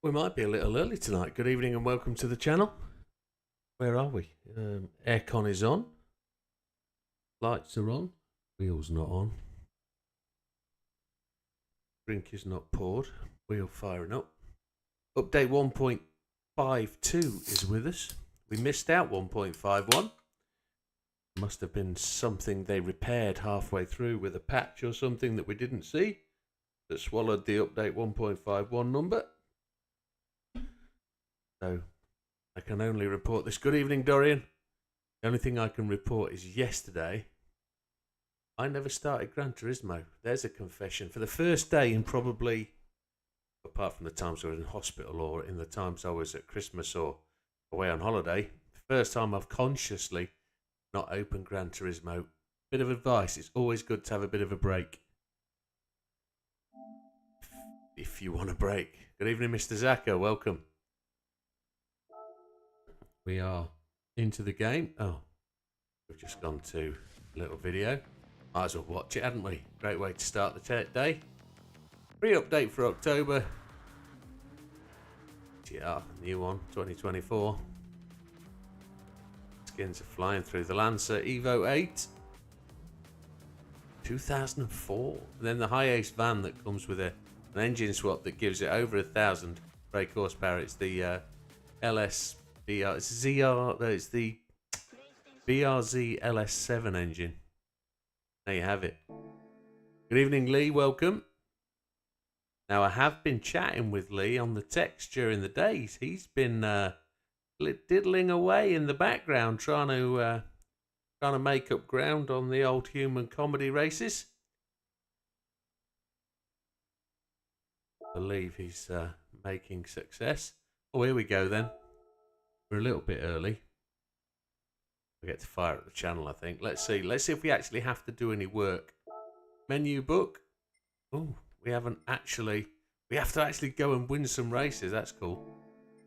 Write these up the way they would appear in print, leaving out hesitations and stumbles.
We might be a little early tonight. Good evening and welcome to the channel. Where are we? Aircon is on. Lights are on. Wheel's not on. Drink is not poured. Wheel firing up. Update 1.52 is with us. We missed out 1.51. Must have been something they repaired halfway through with a patch or something that we didn't see that swallowed the update 1.51 number. So I can only report this. Good evening, Dorian. The only thing I can report is yesterday I never started Gran Turismo. There's a confession. For the first day in probably, apart from the times I was in hospital or in the times I was at Christmas or away on holiday, first time I've consciously not opened Gran Turismo. Bit of advice, it's always good to have a bit of a break. If you want a break. Good evening, Mr. Zaka. Welcome. We are into the game. Oh, we've just gone to a little video. Might as well watch it, hadn't we? Great way to start the day. Free update for October. Yeah, new one, 2024. Skins are flying through. The Lancer Evo 8. 2004. And then the high-ace van that comes with an engine swap that gives it over 1,000 brake horsepower. It's the LS... it's the BRZ LS7 engine. There you have it. Good evening, Lee. Welcome. Now, I have been chatting with Lee on the text during the days. He's been diddling away in the background, trying to make up ground on the old human comedy races. I believe he's making success. Oh, here we go then. We're a little bit early. We get to fire at the channel, I think. Let's see. Let's see if we actually have to do any work. Menu book. Oh, we haven't actually. We have to actually go and win some races. That's cool.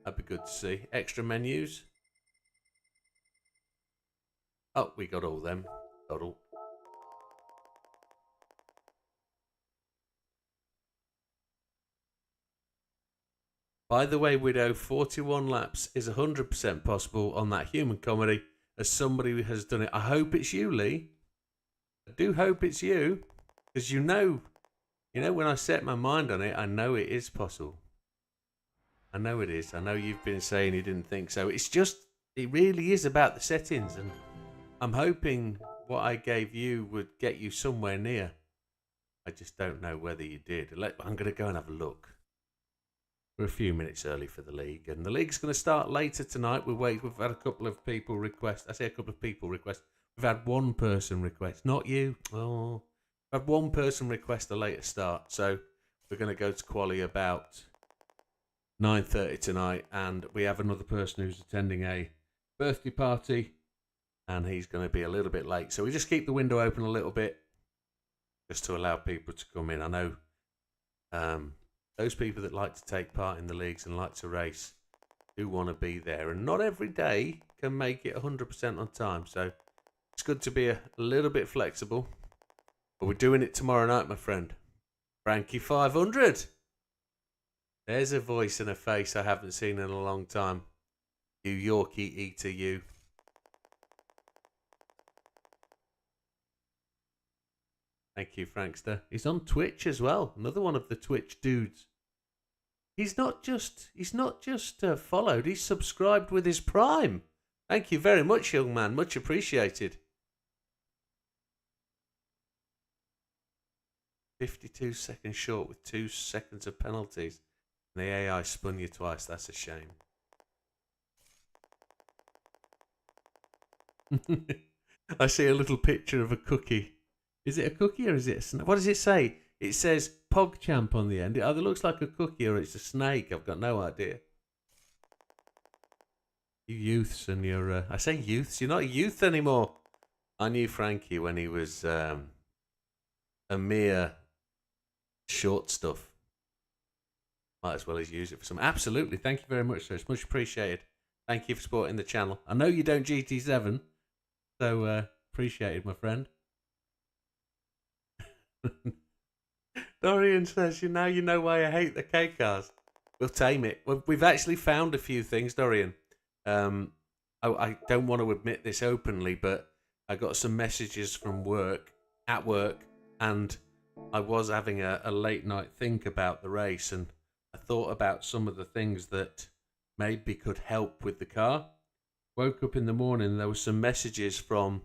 That'd be good to see. Extra menus. Oh, we got all them. Got all. By the way, Widow, 41 laps is 100% possible on that human comedy, as somebody has done it. I hope it's you, Lee. I do hope it's you, because you know when I set my mind on it, I know it is possible. I know it is. I know you've been saying you didn't think so. It's just, it really is about the settings, and I'm hoping what I gave you would get you somewhere near. I just don't know whether you did. I'm going to go and have a look. We're a few minutes early for the league, and the league's going to start later tonight. We've had a couple of people request. I say a couple of people request. We've had one person request, not you. Oh, we've had one person request a later start, so we're going to go to quali about 9:30 tonight, and we have another person who's attending a birthday party, and he's going to be a little bit late. So we just keep the window open a little bit, just to allow people to come in. I know. Those people that like to take part in the leagues and like to race do want to be there. And not every day can make it 100% on time. So it's good to be a little bit flexible. But we're doing it tomorrow night, my friend. Frankie 500. There's a voice and a face I haven't seen in a long time. You Yorkie eater, you. Thank you, Frankster. He's on Twitch as well. Another one of the Twitch dudes. He's not just followed. He's subscribed with his Prime. Thank you very much, young man. Much appreciated. 52 seconds short with 2 seconds of penalties. And the AI spun you twice. That's a shame. I see a little picture of a cookie. Is it a cookie or is it a snake? What does it say? It says PogChamp on the end. It either looks like a cookie or it's a snake. I've got no idea. You youths and your... I say youths. You're not a youth anymore. I knew Frankie when he was a mere short stuff. Might as well as use it for some... Absolutely. Thank you very much, sir. It's much appreciated. Thank you for supporting the channel. I know you don't GT7, so appreciated, my friend. Dorian says, you know why I hate the K cars. We'll tame it. We've actually found a few things, Dorian. I don't want to admit this openly, but I got some messages from work, and I was having a late night think about the race, and I thought about some of the things that maybe could help with the car. Woke up in the morning, there were some messages from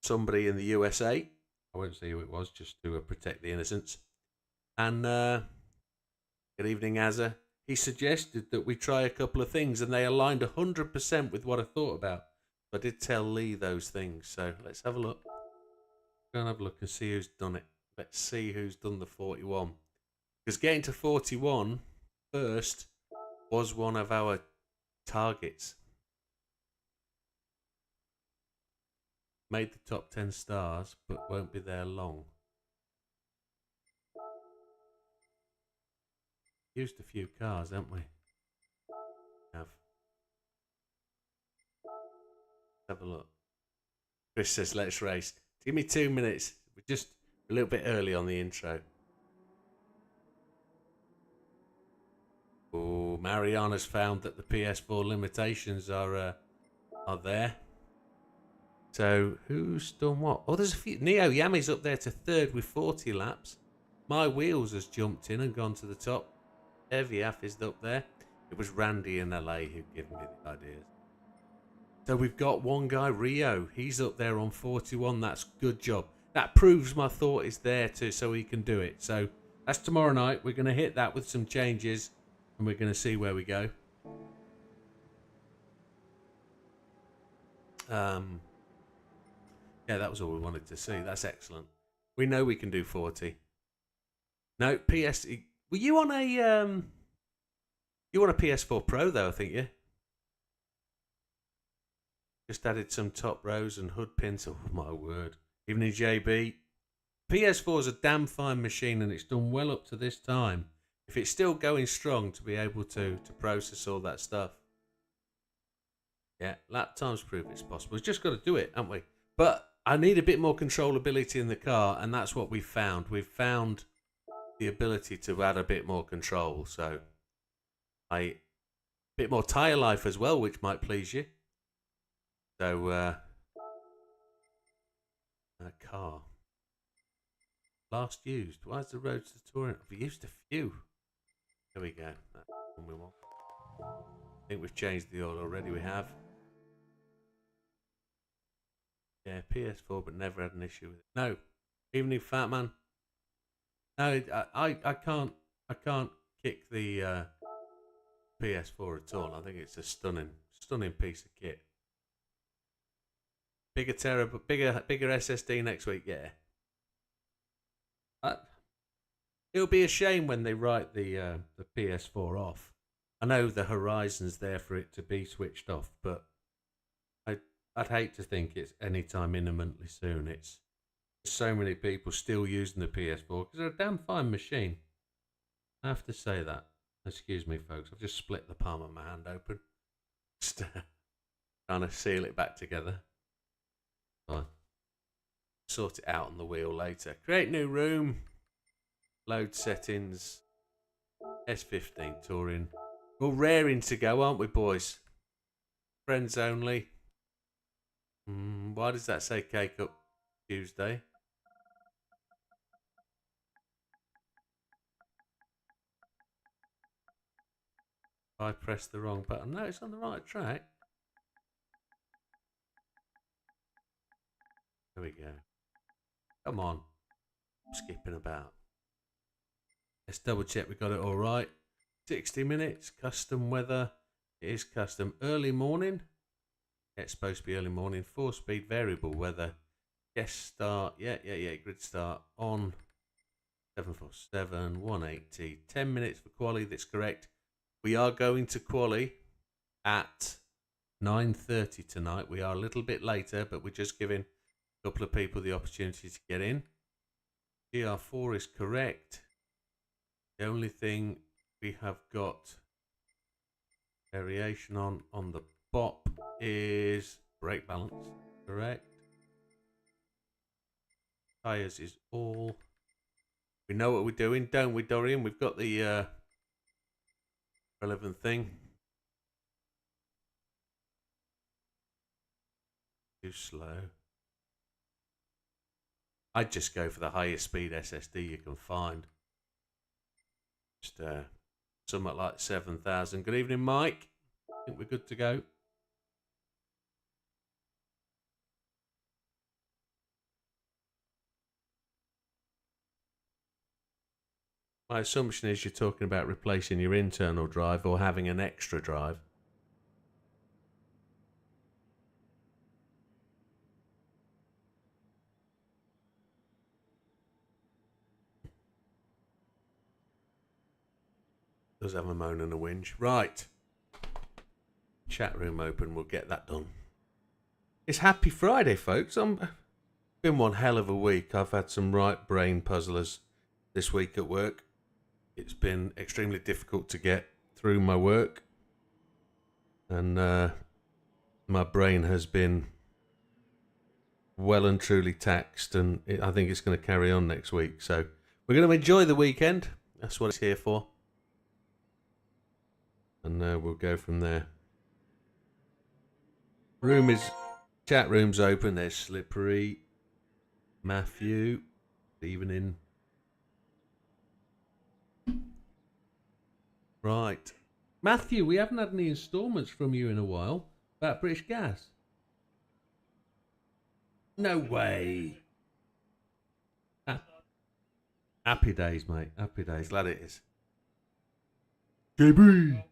somebody in the USA. I won't say who it was, just to protect the innocents. And good evening, Azza. He suggested that we try a couple of things, and they aligned 100% with what I thought about. I did tell Lee those things, so let's have a look. Go and have a look and see who's done it. Let's see who's done the 41. Because getting to 41 first was one of our targets. Made the top 10 stars, but won't be there long. Used a few cars, haven't we? Have a look. Chris says, let's race. Give me 2 minutes. We're just a little bit early on the intro. Oh, Mariana's found that the PS4 limitations are there. So who's done what? Oh, there's a few. Neo Yami's up there to third with 40 laps. My Wheels has jumped in and gone to the top. Eviaf is up there. It was Randy in LA who gave me the ideas. So we've got one guy, Rio. He's up there on 41. That's good job. That proves my thought is there too, so he can do it. So that's tomorrow night. We're going to hit that with some changes, and we're going to see where we go. Yeah, that was all we wanted to see. That's excellent. We know we can do 40. No, PS. Were you on a you on a PS4 Pro though? I think you just added some top rows and hood pins. Oh my word! Even in JB, PS4 is a damn fine machine, and it's done well up to this time. If it's still going strong, to be able to process all that stuff. Yeah, lap times prove it's possible. We've just got to do it, haven't we? But I need a bit more controllability in the car, and that's what we've found. We've found the ability to add a bit more control. So, a bit more tyre life as well, which might please you. So, a car. Last used. Why is the Roadster Touring? We've used a few. There we go. That's one we want. I think we've changed the oil already. We have. Yeah, PS4, but never had an issue with it. No, evening, fat man. No, I can't kick the PS4 at all. I think it's a stunning piece of kit. Bigger SSD next week. Yeah. It'll be a shame when they write the PS4 off. I know the horizon's there for it to be switched off, but I'd hate to think it's anytime imminently soon. It's so many people still using the PS4 because they're a damn fine machine. I have to say that. Excuse me, folks. I've just split the palm of my hand open. Just trying to seal it back together. Fine. Sort it out on the wheel later. Create new room. Load settings. S15 touring. We're raring to go, aren't we, boys? Friends only. Why does that say Cake Up Tuesday? I pressed the wrong button. No, it's on the right track. There we go. Come on. I'm skipping about. Let's double check we got it all right. 60 minutes. Custom weather. It is custom. Early morning. It's supposed to be early morning. 4-speed variable weather. Guest start. Yeah. Grid start on. 747. 180. 10 minutes for quali. That's correct. We are going to quali at 9:30 tonight. We are a little bit later, but we're just giving a couple of people the opportunity to get in. GR4 is correct. The only thing we have got variation on the BOP is brake balance. Correct. Tyres is all. We know what we're doing, don't we, Dorian? We've got the relevant thing. Too slow. I'd just go for the highest speed SSD you can find. Just somewhat like 7,000. Good evening, Mike. I think we're good to go. My assumption is you're talking about replacing your internal drive or having an extra drive. Does have a moan and a whinge. Right. Chat room open. We'll get that done. It's Happy Friday, folks. Been one hell of a week. I've had some right brain puzzlers this week at work. It's been extremely difficult to get through my work. And my brain has been well and truly taxed. And I think it's going to carry on next week. So we're going to enjoy the weekend. That's what it's here for. And we'll go from there. Chat room's open. There's Slippery, Matthew, evening. Right, Matthew, we haven't had any instalments from you in a while about British Gas. No way. Happy days, mate. Happy days. Glad it is. JB.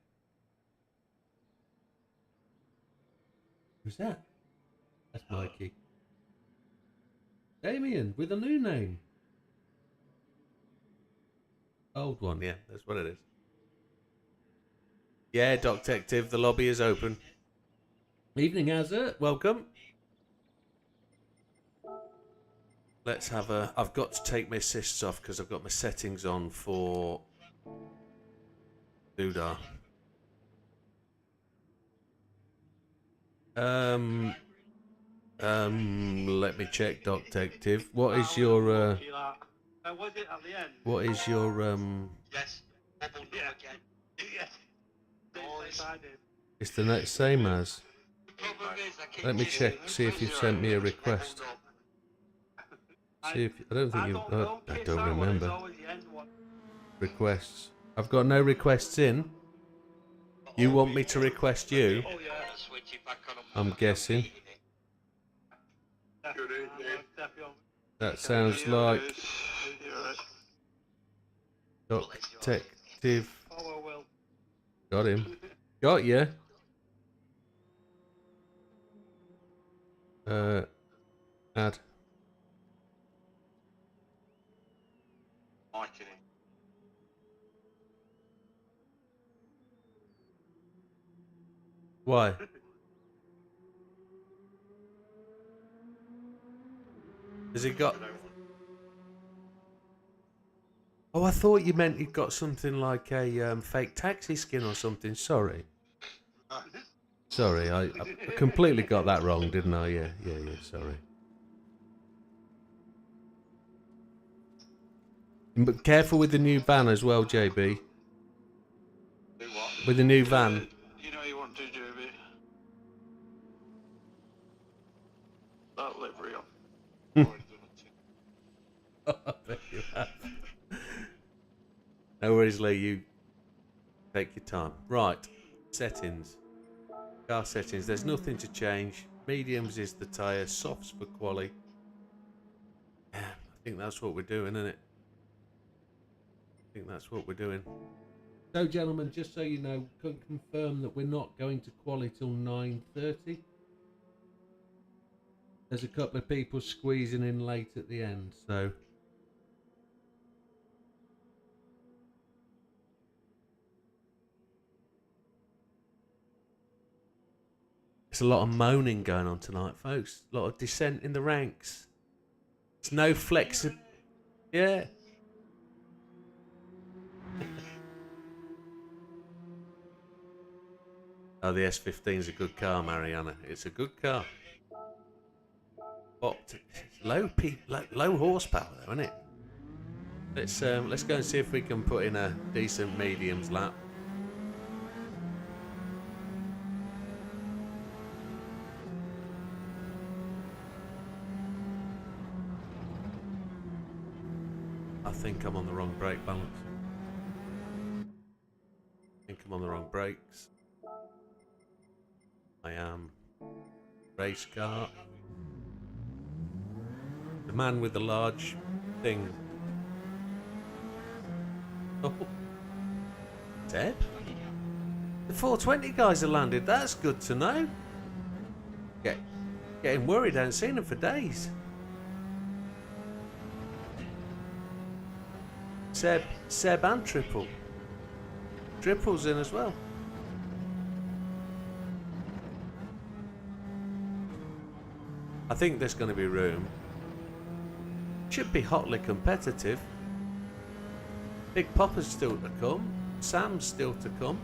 Who's that? That's Mikey. Damien with a new name. Old one, yeah, that's what it is. Yeah, Doc Detective, the lobby is open. Evening, Azza. Welcome. Let's have a... I've got to take my assists off because I've got my settings on for Doodah. Let me check, Doc Detective. What is your what is your Yes. It's the same as. Let me check, see if you've sent me a request. See if I don't think you. I don't remember. Requests. I've got no requests in. You want me to request you? I'm guessing. That sounds like Detective. Got him. Got you. Add. Why? Has he got... Oh, I thought you meant he'd got something like a fake taxi skin or something. Sorry. Sorry, I completely got that wrong, didn't I? Yeah, sorry. But careful with the new van as well, JB. With the new van. You know you want to, JB. That livery on. I bet you have. No worries, Lee. You take your time. Right. Settings. Car settings. There's nothing to change. Mediums is the tyre. Softs for quali. Yeah, I think that's what we're doing, isn't it? I think that's what we're doing. So, gentlemen, just so you know, can confirm that we're not going to quali till 9:30. There's a couple of people squeezing in late at the end, so... There's a lot of moaning going on tonight, folks. A lot of dissent in the ranks. There's no flexibility. Yeah. Oh, the S15 is a good car, Mariana. It's a good car. Low horsepower, though, isn't it? Let's go and see if we can put in a decent mediums lap. I think I'm on the wrong brake balance. I think I'm on the wrong brakes. I am. Race car. The man with the large thing. Oh. Ted? The 420 guys are landed. That's good to know. Getting worried. I haven't seen them for days. Seb and Triple. Triple's in as well. I think there's going to be room. Should be hotly competitive. Big Popper's still to come. Sam's still to come.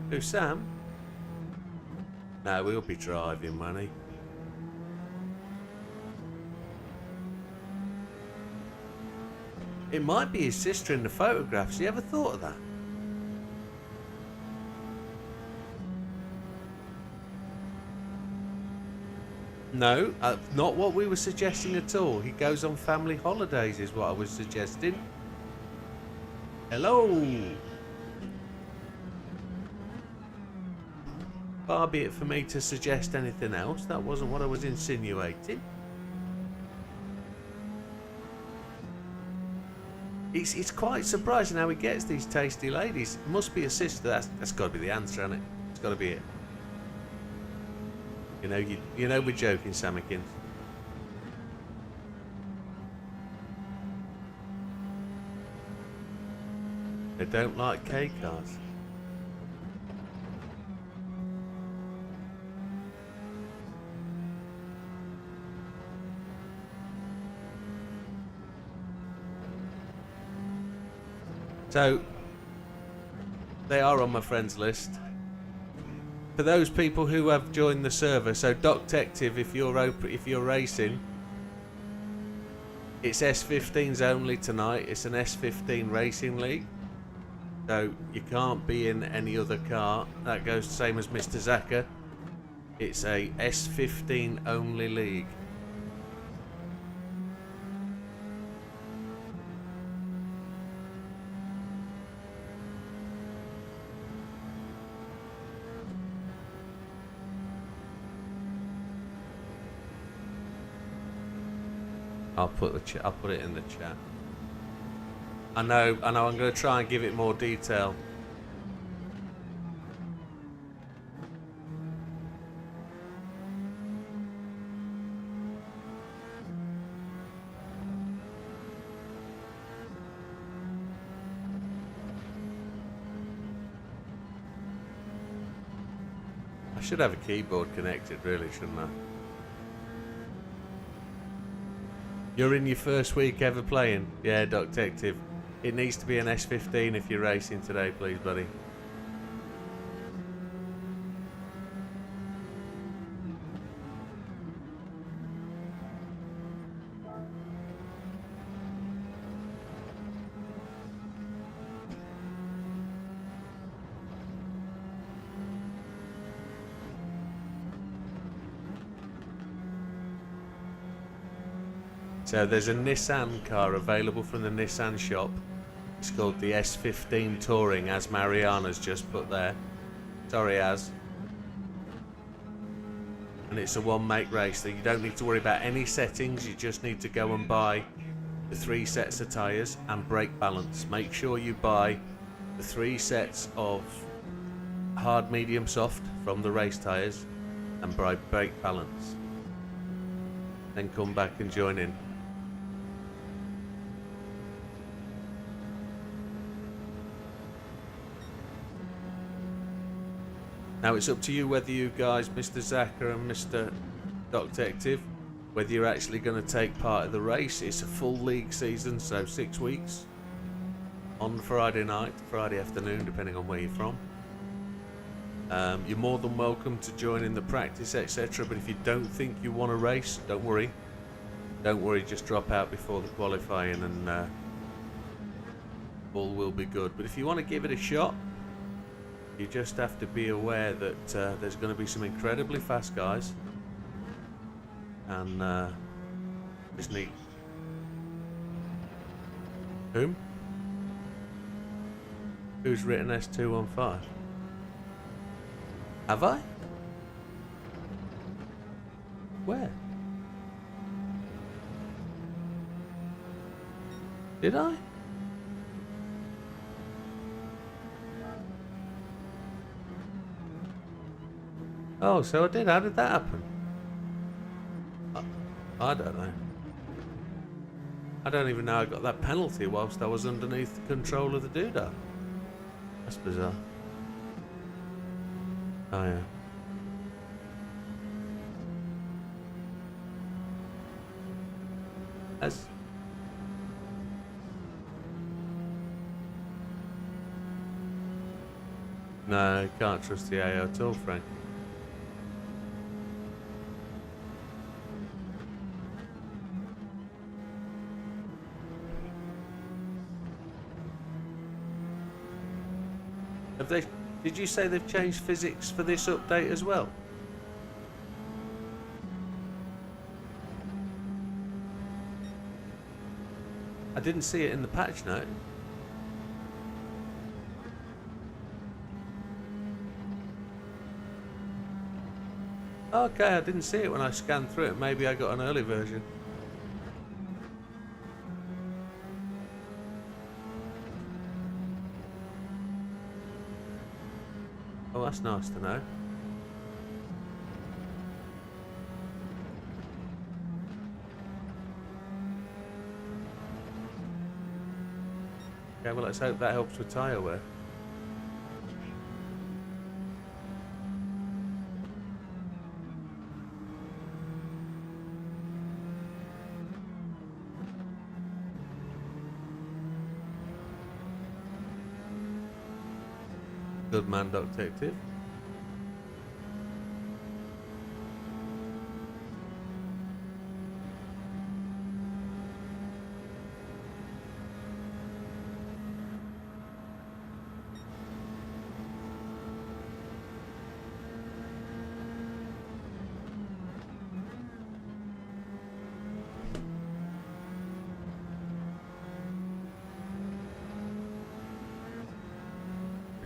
Who's Sam? No, we'll be driving, money. It might be his sister in the photographs. You ever thought of that? No, not what we were suggesting at all. He goes on family holidays is what I was suggesting. Hello. Far be it for me to suggest anything else. That wasn't what I was insinuating. It's quite surprising how he gets these tasty ladies. Must be a sister. That's got to be the answer, hasn't it? It's got to be it. You know we're joking, Samikins. They don't like K cars. So they are on my friends list. For those people who have joined the server, so Doctective, if you're racing, it's S15s only tonight. It's an S15 racing league, so you can't be in any other car. That goes the same as Mr. Zaka. It's a S15 only league. I'll put it in the chat. I know. I'm going to try and give it more detail. I should have a keyboard connected, really, shouldn't I? You're in your first week ever playing? Yeah, Doctective. It needs to be an S15 if you're racing today, please, buddy. So there's a Nissan car available from the Nissan shop. It's called the S15 Touring, as Mariana's just put there. Sorry, Az. And it's a one-make race, so you don't need to worry about any settings. You just need to go and buy the 3 sets of tyres and brake balance. Make sure you buy the 3 sets of hard, medium, soft from the race tyres and buy brake balance. Then come back and join in. Now it's up to you whether you guys, Mr. Zaka and Mr. Doctective, whether you're actually going to take part of the race. It's a full league season, so 6 weeks on Friday night, Friday afternoon, depending on where you're from. You're more than welcome to join in the practice, etc. But if you don't think you want to race, don't worry. Don't worry, just drop out before the qualifying and all will be good. But if you want to give it a shot, you just have to be aware that there's going to be some incredibly fast guys, and Just need... Whom? Who's written S215? Have I? Where? Did I? Oh, so I did. How did that happen? I don't know. I don't even know I got that penalty whilst I was underneath the control of the doodah. That's bizarre. Oh yeah. That's... No, can't trust the AO at all, Frank. Have they... Did you say they've changed physics for this update as well? I didn't see it in the patch note. Okay, I didn't see it when I scanned through it. Maybe I got an early version. Oh, that's nice to know. Okay, well, let's hope that helps with tyre wear. Good man, detective.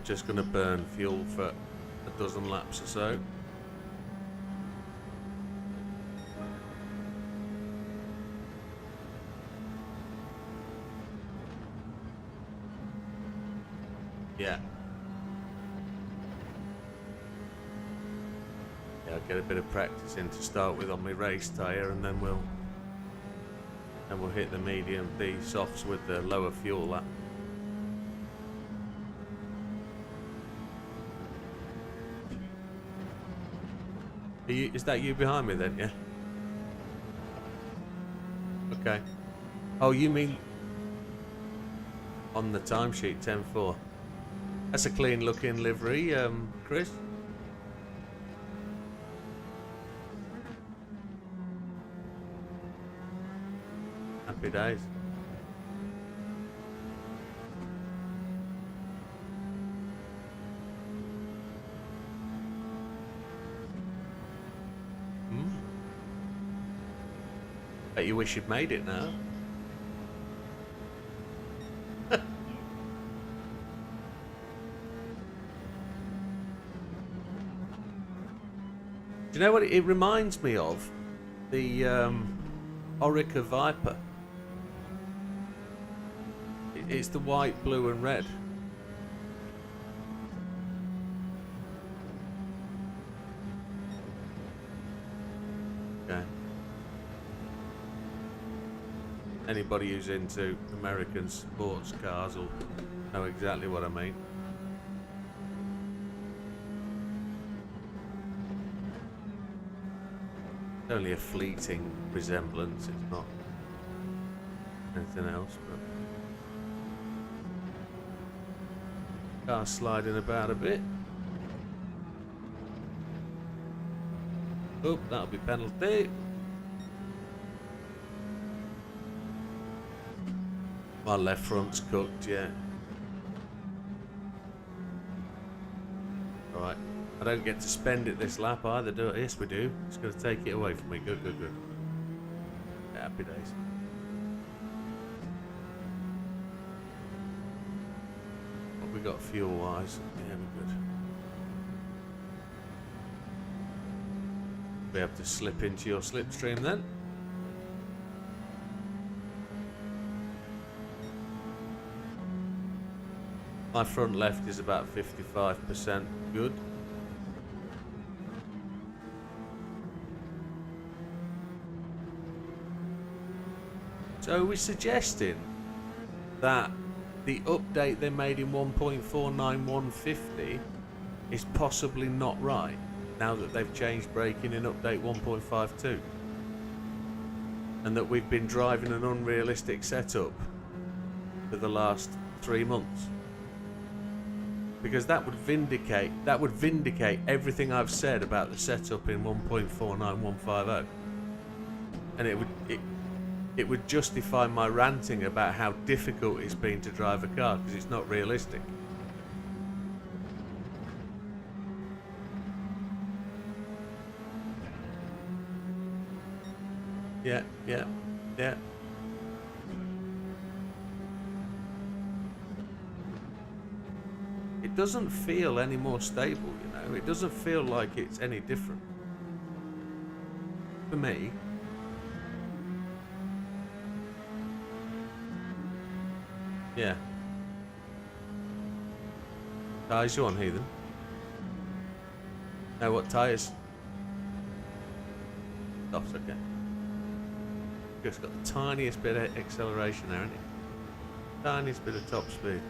Just going to burn fuel for a dozen laps or so. Yeah. Yeah, I'll get a bit of practice in to start with on my race tyre, and then we'll hit the the softs with the lower fuel lap. Is that you behind me then, yeah? Okay. Oh, you mean on the timesheet 10.4? That's a clean looking livery, Chris. Happy days. Bet you wish you'd made it now. Do you know what it reminds me of? The Orica Viper. It's the white, blue and red. Okay. Anybody who's into American sports cars will know exactly what I mean. It's only a fleeting resemblance, it's not anything else. But car sliding about a bit. Oh, that'll be penalty. My left front's cooked, yeah. Alright. I don't get to spend it this lap either, do I? Yes, we do. It's going to take it away from me. Good, good, good. Yeah, Happy days. What we got fuel-wise? Yeah, we're good. Be able to slip into your slipstream then. My front left is about 55% good. So we're suggesting that the update they made in 1.49150 is possibly not right now that they've changed braking in update 1.52, and that we've been driving an unrealistic setup for the last 3 months. Because that would vindicate everything I've said about the setup in 1.49150, and it would justify my ranting about how difficult it's been to drive a car because it's not realistic. Yeah. It doesn't feel any more stable, you know. It doesn't feel like it's any different. For me. Yeah. Tyres you on, heathen? No, what tyres? Tops, okay. Just got the tiniest bit of acceleration there, hasn't it? Tiniest bit of top speed.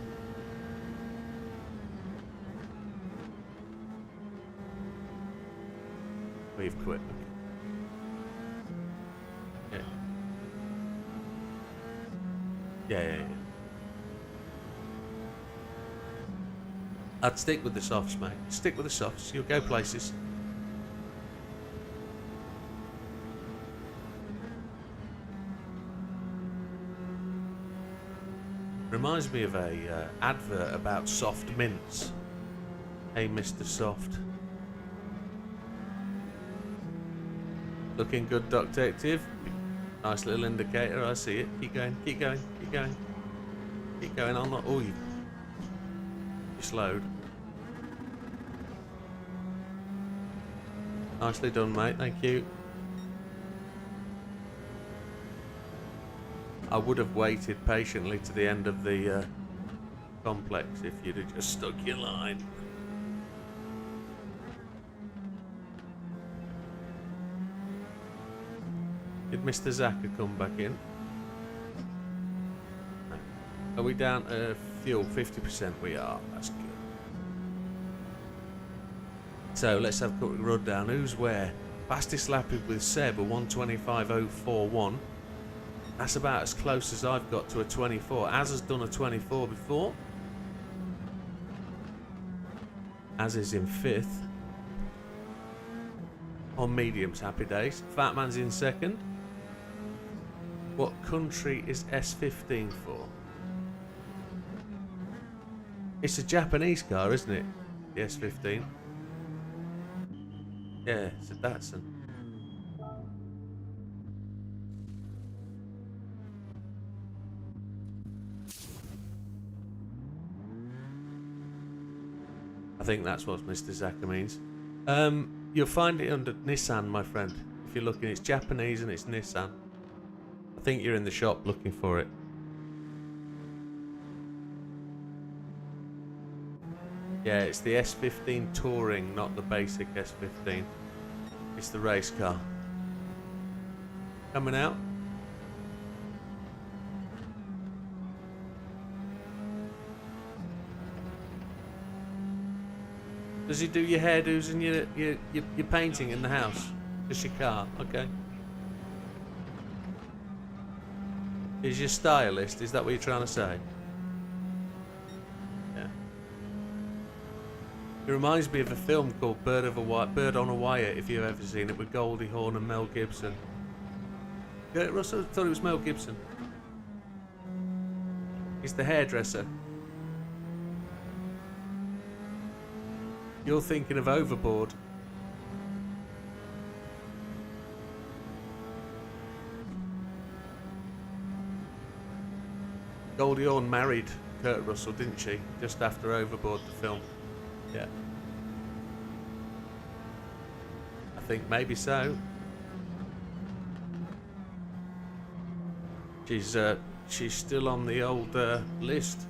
We've quit. Okay. Yeah. I'd stick with the softs, mate. Stick with the softs. You'll go places. Reminds me of a advert about soft mints. Hey, Mr. Soft. Looking good, Detective. Nice little indicator. I see it. Keep going. Keep going. Keep going. Keep going. I'm not. Oh, you slowed. Nicely done, mate. Thank you. I would have waited patiently to the end of the complex if you'd have just stuck your line. Did Mr. Zaka come back in? Are we down to fuel? 50% we are. That's good. So let's have a quick run down. Who's where? Fastest lap with Seb, a 1:25.041. That's about as close as I've got to a 24. Az has done a 24 before. Az is in 5th. On mediums, happy days. Fatman's in 2nd. What country is S15 for? It's a Japanese car, isn't it? The S15. Yeah, it's a Datsun. I think that's what Mr. Zaka means. You'll find it under Nissan, my friend. If you're looking, it's Japanese and it's Nissan. I think you're in the shop looking for it. Yeah, it's the S15 Touring, not the basic S15. It's the race car. Coming out. Does he do your hairdos and your painting in the house? Just your car, okay. Is your stylist, is that what you're trying to say? Yeah. It reminds me of a film called Bird on a Wire, if you've ever seen it, with Goldie Hawn and Mel Gibson. Yeah, Russell thought it was Mel Gibson. He's the hairdresser. You're thinking of Overboard. Goldie Hawn married Kurt Russell, didn't she? Just after Overboard, the film. Yeah. I think maybe so. She's still on the old list.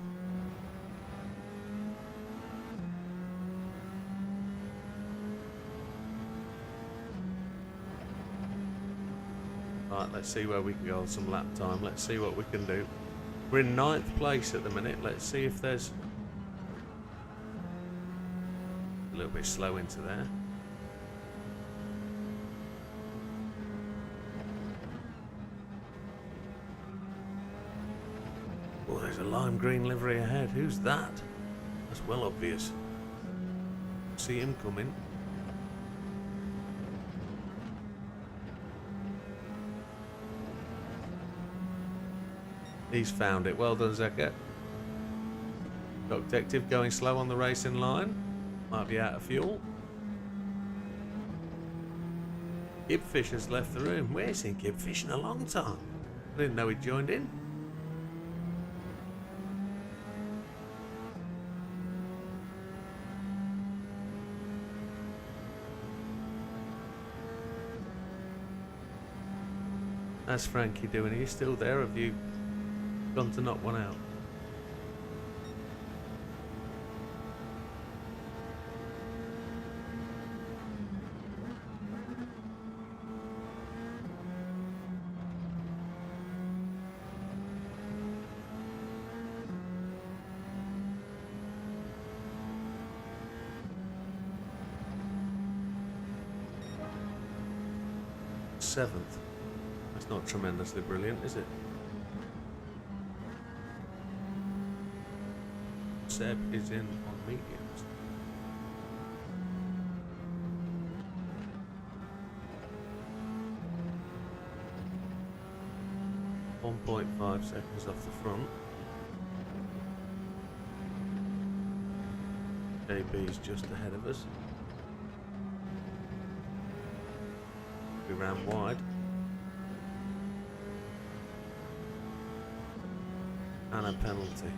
Right, let's see where we can go on some lap time. Let's see what we can do. We're in 9th place at the minute. Let's see if there's a little bit slow into there. Oh, there's a lime green livery ahead. Who's that? That's well obvious. See him coming. He's found it. Well done, Zeka. Dog Detective going slow on the racing line. Might be out of fuel. Kibfish has left the room. We ain't seen Kibfish in a long time. I didn't know he joined in. How's Frankie doing? Are you still there? Have you gone to knock one out? Seventh. That's not tremendously brilliant, is it? Seb is in on mediums. .5 seconds off the front. JB is just ahead of us. We ran wide. And a penalty.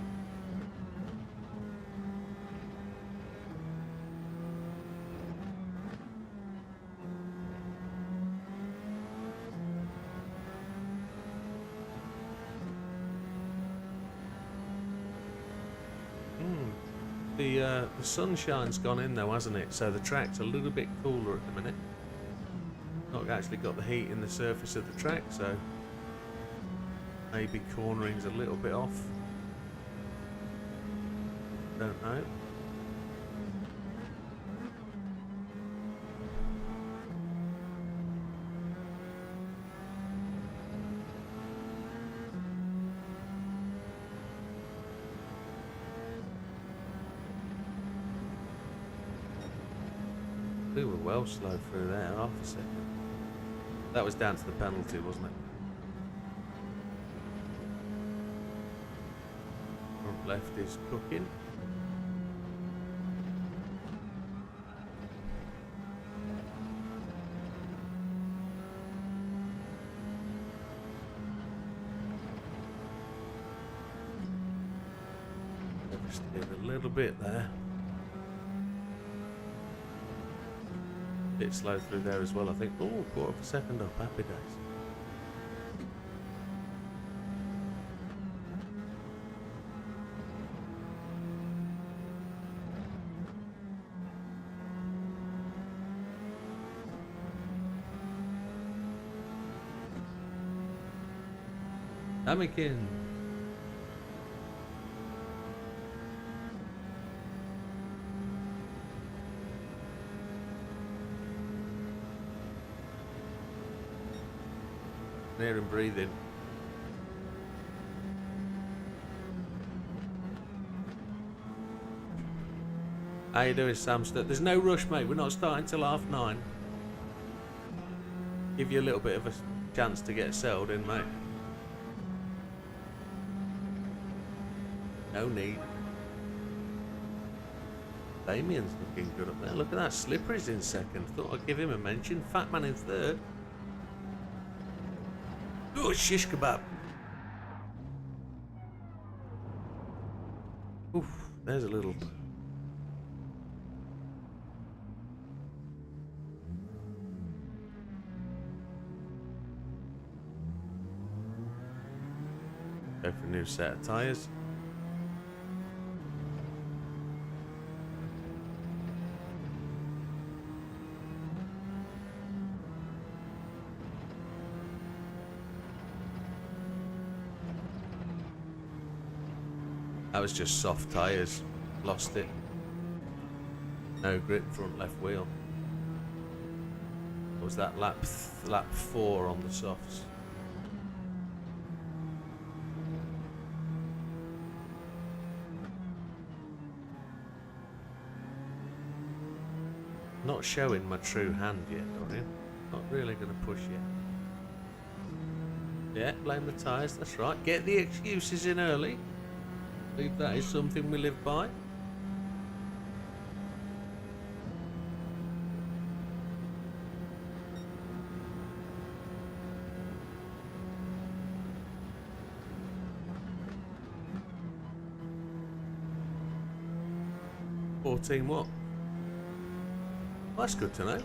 The sunshine's gone in though, hasn't it? So the track's a little bit cooler at the minute. Not actually got the heat in the surface of the track, so maybe cornering's a little bit off. Don't know. We were well slow through there, half a second. That was down to the penalty, wasn't it? Front left is cooking. Just did a little bit there. Bit slow through there as well, I think. Oh, quarter of a second up. Happy days. Amikin. There and breathing. How you doing, Samster? There's no rush, mate. We're not starting till 9:30. Give you a little bit of a chance to get settled in, mate. No need. Damien's looking good up there. Look at that. Slippery's in second. Thought I'd give him a mention. Fat Man in third. Oh, shish kebab. Oof, there's a little. Go for a new set of tyres. That was just soft tyres. Lost it. No grip front left wheel. Or was that lap 4 on the softs? Not showing my true hand yet, Dorian. Not really going to push yet. Yeah, blame the tyres, that's right. Get the excuses in early. I believe that is something we live by. $14 what? Well, that's good to know.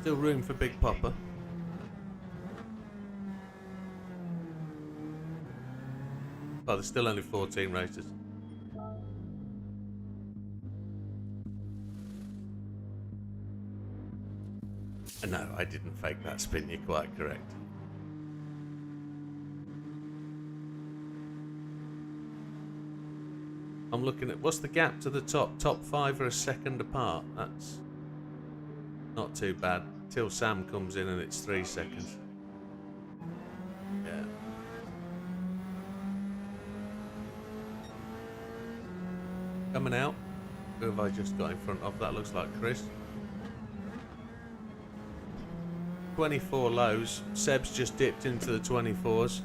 Still room for Big Papa. Oh, there's still only 14 races. No, I didn't fake that spin, you're quite correct. I'm looking at, what's the gap to the top? Top 5 are a second apart. That's not too bad. Till Sam comes in and it's 3 seconds. Yeah. Coming out. Who have I just got in front of? That looks like Chris. 24 lows. Seb's just dipped into the 24s.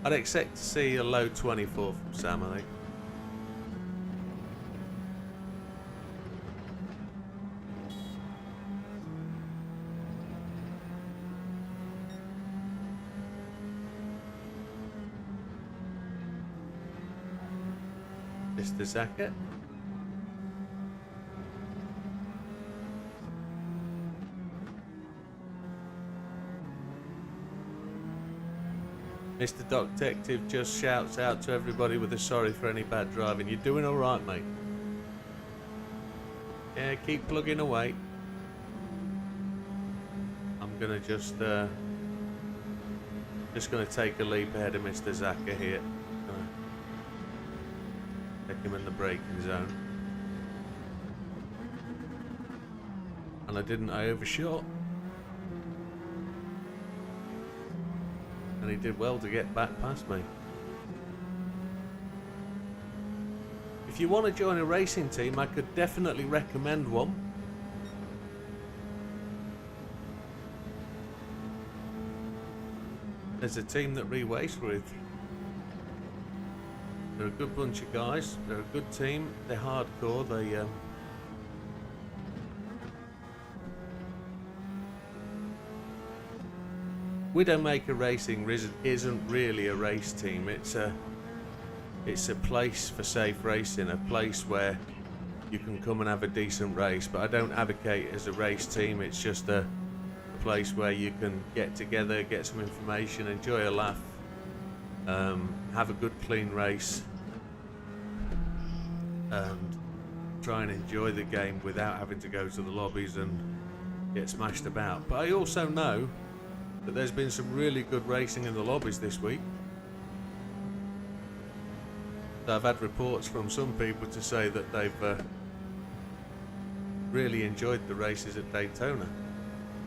I'd expect to see a low 24 from Sam, I think. Mr. Zaka. Mr. Doc Detective just shouts out to everybody with a sorry for any bad driving. You're doing alright, mate. Yeah, keep plugging away. I'm gonna just gonna take a leap ahead of Mr. Zaka here. Take him in the braking zone. And I overshot. And he did well to get back past me. If you want to join a racing team, I could definitely recommend one. There's a team that we race with. They're a good bunch of guys. They're a good team. They're hardcore. Widdowmaker Racing isn't really a race team. It's a place for safe racing, a place where you can come and have a decent race. But I don't advocate as a race team. It's just a place where you can get together, get some information, enjoy a laugh, have a good clean race, and try and enjoy the game without having to go to the lobbies and get smashed about. But I also know that there's been some really good racing in the lobbies this week. So I've had reports from some people to say that they've really enjoyed the races at Daytona,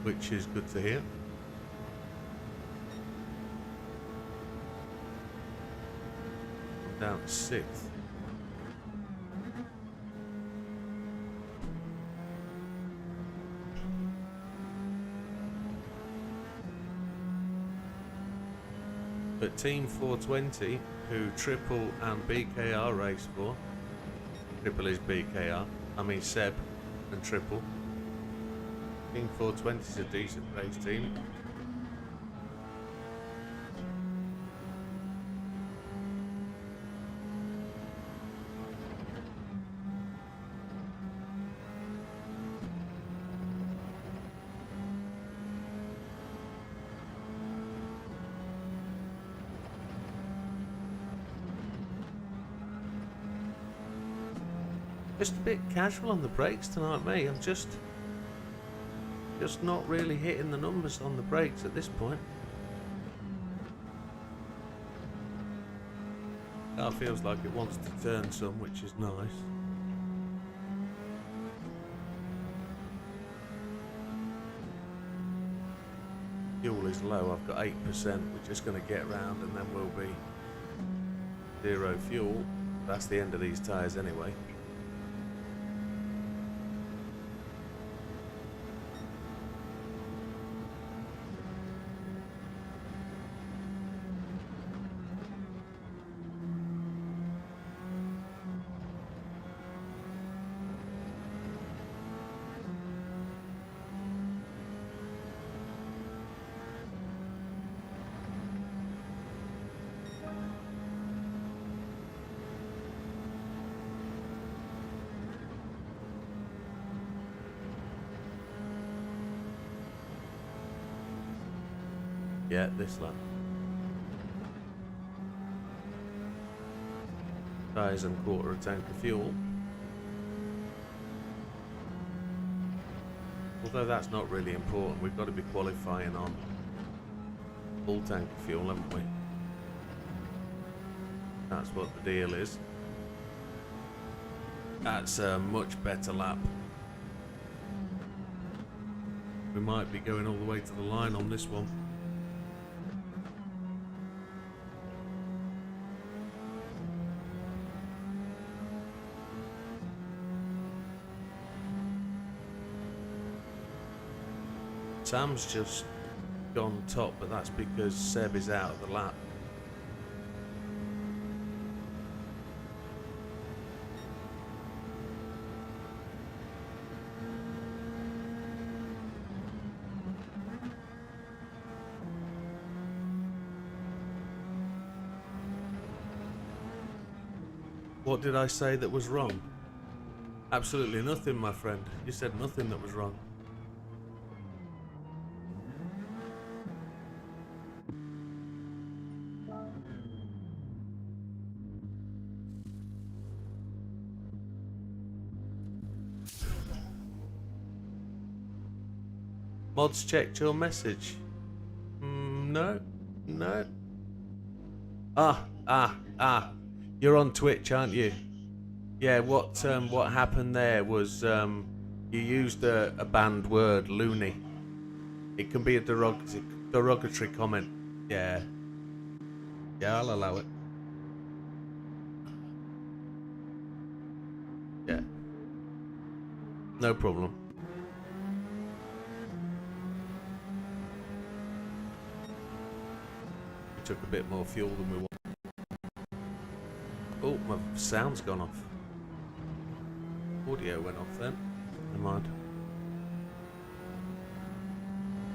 which is good to hear. I'm down to 6th. But Team 420, who Triple and BKR race for, Triple is BKR, I mean Seb and Triple. Team 420 is a decent race team. Just a bit casual on the brakes tonight, mate. I'm just not really hitting the numbers on the brakes at this point. Car feels like it wants to turn some, which is nice. Fuel is low. I've got 8%. We're just going to get round and then we'll be 0 fuel. That's the end of these tyres anyway. Yeah, this lap. Tyres and quarter a tank of fuel. Although that's not really important, we've got to be qualifying on full tank of fuel, haven't we? That's what the deal is. That's a much better lap. We might be going all the way to the line on this one. Sam's just gone top, but that's because Seb is out of the lap. What did I say that was wrong? Absolutely nothing, my friend. You said nothing that was wrong. Mods checked your message. No. You're on Twitch, aren't you? Yeah. What happened there was you used a banned word, loony. It can be a derogatory comment. Yeah. Yeah, I'll allow it. Yeah. No problem. Took a bit more fuel than we wanted. Oh, my sound's gone off. Audio went off then. Never mind.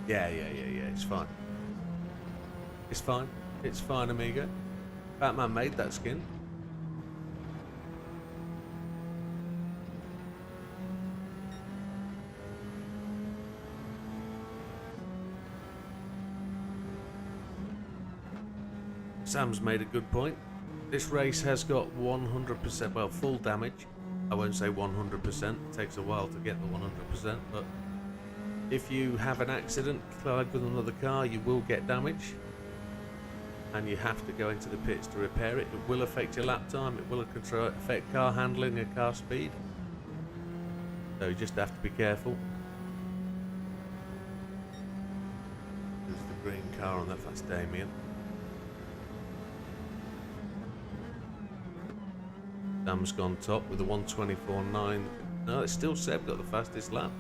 Yeah. It's fine. It's fine. It's fine, amigo. Batman made that skin. Sam's made a good point. This race has got 100%, well, full damage. I won't say 100%, it takes a while to get the 100%, but if you have an accident, collide with another car, you will get damage. And you have to go into the pits to repair it. It will affect your lap time, it will affect car handling and car speed. So you just have to be careful. There's the green car on that, that's Damien. Sam's gone top with a 124.9. No, it's still Seb got the fastest lap.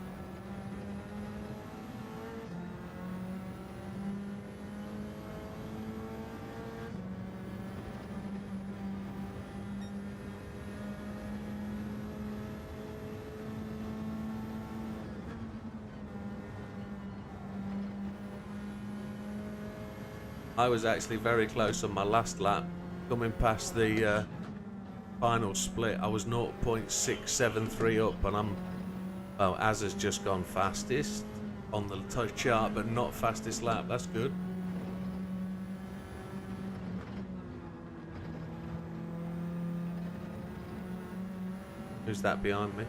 I was actually very close on my last lap, coming past the final split. I was 0.673 up, and Az has just gone fastest on the chart, but not fastest lap. That's good. Who's that behind me?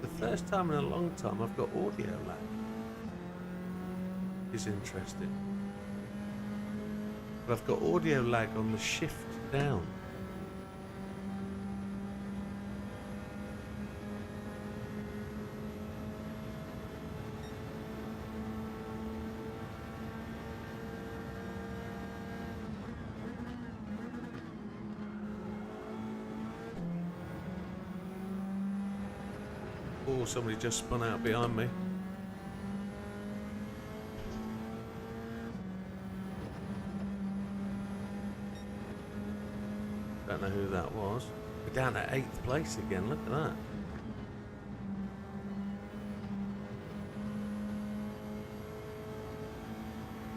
The first time in a long time I've got audio lag. Is interesting. But I've got audio lag on the shift down. Oh, somebody just spun out behind me. Don't know who that was. We're down at 8th place again, look at that.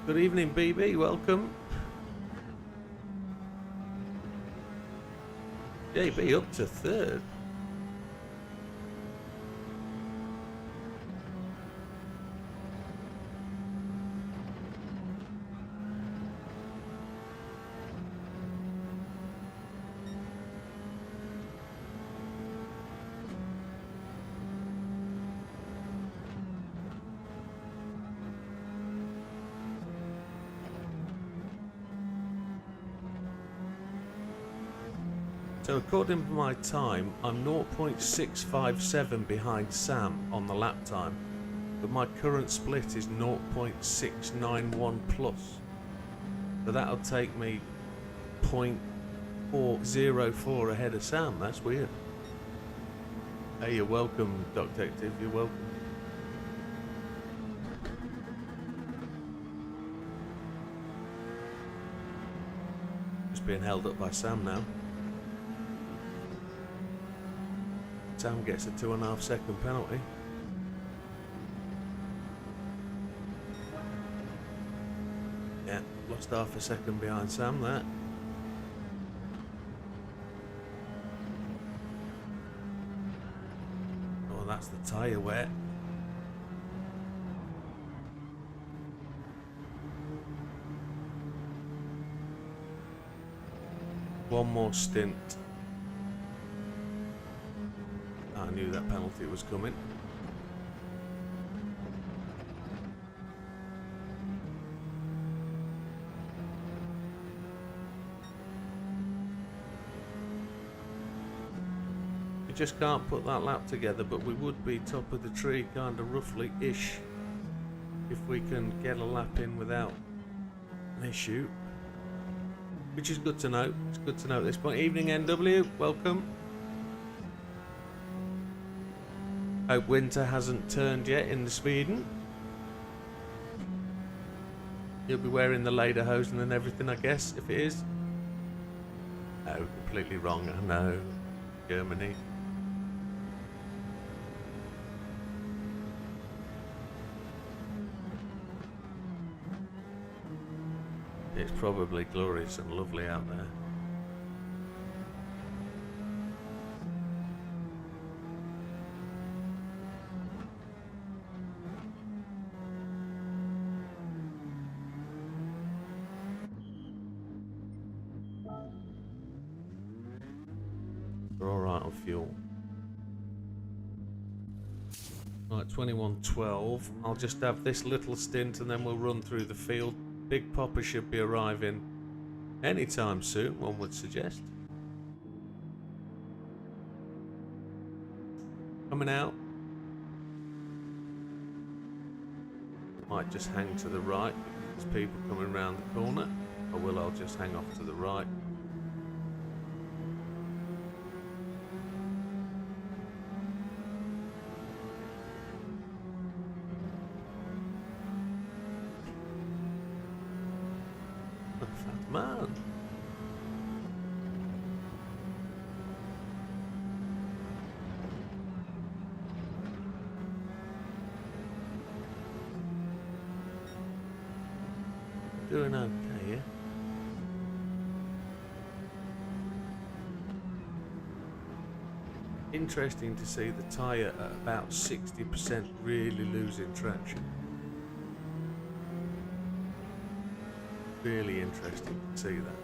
Good evening, BB, welcome. JB up to 3rd. So according to my time, I'm 0.657 behind Sam on the lap time, but my current split is 0.691 plus. So that'll take me 0.404 ahead of Sam. That's weird. Hey, you're welcome, Detective. You're welcome. Just being held up by Sam now. Sam gets a 2.5 second penalty. Yeah, lost half a second behind Sam there. Oh, that's the tyre wet. One more stint. I knew that penalty was coming. You just can't put that lap together, but we would be top of the tree kind of roughly-ish if we can get a lap in without an issue. Which is good to know. It's good to know at this point. Evening NW, welcome. Hope winter hasn't turned yet in Sweden. You'll be wearing the lederhosen and everything, I guess, if it is. Oh, completely wrong, I know. Germany. It's probably glorious and lovely out there. We're alright on fuel. Right, 21:12. I'll just have this little stint and then we'll run through the field. Big Popper should be arriving anytime soon, one would suggest. Coming out. Might just hang to the right because there's people coming around the corner. Or will I just hang off to the right? Fat man. Doing okay, yeah? Interesting to see the tyre at about 60% really losing traction. Really interesting to see that.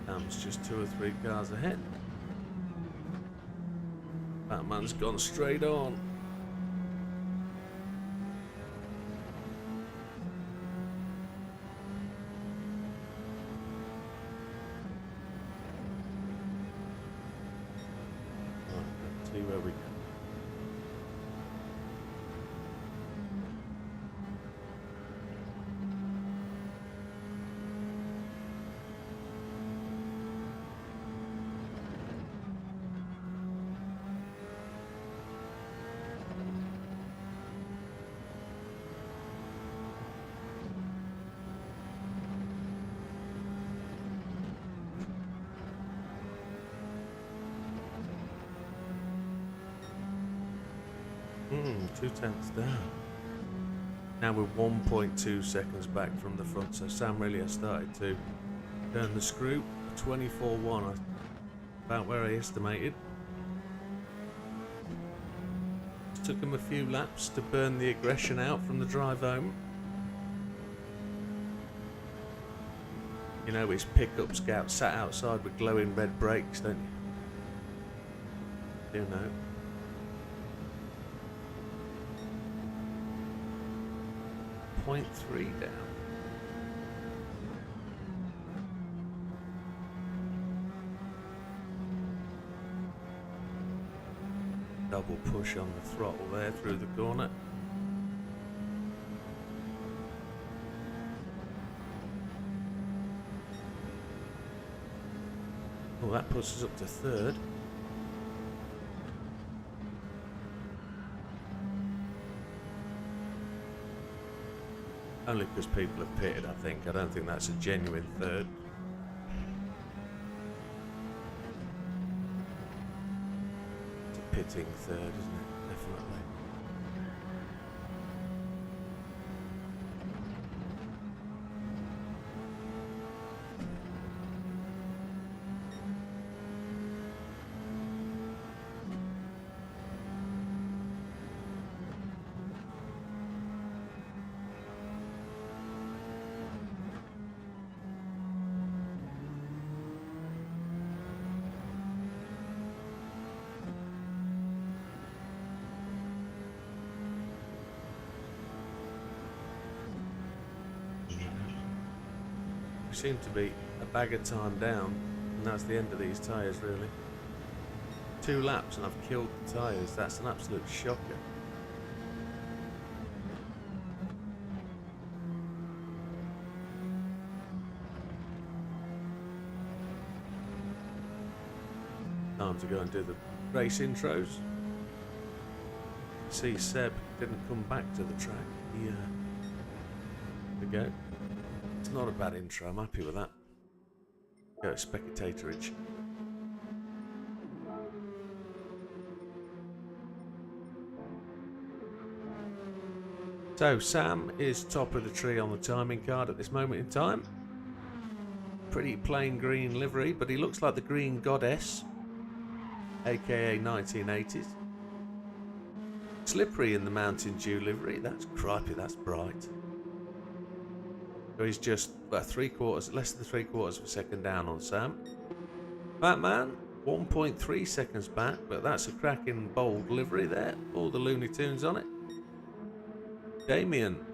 Sam's just 2 or 3 cars ahead. That man's gone straight on. Right, let's see where we go. Two tenths down. Now we're 1.2 seconds back from the front, so Sam really has started to turn the screw. 24.1, about where I estimated. Took him a few laps to burn the aggression out from the drive home. You know, his pickup scout sat outside with glowing red brakes, don't you? You know. .3 down. Double push on the throttle there through the corner. Oh, that puts us up to 3rd. Only because people have pitted, I think. I don't think that's a genuine 3rd. It's a pitting 3rd, isn't it? Definitely. Seem to be a bag of time down, and that's the end of these tyres really. 2 laps and I've killed the tyres. That's an absolute shocker. Time to go and do the race intros. See, Seb didn't come back to the track. There we go. It's not a bad intro, I'm happy with that. Go spectatorage. So Sam is top of the tree on the timing card at this moment in time. Pretty plain green livery, but he looks like the Green Goddess, aka 1980s. Slippery in the Mountain Dew livery. That's cripey, that's bright. So he's just less than 3/4 of a second down on Sam. Batman, 1.3 seconds back, but that's a cracking bold livery there. All the Looney Tunes on it. Damien,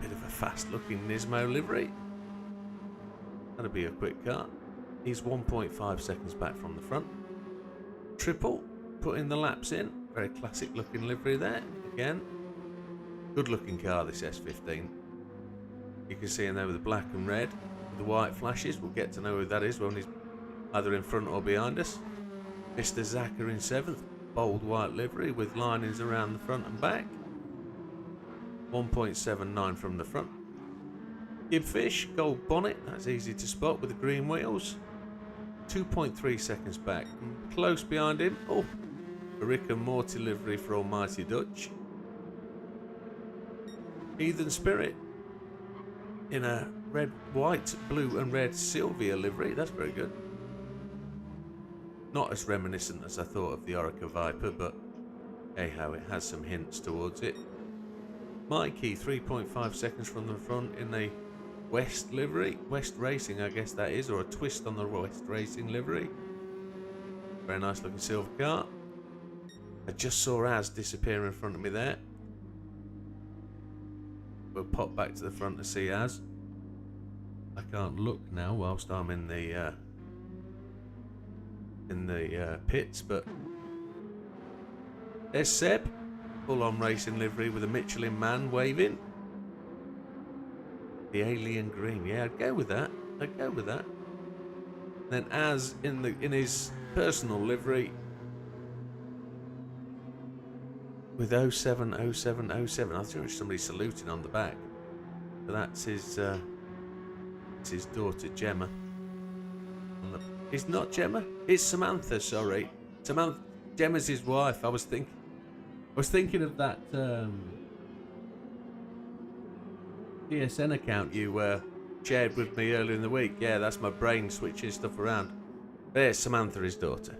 bit of a fast-looking Nismo livery. That'll be a quick car. He's 1.5 seconds back from the front. Triple, putting the laps in. Very classic-looking livery there. Again, good-looking car, this S15. You can see him there with the black and red, with the white flashes. We'll get to know who that is when he's either in front or behind us. Mr. Zaka in 7th, bold white livery with linings around the front and back. 1.79 from the front. Gibfish, gold bonnet, that's easy to spot with the green wheels. 2.3 seconds back. And close behind him. Oh, a Rick and Morty livery for Almighty Dutch. Heathen Spirit in a red, white, blue and red Sylvia livery. That's very good. Not as reminiscent as I thought of the Orica Viper, but hey ho, it has some hints towards it. Mikey, 3.5 seconds from the front in a West livery. West Racing, I guess that is, or a twist on the West Racing livery. Very nice looking silver car. I just saw Az disappear in front of me there. We'll pop back to the front to see Az. I can't look now whilst I'm in the pits, but there's Seb, full-on racing livery with a Michelin man waving. The alien green, yeah, I'd go with that. I'd go with that. Then Az in his personal livery with 070707. I think there's somebody saluting on the back. So that's his daughter Gemma. It's not Gemma. It's Samantha. Sorry, Samantha. Gemma's his wife. I was thinking of that PSN account you shared with me earlier in the week. Yeah, that's my brain switching stuff around. There's Samantha, his daughter.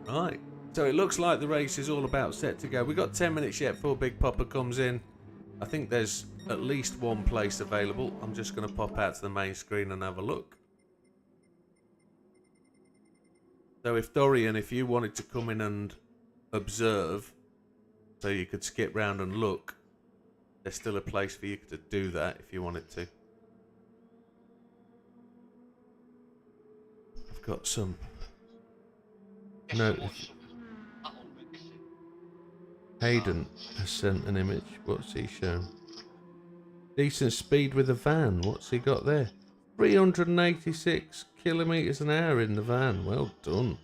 Right. So it looks like the race is all about set to go. We've got 10 minutes yet before Big Popper comes in. I think there's at least one place available. I'm just going to pop out to the main screen and have a look. So if Dorian, if you wanted to come in and observe, so you could skip round and look, there's still a place for you to do that if you wanted to. I've got some notice. Hayden has sent an image. What's he shown? Decent speed with a van. What's he got there? 386 kilometres an hour in the van. Well done.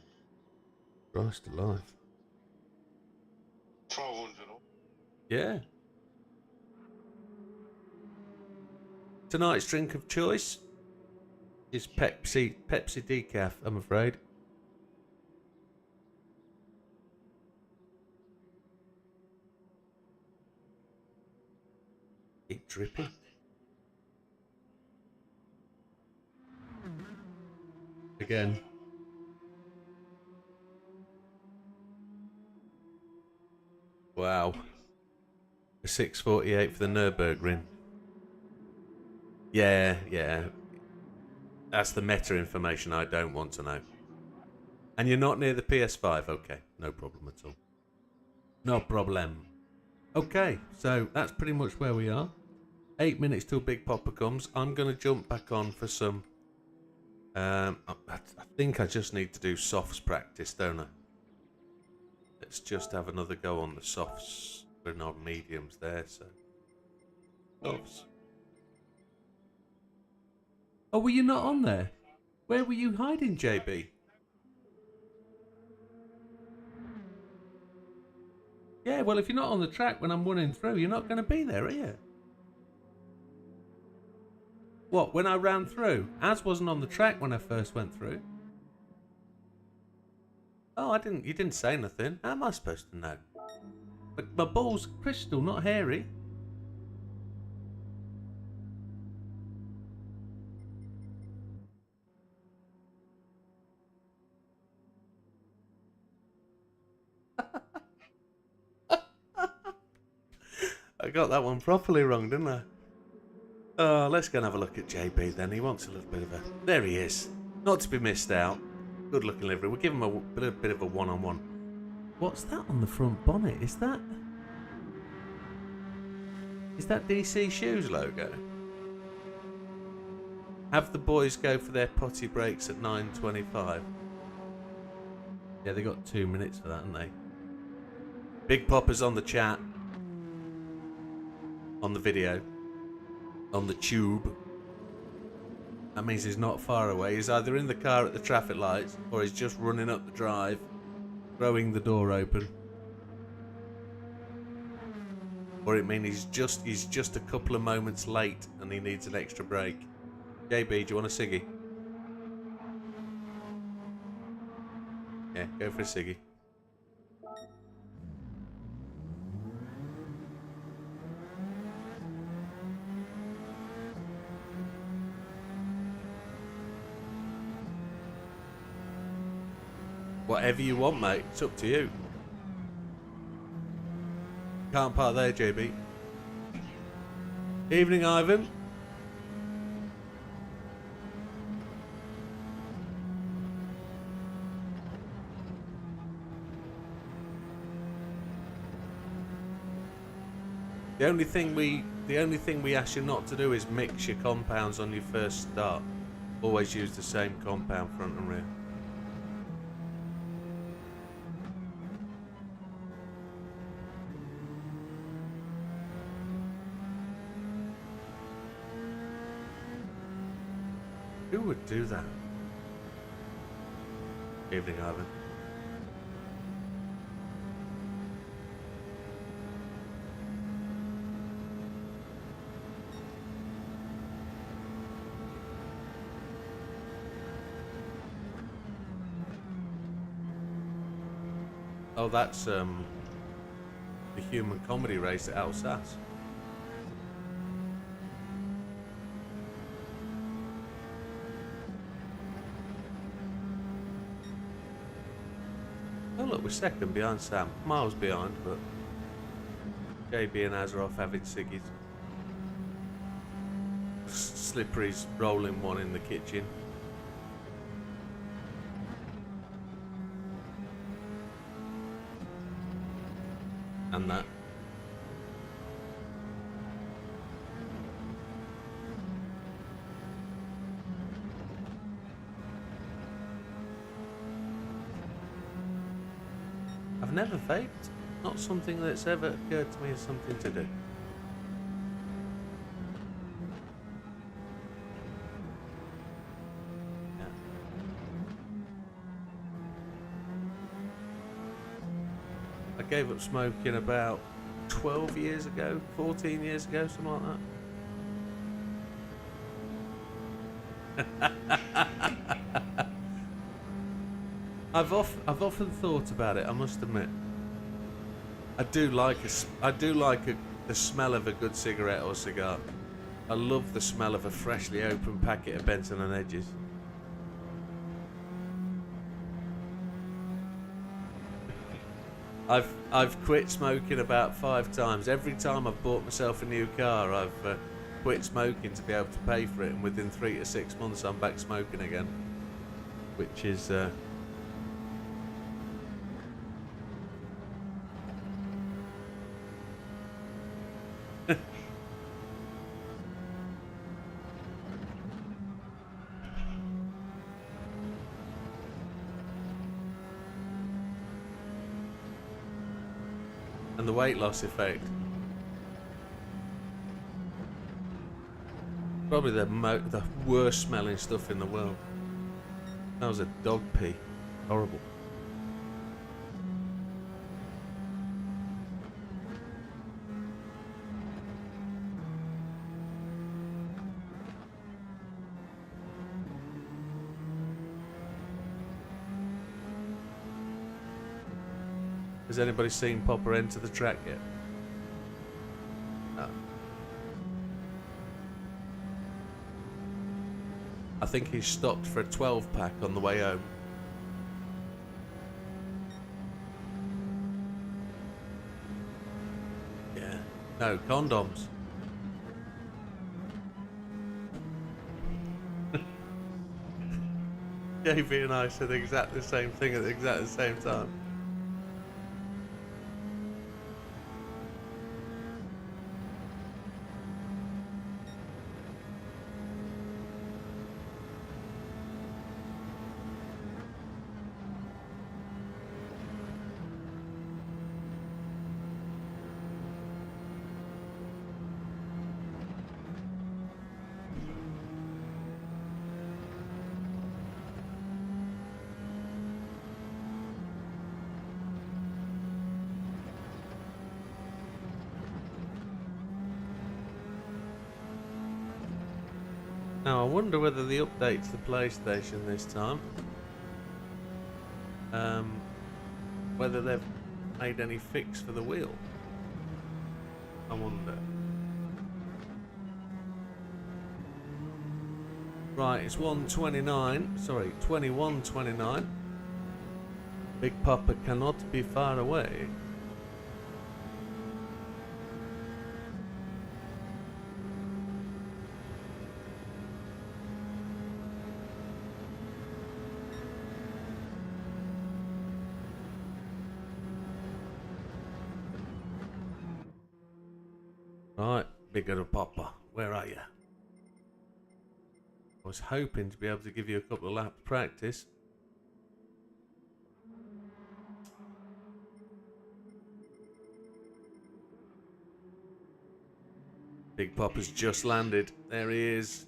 Christ alive. 1200. Yeah. Tonight's drink of choice is Pepsi decaf, I'm afraid. Keep dripping. Again. Wow. A 6:48 for the Nürburgring. Yeah. That's the meta information I don't want to know. And you're not near the PS5? Okay, no problem at all. No problem. Okay, so that's pretty much where we are. 8 minutes till Big Popper comes. I'm going to jump back on for some... I think I just need to do softs practice, don't I? Let's just have another go on the softs. We're not mediums there, so... Softs. Oh, were you not on there? Where were you hiding, JB? Yeah, well, if you're not on the track when I'm running through, you're not going to be there, are you? What, when I ran through? Az wasn't on the track when I first went through. Oh, you didn't say nothing. How am I supposed to know? But my ball's crystal, not hairy. I got that one properly wrong, didn't I? Oh, let's go and have a look at JB then. He wants a little bit of a... There he is. Not to be missed out. Good looking livery. We'll give him a bit of a one-on-one. What's that on the front bonnet? Is that DC Shoes logo? Have the boys go for their potty breaks at 9:25. Yeah, they got 2 minutes for that, haven't they? Big Popper's on the chat. On the video. On the tube. That means he's not far away. He's either in the car at the traffic lights or he's just running up the drive, throwing the door open. or it means he's just a couple of moments late and he needs an extra break. JB, do you want a ciggy? Yeah, go for a ciggy. Whatever you want, mate. It's up to you. Can't park there, JB. Evening, Ivan. The only thing we ask you not to do is mix your compounds on your first start. Always use the same compound front and rear. Who would do that? Evening, Ivan. Oh, that's the human comedy race at Alsace. Oh look, we're second behind Sam. Miles behind, but JB and Az are off having ciggies. Slippery's rolling one in the kitchen. And that. I've never vaped. Not something that's ever occurred to me as something to do. Yeah. I gave up smoking about 12 years ago, 14 years ago, something like that. I've often thought about it, I must admit. I do like the smell of a good cigarette or cigar. I love the smell of a freshly opened packet of Benson and Hedges. I've quit smoking about 5 times. Every time I've bought myself a new car, I've quit smoking to be able to pay for it, and within 3 to 6 months I'm back smoking again, which is and the weight loss effect. Probably the worst smelling stuff in the world. That was a dog pee. Horrible. Has anybody seen Popper enter the track yet? No. I think he stopped for a 12-pack on the way home. Yeah. No, condoms. JB and I said exactly the same thing at exactly the same time. Now I wonder whether the update to the PlayStation this time, whether they've made any fix for the wheel. I wonder. Right, it's 1:29. Sorry, 21:29. Big Papa cannot be far away. Right, Bigger Papa, where are you? I was hoping to be able to give you a couple of laps practice. Big Papa's just landed. There he is.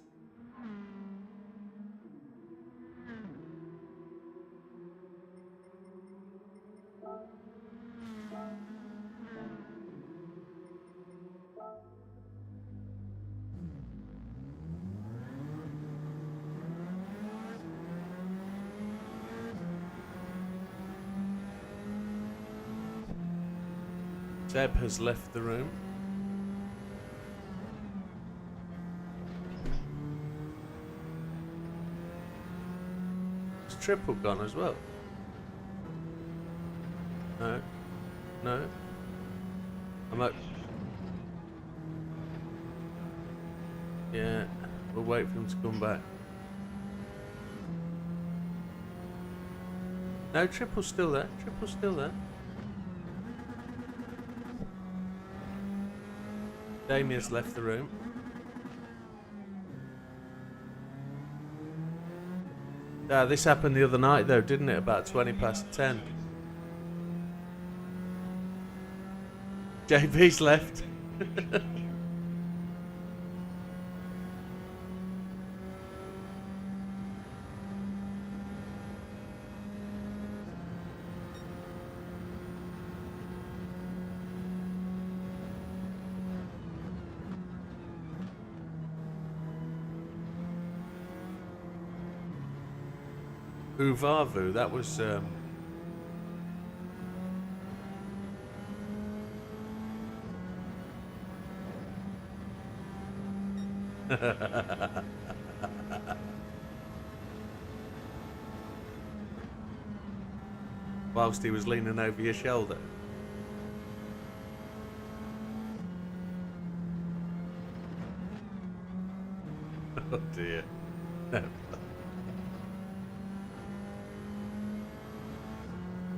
Seb has left the room. Is Triple gone as well? No. No. I'm up. Yeah, we'll wait for him to come back. No, Triple's still there. Triple's still there. Damien's left the room. This happened the other night though, didn't it? About 10:20. JB's left. Uvavu, that was whilst he was leaning over your shoulder. Oh dear.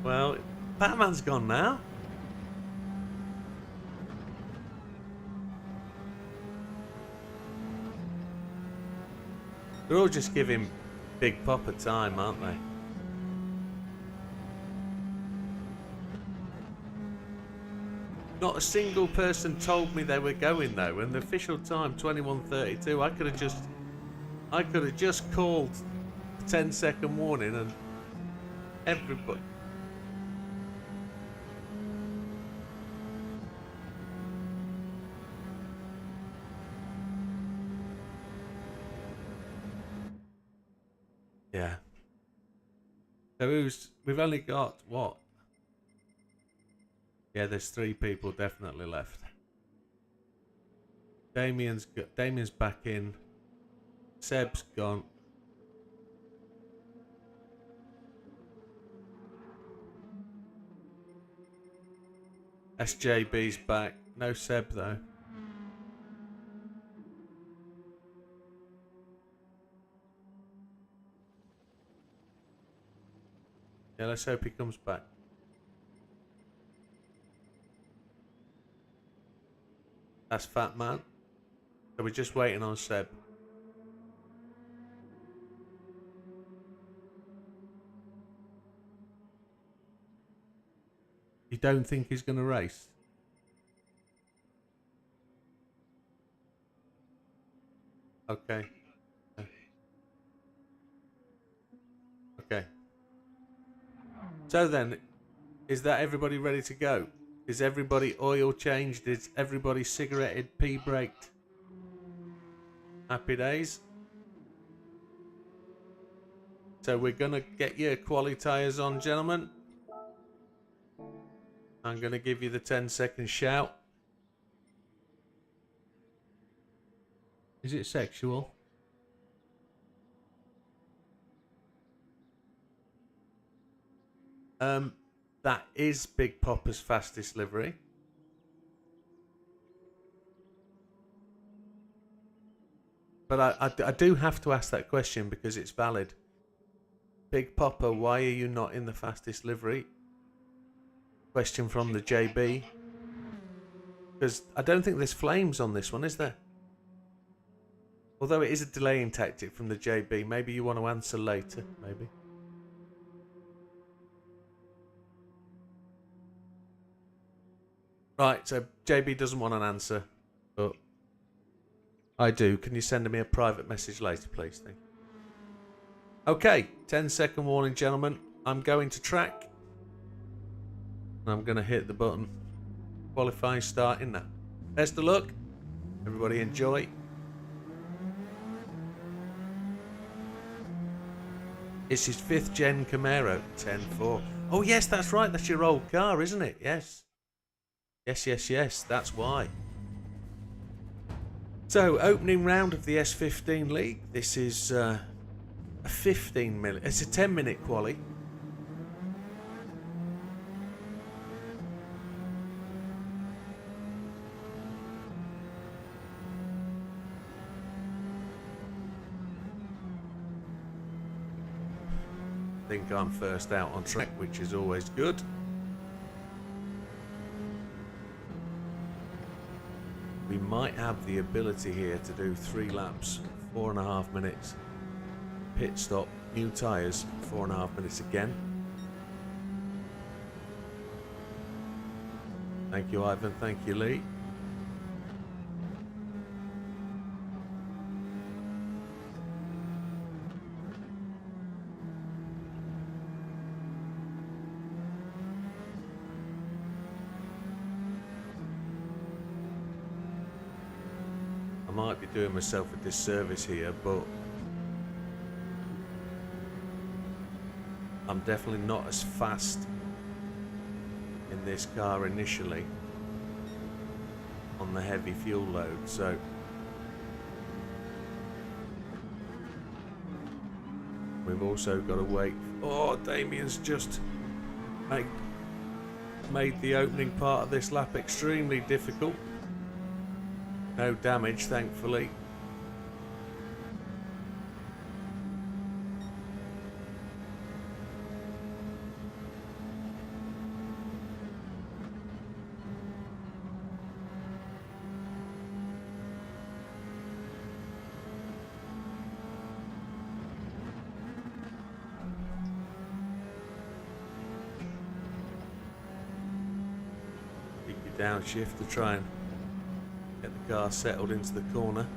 Well, Batman's gone now. They're all just giving Big Papa time, aren't they? Not a single person told me they were going though, and the official time 21:32. I could have just called a 10-second warning and everybody. Yeah. So we've only got what? Yeah, there's 3 people definitely left. Damien's back in. Seb's gone. SJB's back. No Seb though. Yeah, let's hope he comes back. That's Fat Man. So we're just waiting on Seb. You don't think he's going to race? Okay. Okay. So then, is that everybody ready to go? Is everybody oil changed? Is everybody cigaretted, pee braked? Happy days? So we're going to get your quali tyres on, gentlemen. I'm going to give you the 10-second shout. Is it sexual? That is Big Popper's fastest livery. But I do have to ask that question because it's valid. Big Popper, why are you not in the fastest livery? Question from the JB. Because I don't think there's flames on this one, is there? Although it is a delaying tactic from the JB. Maybe you want to answer later, maybe. Right, so JB doesn't want an answer, but I do. Can you send me a private message later, please? Thank you. Okay, 10-second warning, gentlemen. I'm going to track. And I'm going to hit the button. Qualifying starting now. Best of luck. Everybody enjoy. It's his 5th gen Camaro, 10.4. Oh yes, that's right. That's your old car, isn't it? Yes. Yes. That's why. So, opening round of the S15 League. This is a 15-minute. It's a 10-minute quali. I think I'm first out on track, which is always good. We might have the ability here to do 3 laps, 4.5 minutes. Pit stop, new tyres, 4.5 minutes again. Thank you, Ivan. Thank you, Lee. I might be doing myself a disservice here, but I'm definitely not as fast in this car initially on the heavy fuel load, so we've also got to wait. Oh, Damien's just made the opening part of this lap extremely difficult. No damage, thankfully. Keep your downshift to try and get the car settled into the corner.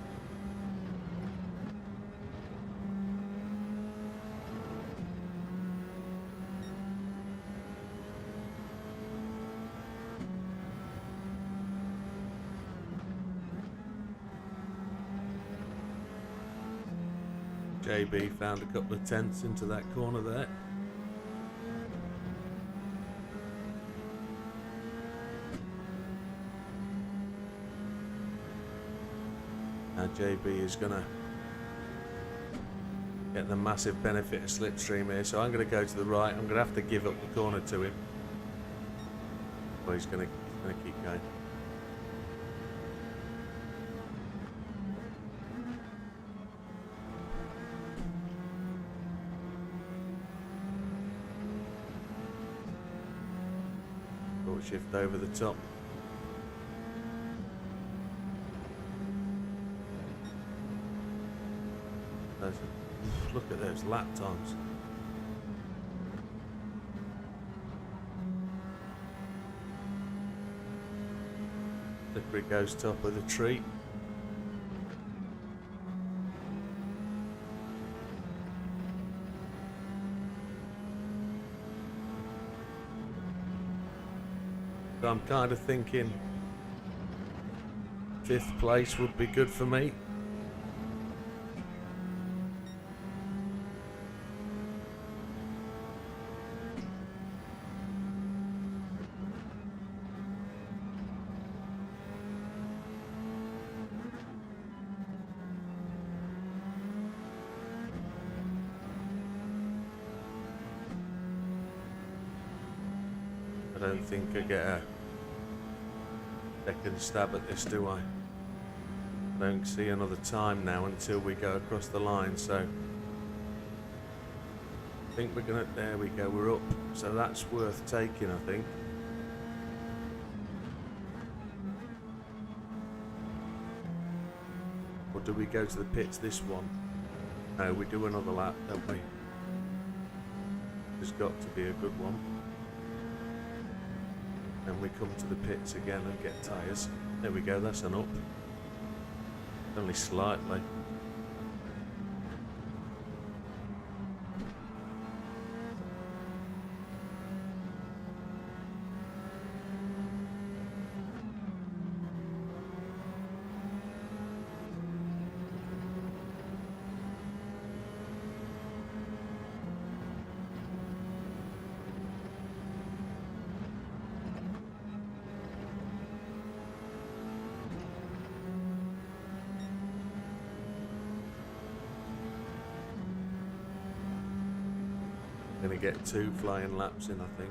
JB found a couple of tenths into that corner there. Now JB is going to get the massive benefit of slipstream here, so I'm going to go to the right. I'm going to have to give up the corner to him. But he's going to keep going. Short shift over the top. Look at those lap times. Slippery goes top of the tree. So I'm kind of thinking 5th place would be good for me. don't think I get a second stab at this, do I? I don't see another time now until we go across the line, so I think we're gonna, there we go, we're up. So that's worth taking, I think. Or do we go to the pits this one? No, we do another lap, don't we? There's got to be a good one. And we come to the pits again and get tyres. There we go, that's an up. Only slightly. Gonna get 2 flying laps in, I think.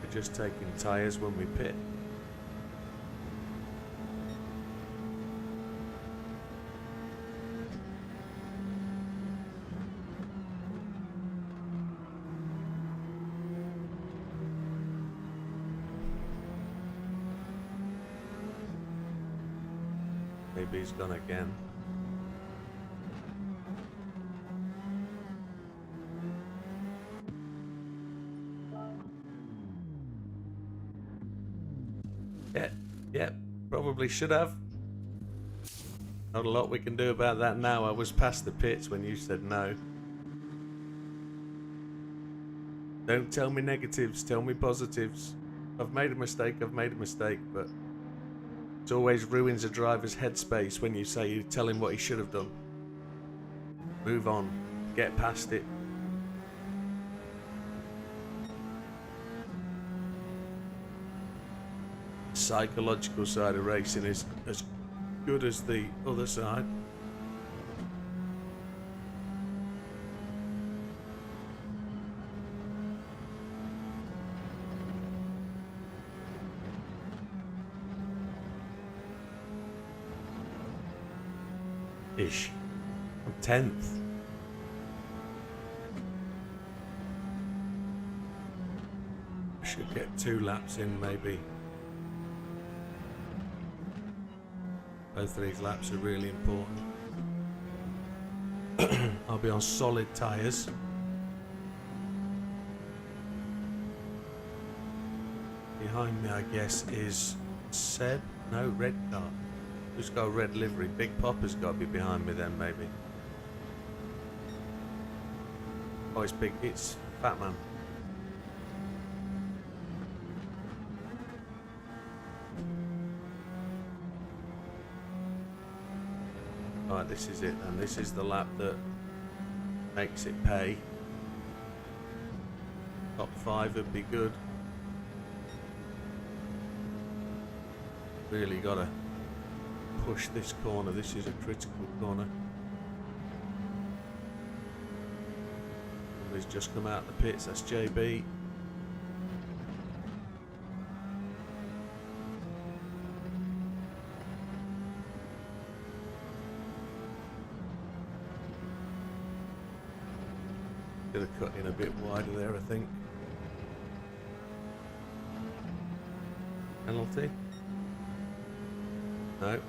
We're just taking tyres when we pit. Maybe he's gone again. Yeah, probably should have. Not a lot we can do about that now. I was past the pits when you said no. Don't tell me negatives, tell me positives. I've made a mistake, but it always ruins a driver's headspace when you say you tell him what he should have done. Move on. Get past it. The psychological side of racing is as good as the other side. Ish. I'm 10th. I should get 2 laps in, maybe. Both of these laps are really important. I'll be on solid tyres. Behind me, I guess, is Seb. No, red car. Who's got a red livery? Big Popper's got to be behind me then, maybe. Oh, it's big. It's Fat Man. Alright, this is it, and this is the lap that makes it pay. Top 5 would be good. Really gotta push this corner. This is a critical corner. Somebody's just come out of the pits. That's JB. Could have cut in a bit wider there, I think. Penalty? No.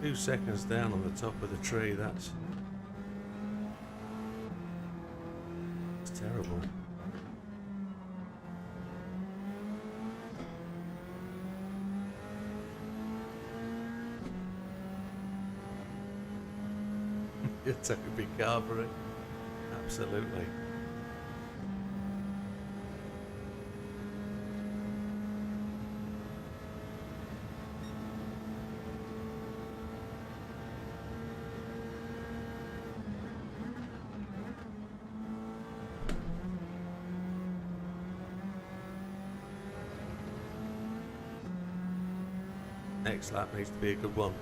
2 seconds down on the top of the tree, that's terrible. You're Toby Carberry. Absolutely. next lap needs to be a good one.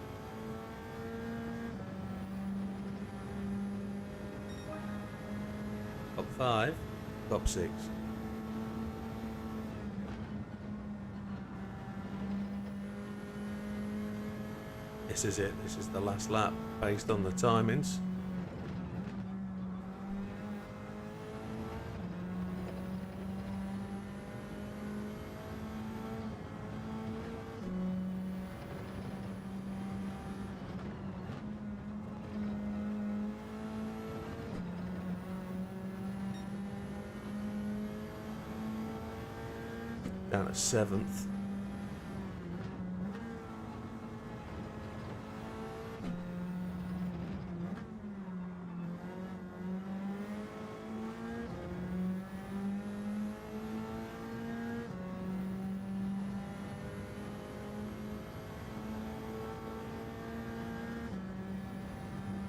Top 5, top 6. This is it. This is the last lap based on the timings. Down at 7th.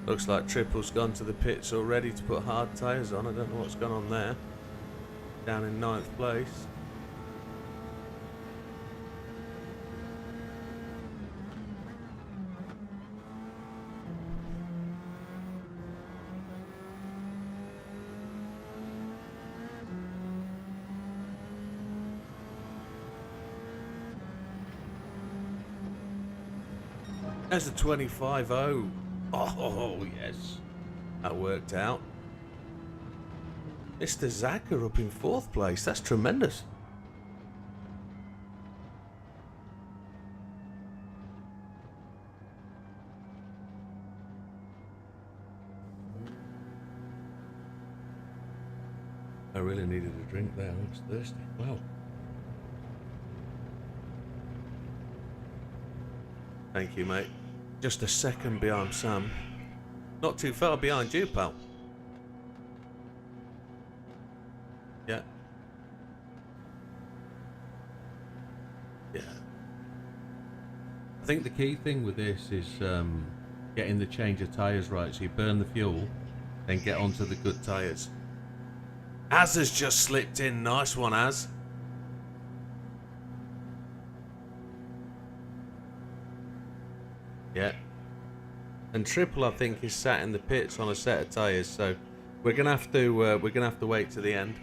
Looks like Triple's gone to the pits already to put hard tyres on. I don't know what's gone on there. Down in 9th place. There's a 25.0. Oh, yes. That worked out. Mr. Zaka up in 4th place. That's tremendous. I really needed a drink there. I was thirsty. Wow. Thank you, mate. Just a second behind Sam. Not too far behind you, pal. Yeah. Yeah. I think the key thing with this is getting the change of tyres right. So you burn the fuel, then get onto the good tyres. Az has just slipped in. Nice one, Az. Yeah. And Triple, I think, is sat in the pits on a set of tyres, so we're gonna have to wait to the end.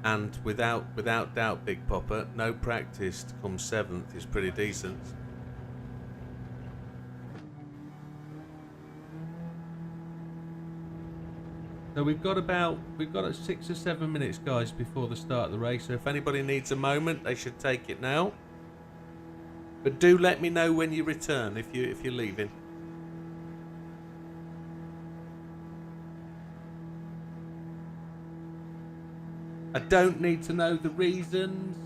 And without doubt, Big Popper, no practice to come 7th is pretty decent. So we've got 6 or 7 minutes, guys, before the start of the race. So if anybody needs a moment, they should take it now. But do let me know when you return if you're leaving. I don't need to know the reasons.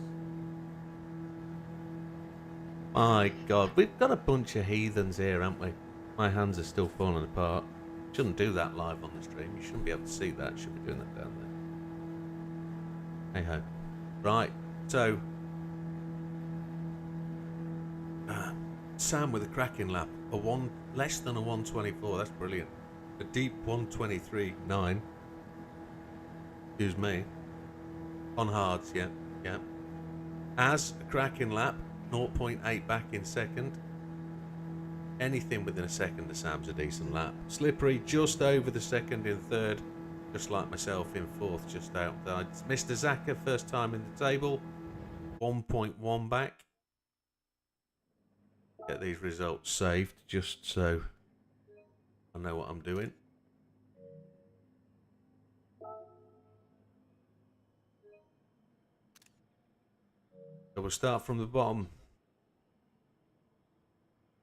My God, we've got a bunch of heathens here, haven't we? My hands are still falling apart. Shouldn't do that live on the stream. You shouldn't be able to see that. Should be doing that down there. Hey ho. Right. So Sam with a cracking lap. Less than a 124. That's brilliant. A deep 123.9. Excuse me. On hards, yeah. As a cracking lap, 0.8 back in second. Anything within a second of Sam's a decent lap. Slippery just over the second in third, just like myself in 4th, just outside. Mr. Zaka, first time in the table, 1.1 back. Get these results saved just so I know what I'm doing. So we'll start from the bottom.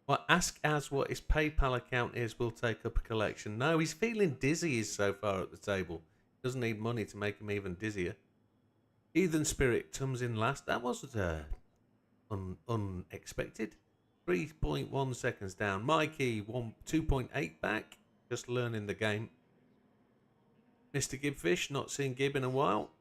Well, ask Az what his PayPal account is. We'll take up a collection. No, he's feeling dizzy so far at the table. Doesn't need money to make him even dizzier. Heathen Spirit comes in last. That wasn't unexpected. 3.1 seconds down. Mikey, 2.8 back. Just learning the game. Mr. Gibfish, not seen Gib in a while.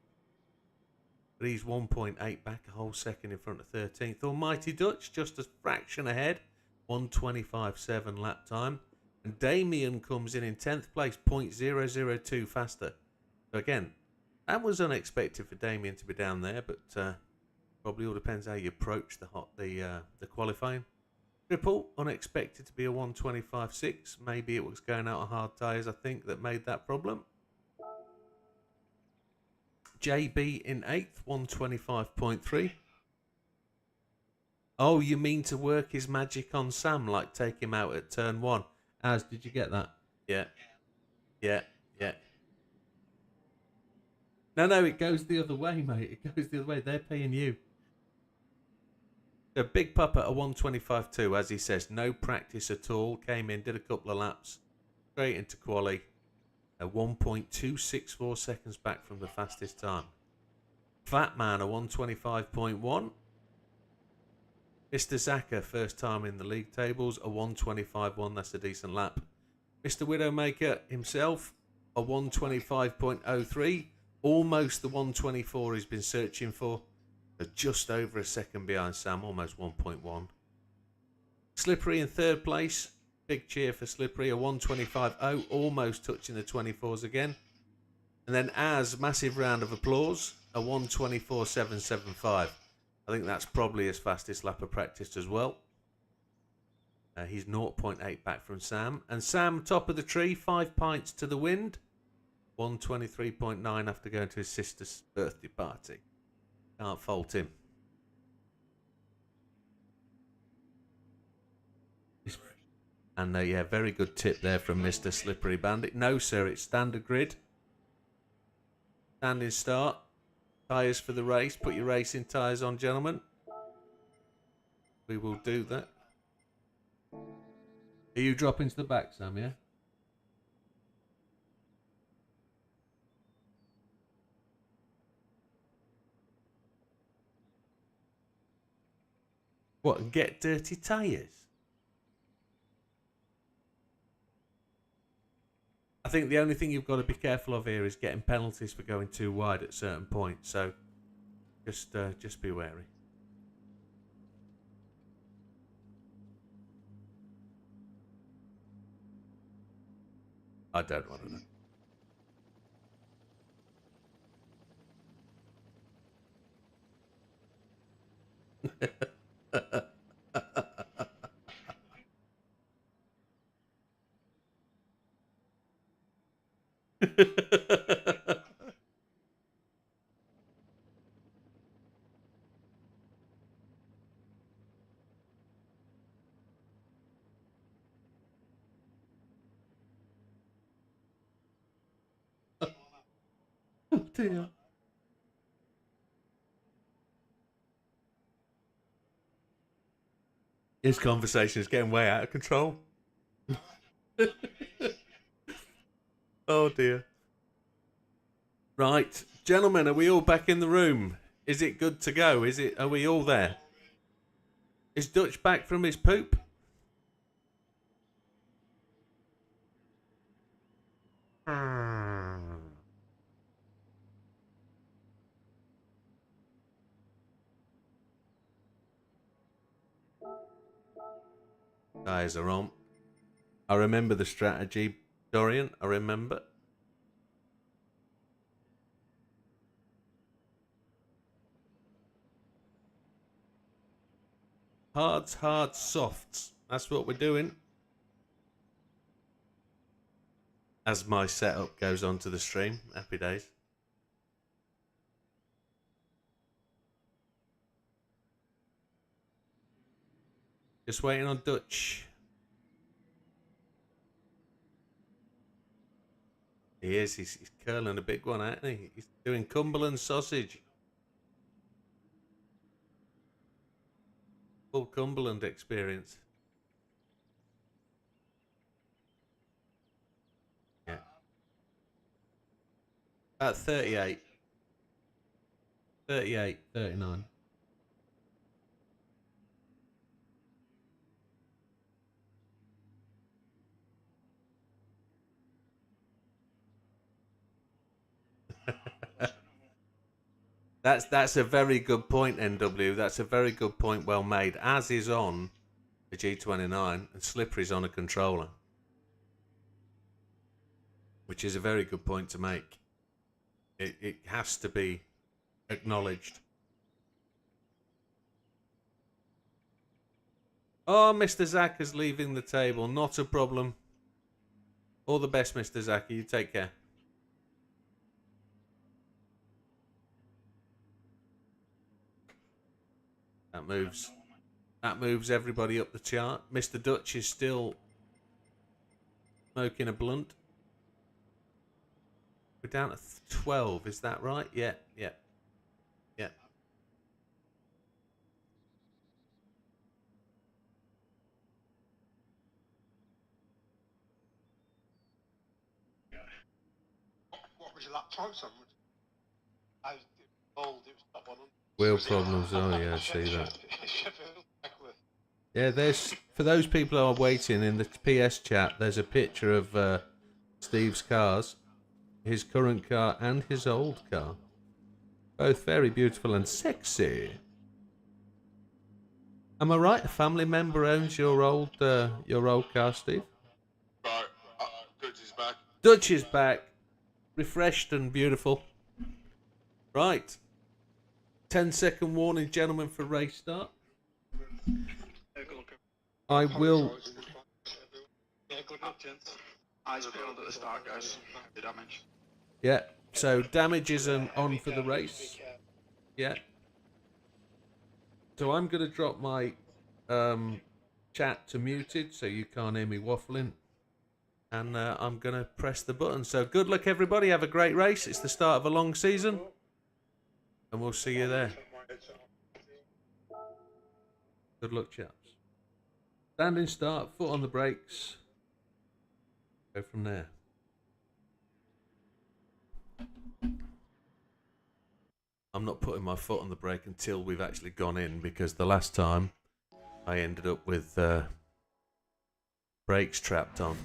But he's 1.8 back, a whole second in front of 13th. Almighty Dutch, just a fraction ahead. 1:25.7 lap time. And Damien comes in 10th place, 0.002 faster. So again, That was unexpected for Damien to be down there, but probably all depends how you approach the qualifying. Triple, unexpected to be a 125.6. Maybe it was going out on hard tyres, I think, that made that problem. JB in 8th, 125.3. Oh, you mean to work his magic on Sam, like take him out at turn 1? Az, did you get that? Yeah. Yeah, yeah. No, it goes the other way, mate. It goes the other way. They're paying you. A big pupper, a 125.2, as he says. No practice at all. Came in, did a couple of laps. Straight into quali. A 1.264 seconds back from the fastest time. Fat Man, a 125.1. Mr. Zaka, first time in the league tables, a 125.1. That's a decent lap. Mr. Widdowmaker himself, a 125.03. Almost the 124 he's been searching for. Just over a second behind Sam, almost 1.1. Slippery in third place. Big cheer for Slippery, a 125.0, almost touching the 24s again. And then Az, massive round of applause, a 124.775. I think that's probably his fastest lap of practice as well. He's 0.8 back from Sam. And Sam, top of the tree, 5 pints to the wind. 123.9 after going to his sister's birthday party. Can't fault him. And yeah, very good tip there from Mr. Slippery Bandit. No, sir, it's standard grid. Standing start. Tyres for the race. Put your racing tyres on, gentlemen. We will do that. Are you dropping to the back, Sam, yeah? What, and get dirty tyres? I think the only thing you've got to be careful of here is getting penalties for going too wide at certain points. So just be wary. I don't want to know. Oh dear. This conversation is getting way out of control. Oh dear. Right, gentlemen, are we all back in the room? Is it good to go? Are we all there? Is Dutch back from his poop? Guys are on. I remember the strategy, Dorian. I remember. Hards, hard, softs. That's what we're doing. As my setup goes onto the stream. Happy days. Just waiting on Dutch. He is. He's curling a big one, ain't he? He's doing Cumberland sausage. Full Cumberland experience. Yeah. About 38. 38, 39. That's a very good point, NW. That's a very good point, well made. As is on the G29 and Slippery's on a controller, which is a very good point to make. It has to be acknowledged. Oh, Mr. Zach is leaving the table. Not a problem. All the best, Mr. Zach. You take care. That moves everybody up the chart. Mr. Dutch is still smoking a blunt. We're down to 12, is that right? Yeah. What was your lap time, son? I was old, it was top 100. Wheel problems, oh yeah, I see that. Yeah, there's, for those people who are waiting in the PS chat, there's a picture of Steve's cars, his current car and his old car. Both very beautiful and sexy. Am I right? A family member owns your old car, Steve? Right, Dutch is back. Dutch is back, refreshed and beautiful. Right. 10-second warning, gentlemen, for race start. I will. Yeah, good luck, gents. Eyes peeled at the start, guys. The damage. Yeah. So damage isn't on for the race. Yeah. So I'm going to drop my chat to muted so you can't hear me waffling. And I'm going to press the button. So good luck, everybody. Have a great race. It's the start of a long season. And we'll see you there. Good luck, chaps. Standing start, foot on the brakes. Go from there. I'm not putting my foot on the brake until we've actually gone in, because the last time I ended up with brakes trapped on.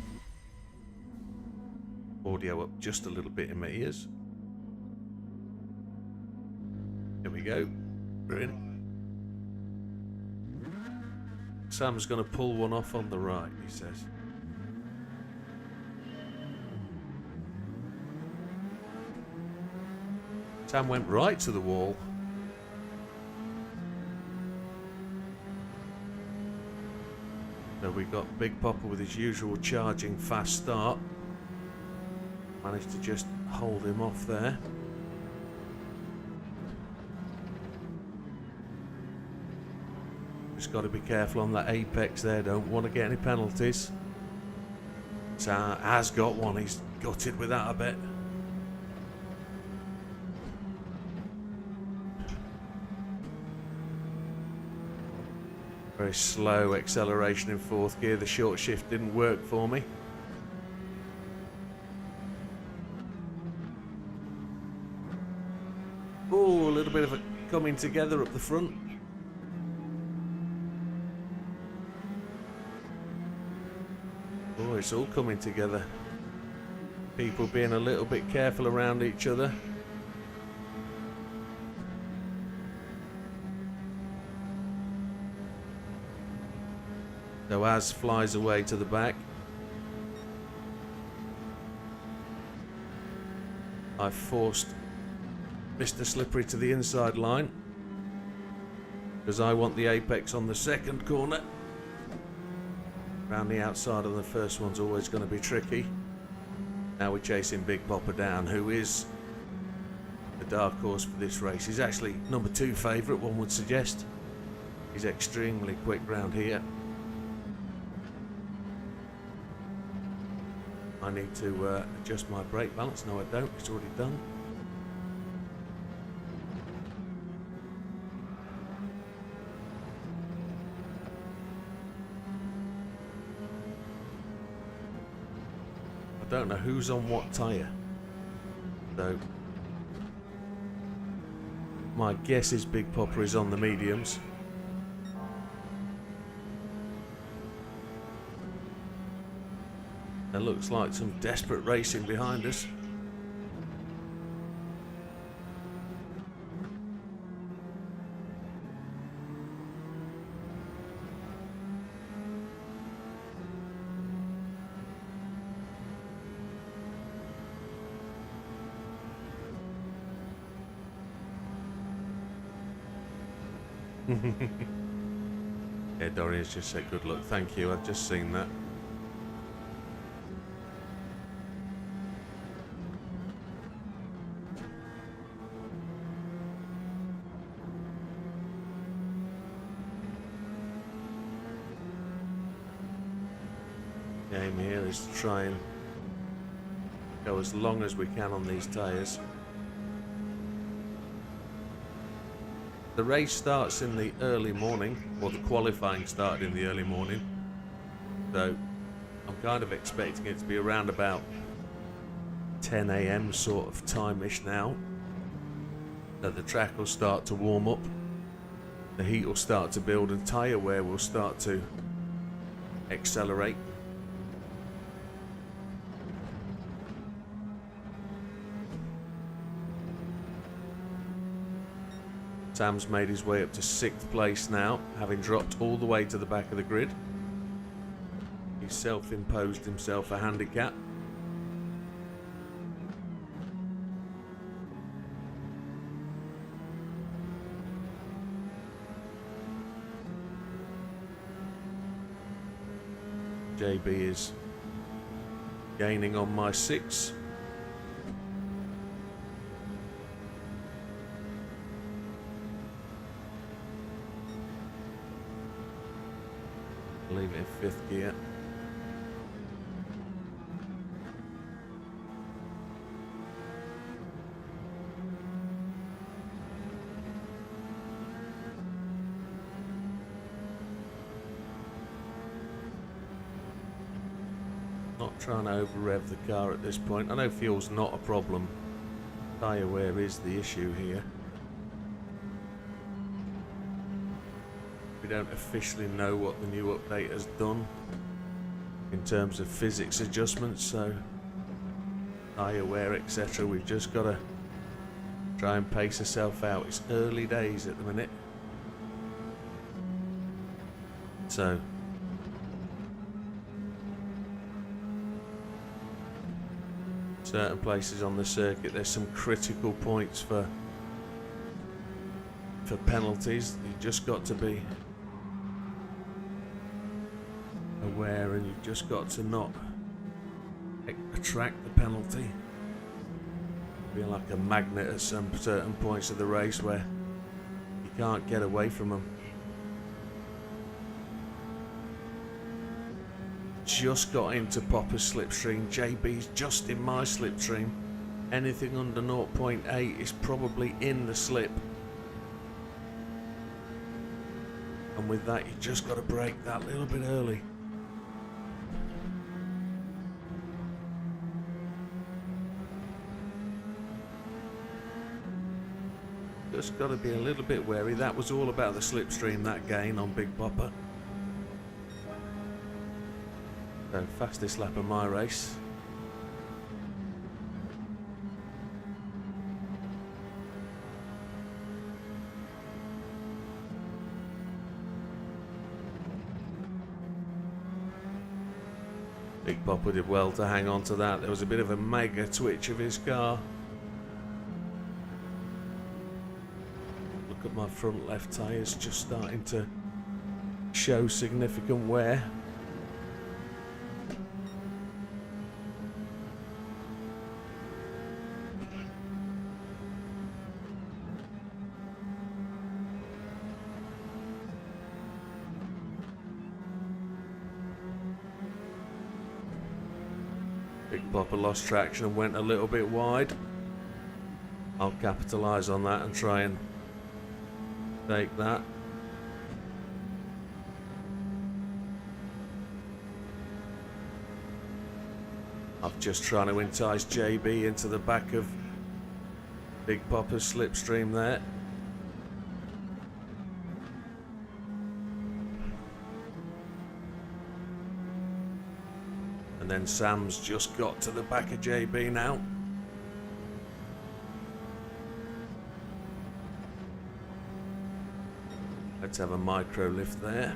Audio up just a little bit in my ears. Here we go. We're in. Sam's going to pull one off on the right, he says. Sam went right to the wall. So we got Big Popper with his usual charging fast start. Managed to just hold him off there. Just got to be careful on that apex there. Don't want to get any penalties. Sam has got one. He's gutted with that a bit. Very slow acceleration in fourth gear. The short shift didn't work for me. Oh, a little bit of a coming together up the front. Oh, it's all coming together. People being a little bit careful around each other. So Az flies away to the back. I've forced Mr. Slippery to the inside line because I want the apex on the second corner. Around the outside of the first one's always going to be tricky. Now we're chasing Big Popper down, who is the dark horse for this race. He's actually number 2 favourite, one would suggest. He's extremely quick round here. I need to adjust my brake balance. No, I don't. It's already done. I don't know who's on what tyre. So my guess is Big Popper is on the mediums. There looks like some desperate racing behind us. Yeah, Dorian's just said good luck. Thank you, I've just seen that. Game here is to try and go as long as we can on these tyres. The race starts in the early morning, or the qualifying started in the early morning, so I'm kind of expecting it to be around about 10 AM sort of time-ish now. So the track will start to warm up, the heat will start to build, and tyre wear will start to accelerate. Sam's made his way up to 6th place now, having dropped all the way to the back of the grid. He's self-imposed himself a handicap. JB is gaining on my 6. Leave it in 5th gear. Not trying to over rev the car at this point. I know fuel's not a problem. Tyre wear is the issue here. We don't officially know what the new update has done in terms of physics adjustments, so tyre wear, etc. We've just got to try and pace ourselves out. It's early days at the minute, so certain places on the circuit there's some critical points for penalties. You've just got to be aware, and you've just got to not attract the penalty. Be like a magnet at some certain points of the race where you can't get away from them. Just got into Popper's slipstream. JB's just in my slipstream. Anything under 0.8 is probably in the slip. And with that, you just got to brake that little bit early. Just got to be a little bit wary. That was all about the slipstream, that gain on Big Popper. So, fastest lap of my race. Big Popper did well to hang on to that. There was a bit of a mega twitch of his car. Look at my front left tyres just starting to show significant wear. Big Popper lost traction and went a little bit wide. I'll capitalise on that and try and take that. I'm just trying to entice JB into the back of Big Popper's slipstream there. And then Sam's just got to the back of JB now. Let's have a micro lift there.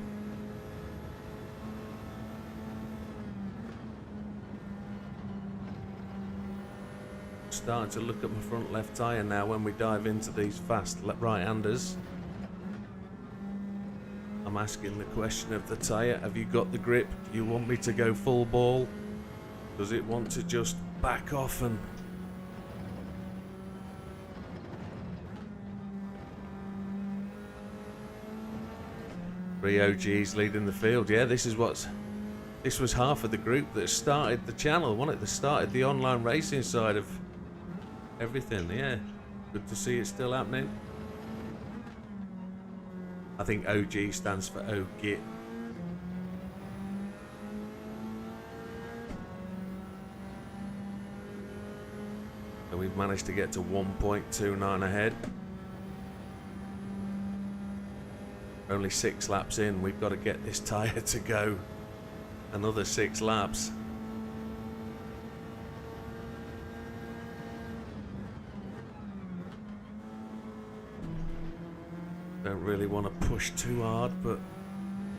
Starting to look at my front left tyre now when we dive into these fast right-handers. I'm asking the question of the tyre. Have you got the grip? Do you want me to go full ball? Does it want to just back off and... Three OGs leading the field. Yeah, this was half of the group that started the channel, wasn't it? That started the online racing side of everything. Yeah, good to see it still happening. I think OG stands for OGIT. So we've managed to get to 1.29 ahead. Only 6 laps in, we've got to get this tyre to go another 6 laps. Don't really want to push too hard, but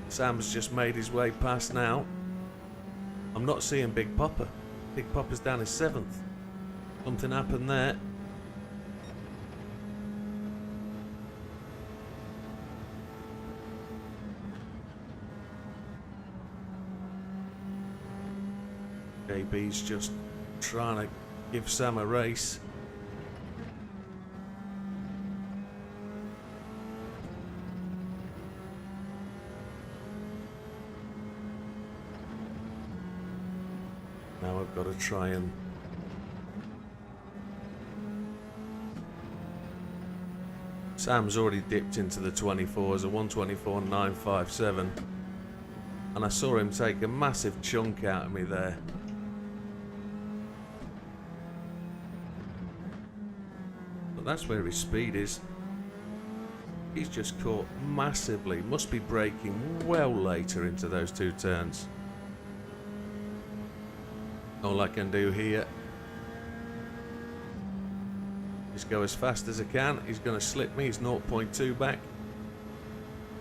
Sam's just made his way past now. I'm not seeing Big Popper. Big Popper's down his 7th. Something happened there. JB's just trying to give Sam a race. Now I've got to try and... Sam's already dipped into the 24s, a 124.957. And I saw him take a massive chunk out of me there. But that's where his speed is. He's just caught massively. Must be braking well later into those 2 turns. All I can do here is go as fast as I can. He's going to slip me. He's 0.2 back.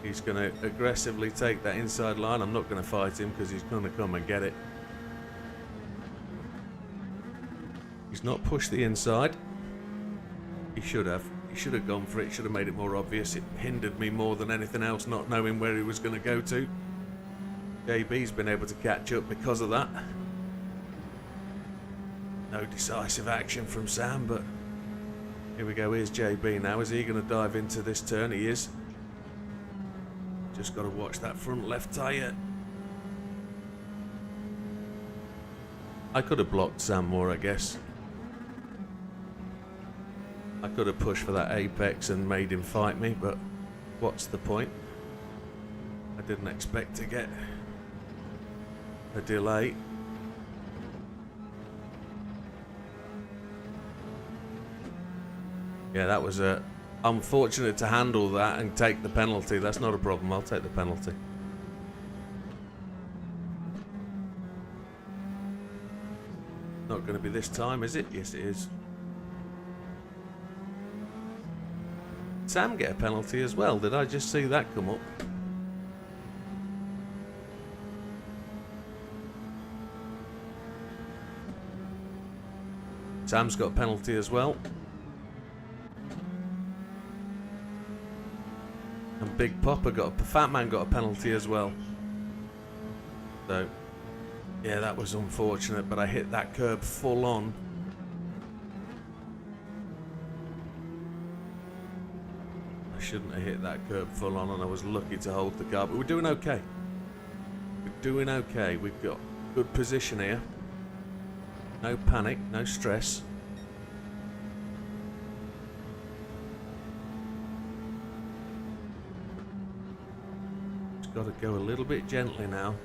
He's going to aggressively take that inside line. I'm not going to fight him because he's going to come and get it. He's not pushed the inside. He should have. He should have gone for it. Should have made it more obvious. It hindered me more than anything else, not knowing where he was going to go to. JB's been able to catch up because of that. No decisive action from Sam, but here we go. Here's JB now. Is he going to dive into this turn? He is. Just got to watch that front left tyre. I could have blocked Sam more, I guess. I could have pushed for that apex and made him fight me, but what's the point? I didn't expect to get a delay. Yeah, that was unfortunate to handle that and take the penalty. That's not a problem. I'll take the penalty. Not going to be this time, is it? Yes, it is. Sam get a penalty as well. Did I just see that come up? Sam's got a penalty as well. And Big Popper Fat Man got a penalty as well. So, yeah, that was unfortunate, but I hit that curb full on. I shouldn't have hit that curb full on, and I was lucky to hold the car, but we're doing okay. We're doing okay. We've got good position here. No panic, no stress. Got to go a little bit gently now.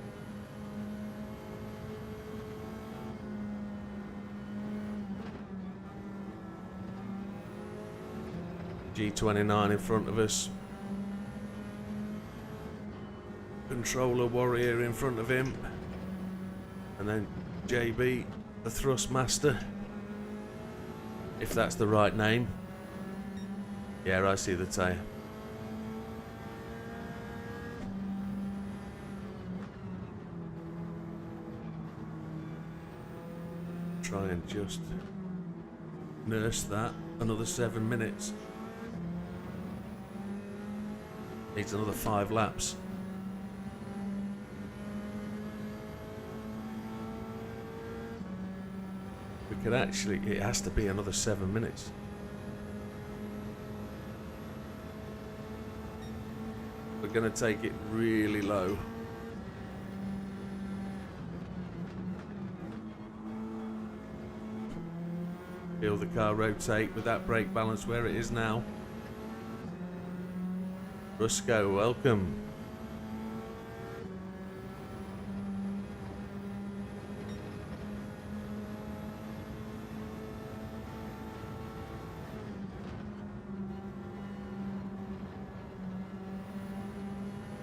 G29 in front of us. Controller Warrior in front of him. And then JB, the Thrust Master. If that's the right name. Yeah, I see the tyre. Try and just nurse that. Another 7 minutes. Needs another 5 laps. could actually, it has to be another 7 minutes. We're going to take it really low. Feel the car rotate with that brake balance where it is now. Rusco, welcome.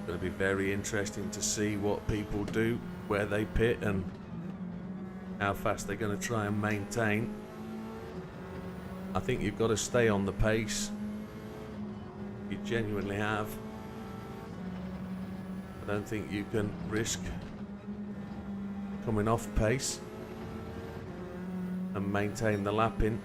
Going to be very interesting to see what people do, where they pit, and how fast they're going to try and maintain. I think you've got to stay on the pace. You genuinely have. I don't think you can risk coming off pace and maintain the lapping.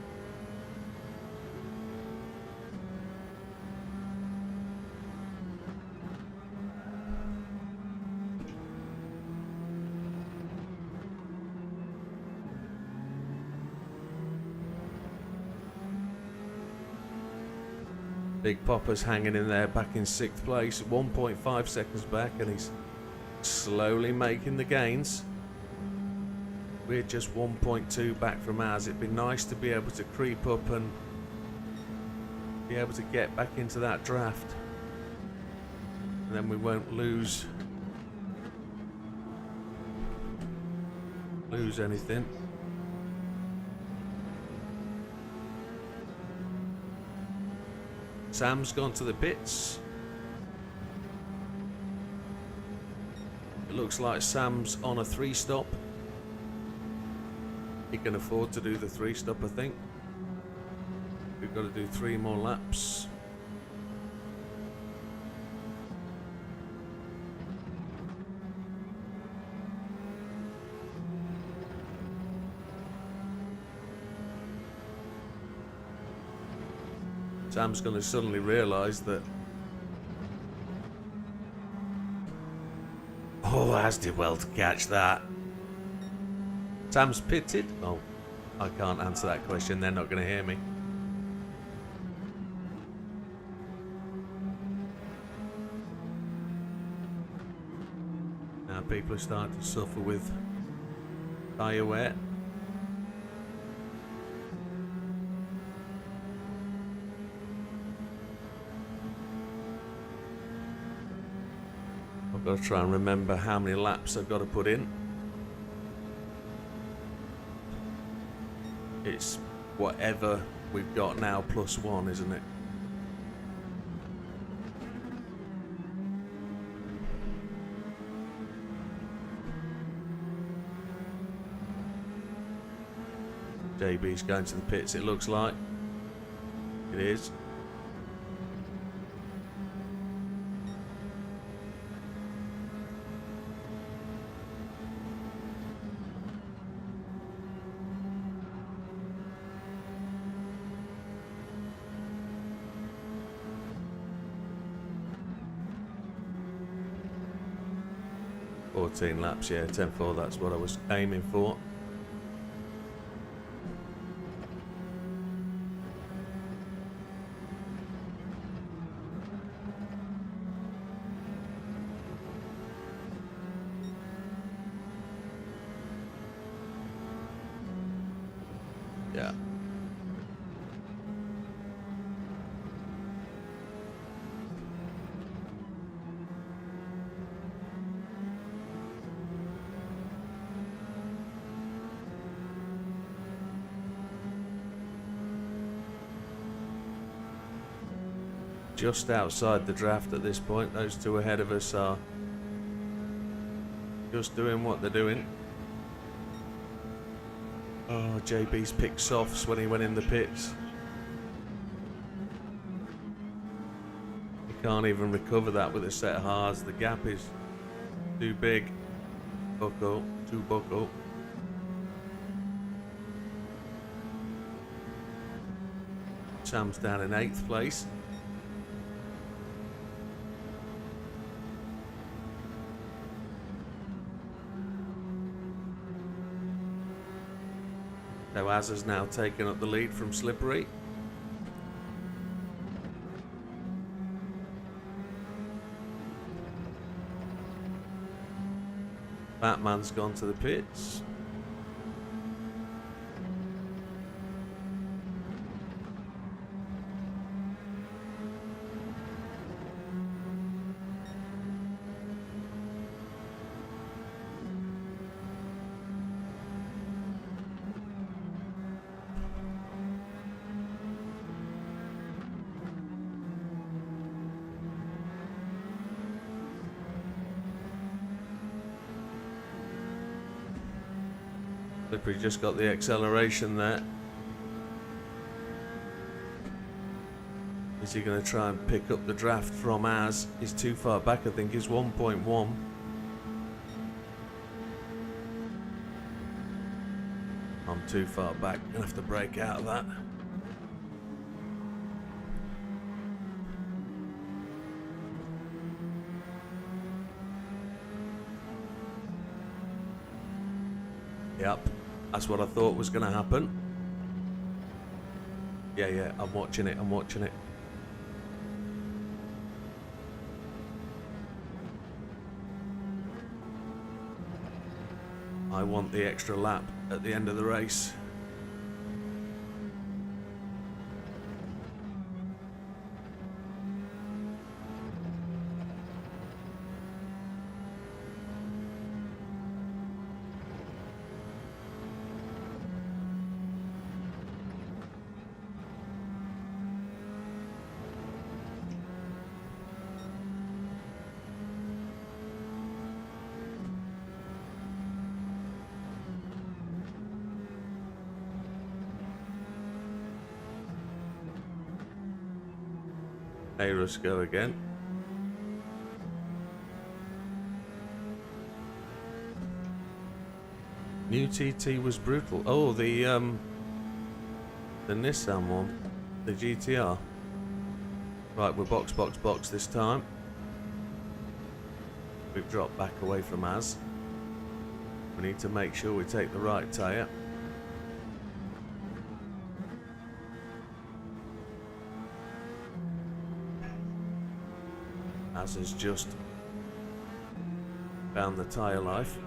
Big Popper's hanging in there back in 6th place, 1.5 seconds back, and he's slowly making the gains. We're just 1.2 back from ours. It'd be nice to be able to creep up and be able to get back into that draft. And then we won't lose anything. Sam's gone to the pits. It looks like Sam's on a 3-stop. He can afford to do the 3-stop, I think. We've got to do 3 more laps. Sam's going to suddenly realise that... Oh, Az did well to catch that. Sam's pitted? Oh, I can't answer that question. They're not going to hear me. Now people are starting to suffer with tyre wear. I've got to try and remember how many laps I've got to put in. It's whatever we've got now plus 1, isn't it? JB's going to the pits, it looks like. It is. Laps, yeah, 10.4, that's what I was aiming for. Yeah. Just outside the draft at this point. Those two ahead of us are just doing what they're doing. Oh, JB's picked softs when he went in the pits. He can't even recover that with a set of hards. The gap is too big. Buckle, too buckle. Sam's down in 8th place. So Az has now taken up the lead from Slippery. Batman's gone to the pits. Slippery just got the acceleration there. Is he going to try and pick up the draft from Az? He's too far back, I think. He's 1.1. I'm too far back. Gonna have to break out of that. Yep, that's what I thought was going to happen. Yeah, I'm watching it. I want the extra lap at the end of the race. Aerus go again. New TT was brutal. Oh, the Nissan one, the GTR. Right, we're box this time. We've dropped back away from Az. We need to make sure we take the right tyre. Az has just found the tyre life.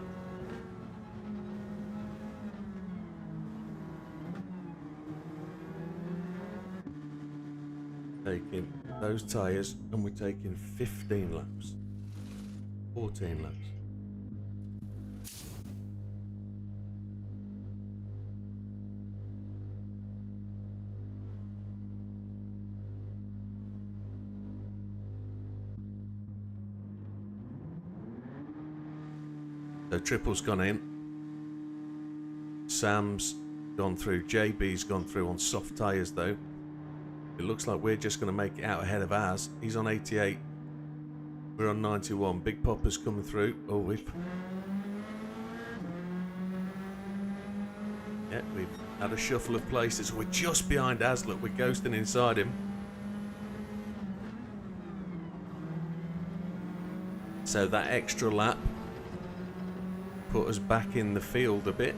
Taking those tyres and we're taking 15 laps. 14 laps. So Triple's gone in. Sam's gone through. JB's gone through on soft tyres though. It looks like we're just going to make it out ahead of Az. He's on 88. We're on 91. Big Popper's coming through. Oh, we've had a shuffle of places. We're just behind Az. Look, we're ghosting inside him. So that extra lap put us back in the field a bit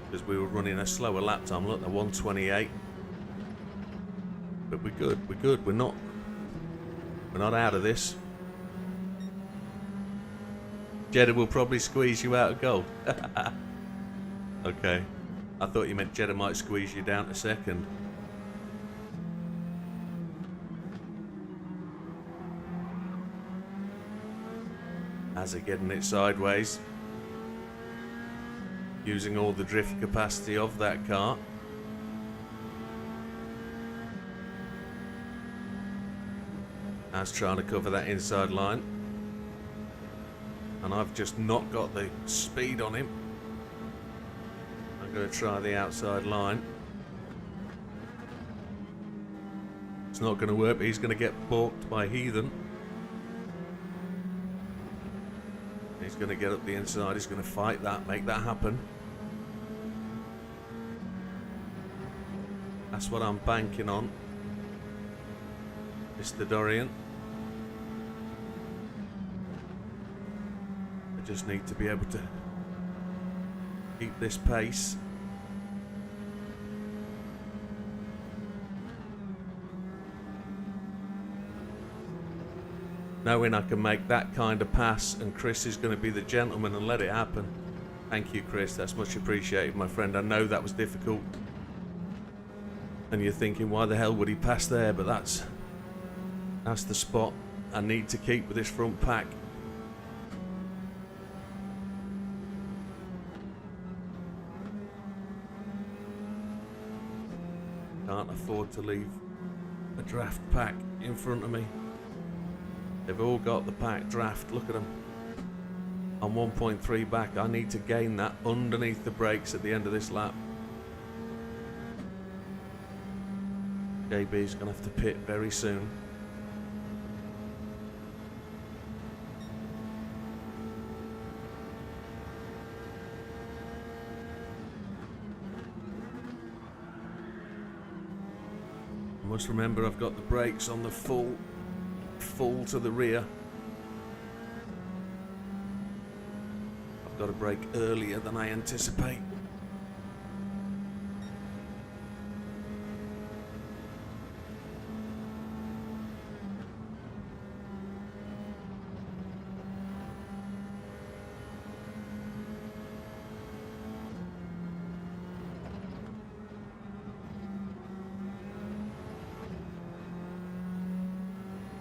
because we were running a slower lap time. Look, the 128. But we're good. We're not out of this. Jeddah will probably squeeze you out of goal. Okay. I thought you meant Jeddah might squeeze you down to second. As they're getting it sideways. Using all the drift capacity of that car. As trying to cover that inside line. And I've just not got the speed on him. I'm going to try the outside line. It's not going to work, but he's going to get balked by Heathen. He's going to get up the inside. He's going to fight that, make that happen. That's what I'm banking on. Mr. Dorian. I just need to be able to keep this pace knowing I can make that kind of pass, and Chris is going to be the gentleman and let it happen. Thank you, Chris. That's much appreciated, my friend. I know that was difficult. And you're thinking, why the hell would he pass there? But that's the spot I need to keep with this front pack. Can't afford to leave a draft pack in front of me. They've all got the pack draft. Look at them. I'm 1.3 back. I need to gain that underneath the brakes at the end of this lap. JB's going to have to pit very soon. I must remember I've got the brakes on the full to the rear. I've got to brake earlier than I anticipate.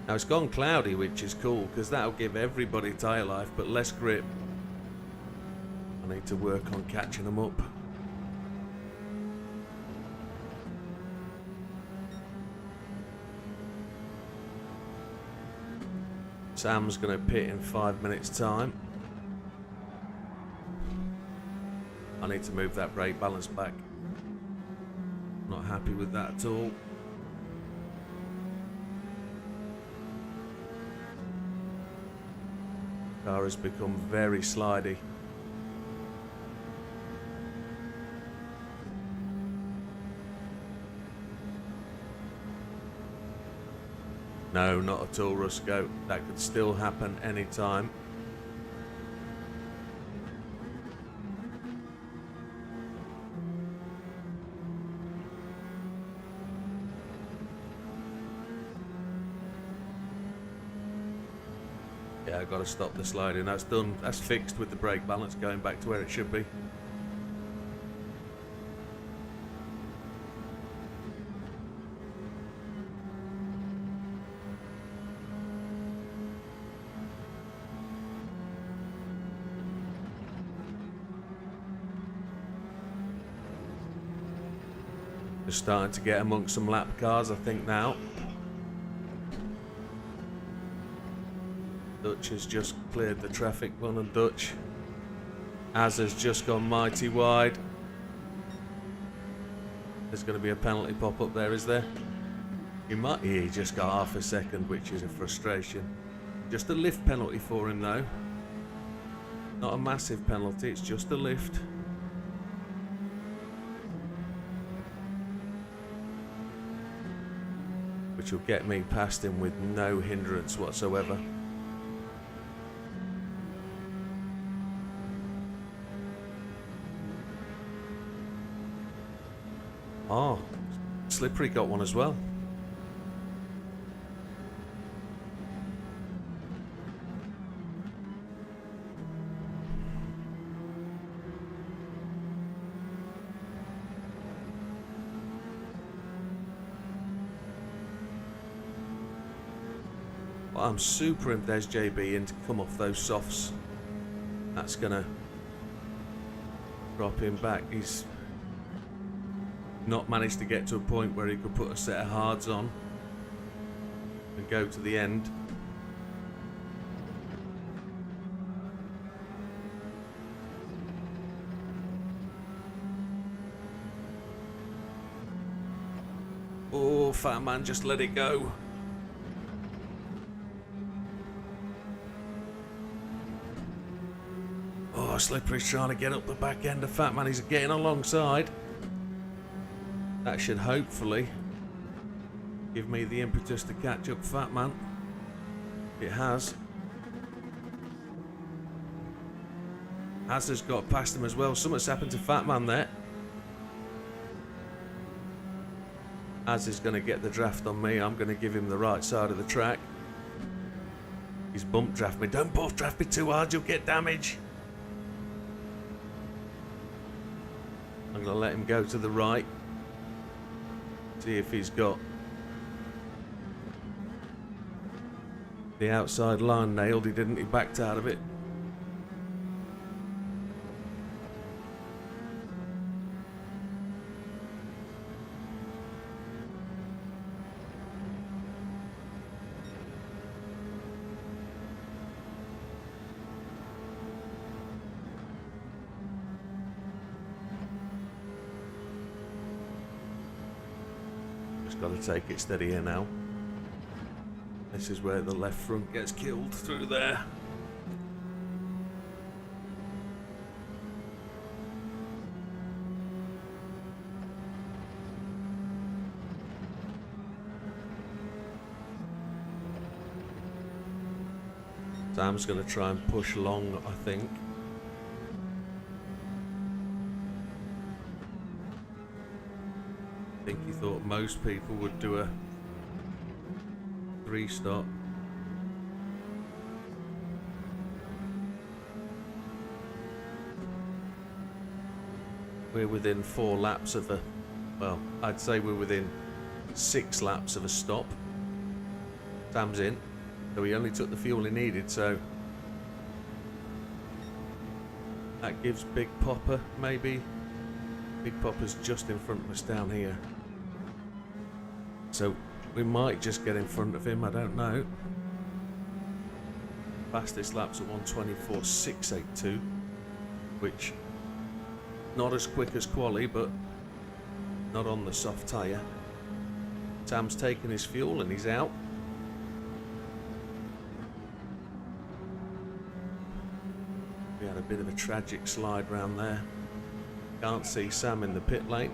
Now it's gone cloudy, which is cool because that'll give everybody tyre life but less grip. I need to work on catching them up. Sam's going to pit in 5 minutes time. I need to move that brake balance back. Not happy with that at all. Car has become very slidey. No, not at all, Rusco. That could still happen anytime. Yeah, I've got to stop the sliding. That's done. That's fixed with the brake balance going back to where it should be. Just starting to get amongst some lap cars, I think, now. Dutch has just cleared the traffic one, and Dutch as has just gone mighty wide. There's going to be a penalty pop up there, is there? He just got half a second, which is a frustration. Just a lift penalty for him though. Not a massive penalty, it's just a lift. Which will get me past him with no hindrance whatsoever. Oh, Slippery got one as well. Well, I'm super impressed. There's JB in to come off those softs. That's gonna drop him back. He's not managed to get to a point where he could put a set of hards on and go to the end. Oh, fat man, just let it go. Oh, Slippery's trying to get up the back end of Fat Man. He's getting alongside. That should hopefully give me the impetus to catch up Fat Man. It has. Has got past him as well. Something's happened to Fat Man there. Az is going to get the draft on me. I'm going to give him the right side of the track. He's bump draft me. Don't bump draft me too hard, you'll get damage. I'm going to let him go to the right. See if he's got the outside line nailed. He didn't, he backed out of it. Just got to take it steady here now. This is where the left front gets killed, through there. Sam's going to try and push long, I think. I think he thought most people would do a 3-stop. We're within 4 laps of a, well, I'd say we're within 6 laps of a stop. Sam's in, so he only took the fuel he needed, so that gives Big Popper, maybe. Big Popper's just in front of us down here. So we might just get in front of him, I don't know. Fastest lap's at 1:24.682, which not as quick as quali, but not on the soft tyre. Sam's taken his fuel and he's out. We had a bit of a tragic slide round there. Can't see Sam in the pit lane.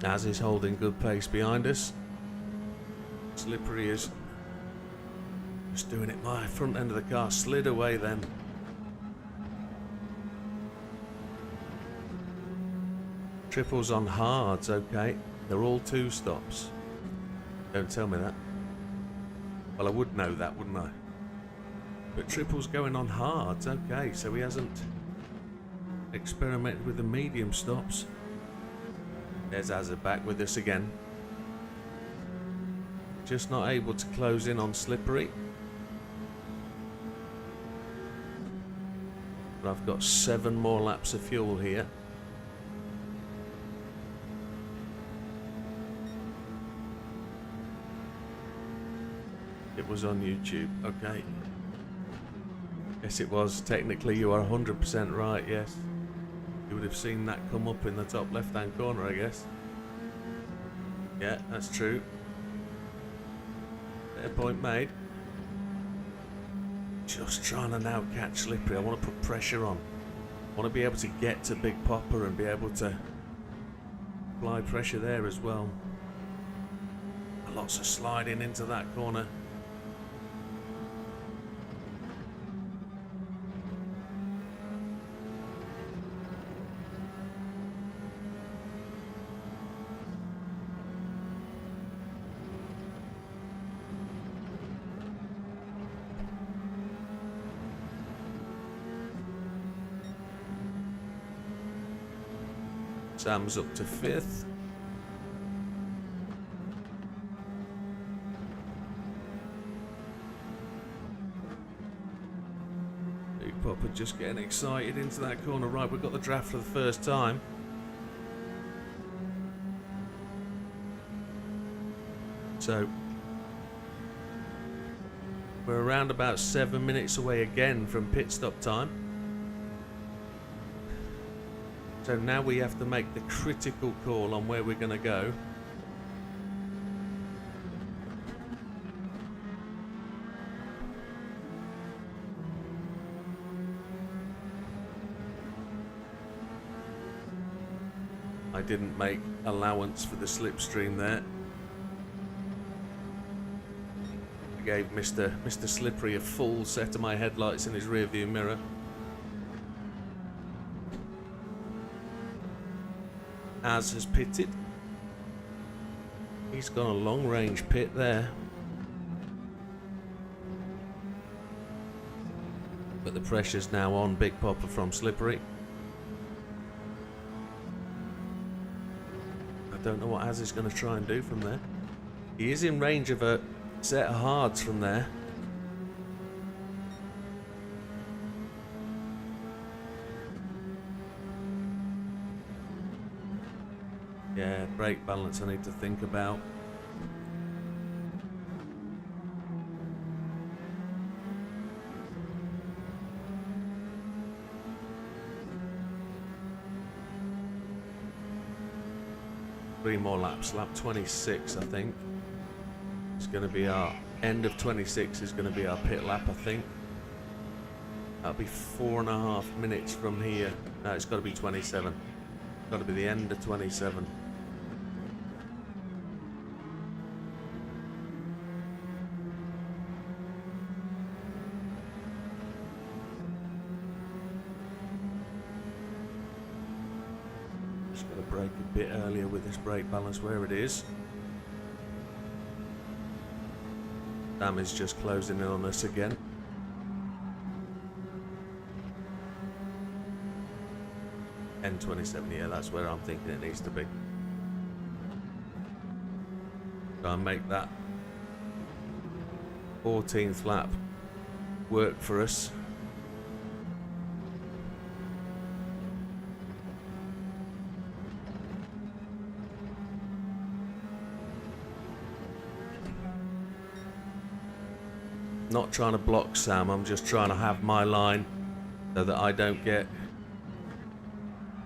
As is holding good pace behind us. Slippery is just doing it. My front end of the car slid away then. Triples on hards, okay. They're all 2 stops. Don't tell me that. Well, I would know that, wouldn't I? But triples going on hards, okay. So he hasn't experimented with the medium stops. There's Hazard back with us again. Just not able to close in on Slippery. But I've got 7 more laps of fuel here. It was on YouTube, okay. Yes, it was. Technically, you are 100% right, yes. You would have seen that come up in the top left-hand corner, I guess. Yeah, that's true. Fair point made. Just trying to now catch Slippery. I want to put pressure on. I want to be able to get to Big Popper and be able to apply pressure there as well. Lots of sliding into that corner. Sam's up to 5th. Big Popper just getting excited into that corner. Right, we've got the draft for the first time. So we're around about 7 minutes away again from pit stop time. So now we have to make the critical call on where we're going to go. I didn't make allowance for the slipstream there. I gave Mr. Slippery a full set of my headlights in his rear view mirror. Az has pitted. He He's got a long range pit there. But the pressure's now on Big Popper from Slippery. I don't know what Az is going to try and do from there. He is in range of a set of hards from there. Yeah, brake balance I need to think about. Three more laps. Lap 26, I think. It's going to be our end of 26 is going to be our pit lap, I think. That'll be 4.5 minutes from here. No, it's got to be 27. Got to be the end of 27. Just got to brake a bit earlier with this brake balance where it is. Dam is just closing in on us again. N27, yeah, that's where I'm thinking it needs to be. Try and make that 14th lap work for us. Not trying to block Sam, I'm just trying to have my line so that I don't get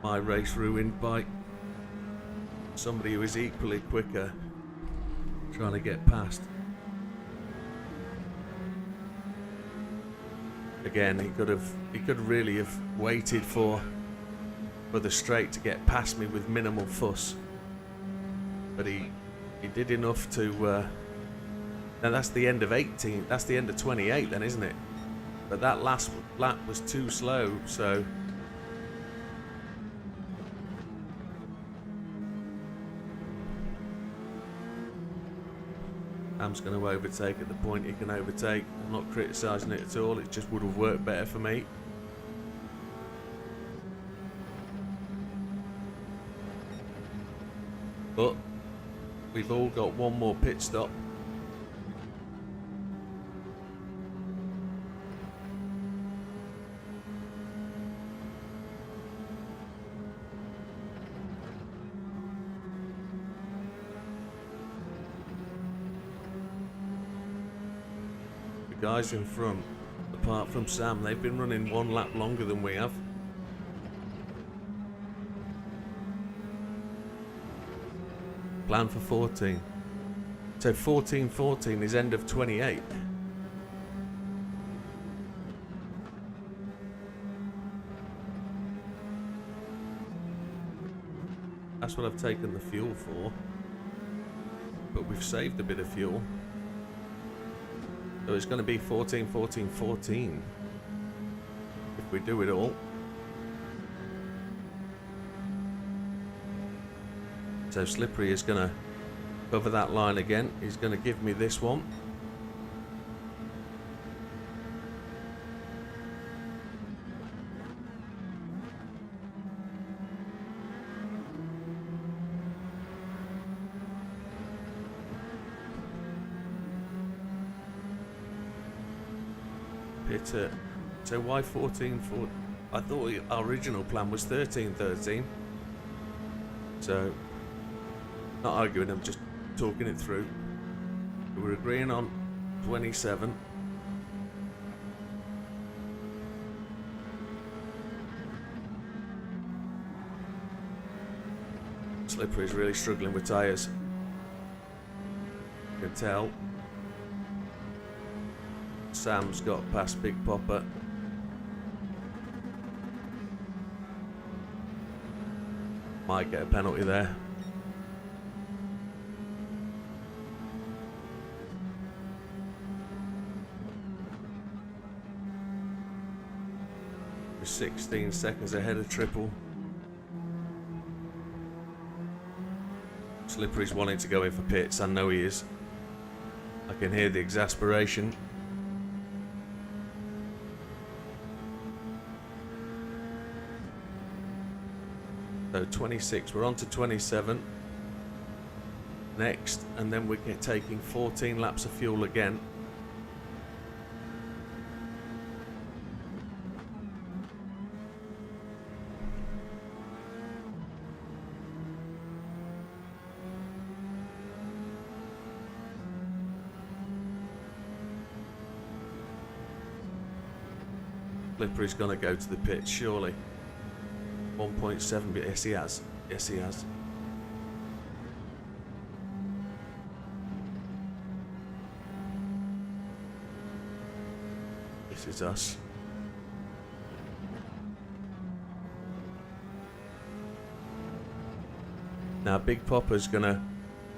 my race ruined by somebody who is equally quicker trying to get past. Again, he could really have waited for the straight to get past me with minimal fuss, but he did enough to. Now that's the end of 18. That's the end of 28, then, isn't it? But that last lap was too slow, so. Sam's going to overtake at the point he can overtake. I'm not criticising it at all, it just would have worked better for me. But we've all got one more pit stop. Guys in front, apart from Sam, they've been running one lap longer than we have. Plan for 14. So 14-14 is end of 28. That's what I've taken the fuel for. But we've saved a bit of fuel. So it's going to be 14-14-14 if we do it all. So Slippery is going to cover that line again. He's going to give me this one. So why 14? I thought our original plan was 13-13. So, not arguing, I'm just talking it through. We're agreeing on 27. Slippery's really struggling with tyres. You can tell. Sam's got past Big Popper. Might get a penalty there. We're 16 seconds ahead of Triple. Slippery's wanting to go in for pits. I know he is. I can hear the exasperation. So 26, we're on to 27 next, and then we're taking 14 laps of fuel again. Slippery's going to go to the pits, surely. 1.7, but yes he has. Yes he has. This is us. Now Big Popper's going to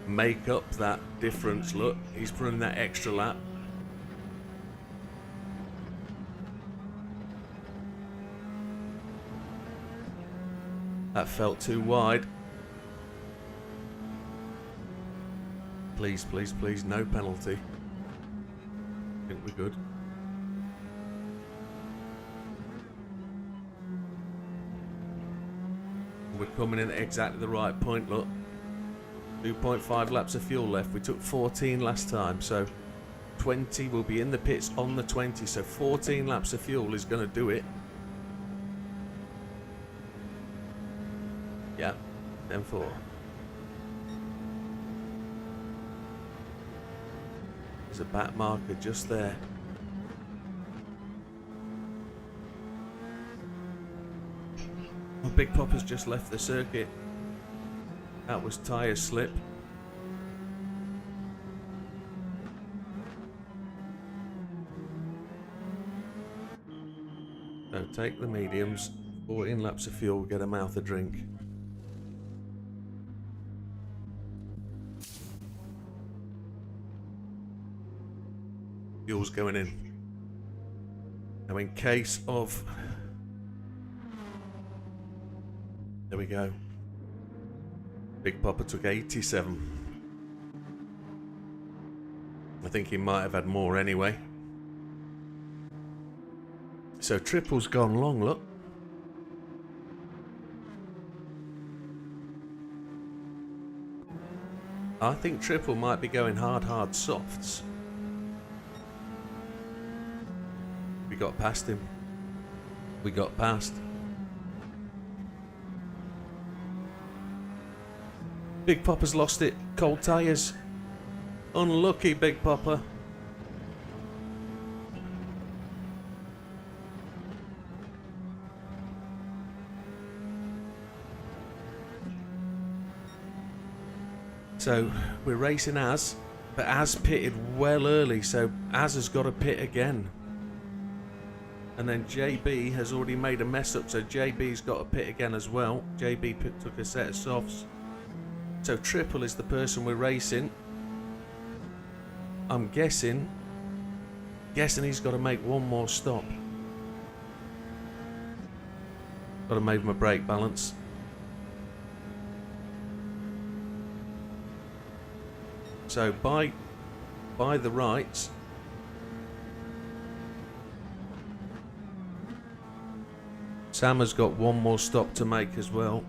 make up that difference. Look, he's running that extra lap. That felt too wide. Please, please, please, no penalty. I think we're good. We're coming in at exactly the right point, look. 2.5 laps of fuel left. We took 14 last time, so 20 will be in the pits on the 20, so 14 laps of fuel is going to do it. Yeah, 10-4. There's a back marker just there. Well, Big Popper's just left the circuit. That was tyre slip. So take the mediums, 14 laps of fuel, get a mouth a drink. Fuel's going in. Now in case of... There we go. Big Popper took 87. I think he might have had more anyway. So triple's gone long, look. I think triple might be going hard softs. We got past him. We got past. Big Popper's lost it. Cold tyres. Unlucky Big Popper. So we're racing Az, but Az pitted well early, so Az has got to pit again. And then JB has already made a mess up, so JB's got to pit again as well. JB took a set of softs. So Triple is the person we're racing. I'm guessing he's got to make one more stop. Got to move my brake balance. So by the rights, Sam has got one more stop to make as well.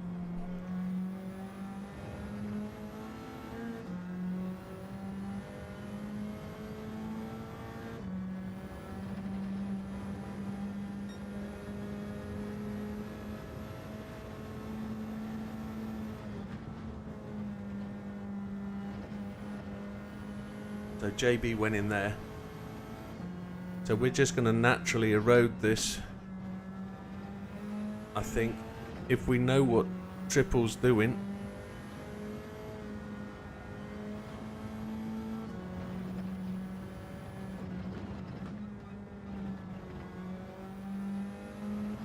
So JB went in there. So we're just going to naturally erode this. I think if we know what Triple's doing.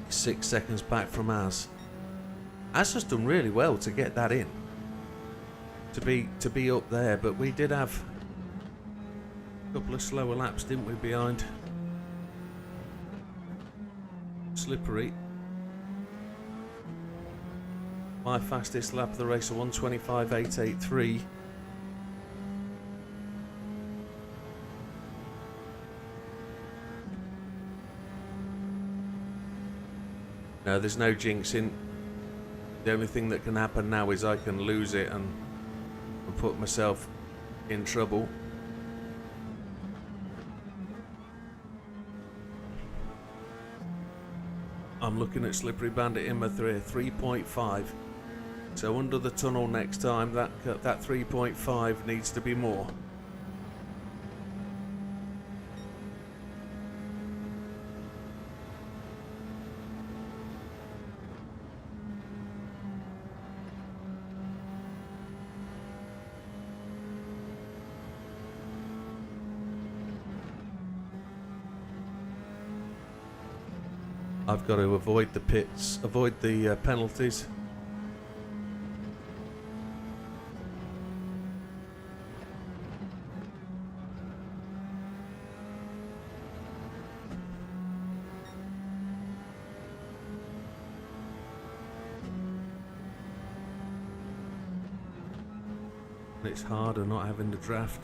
He's 6 seconds back from Az. Az has done really well to get that in. To be up there, but we did have a couple of slower laps, didn't we, behind Slippery. My fastest lap of the race, a 1:25.883. No, there's no jinxing. The only thing that can happen now is I can lose it and put myself in trouble. I'm looking at Slippery Bandit in my 3.5. So under the tunnel next time, that 3.5 needs to be more. I've got to avoid the pits, avoid the penalties. It's harder not having the draft.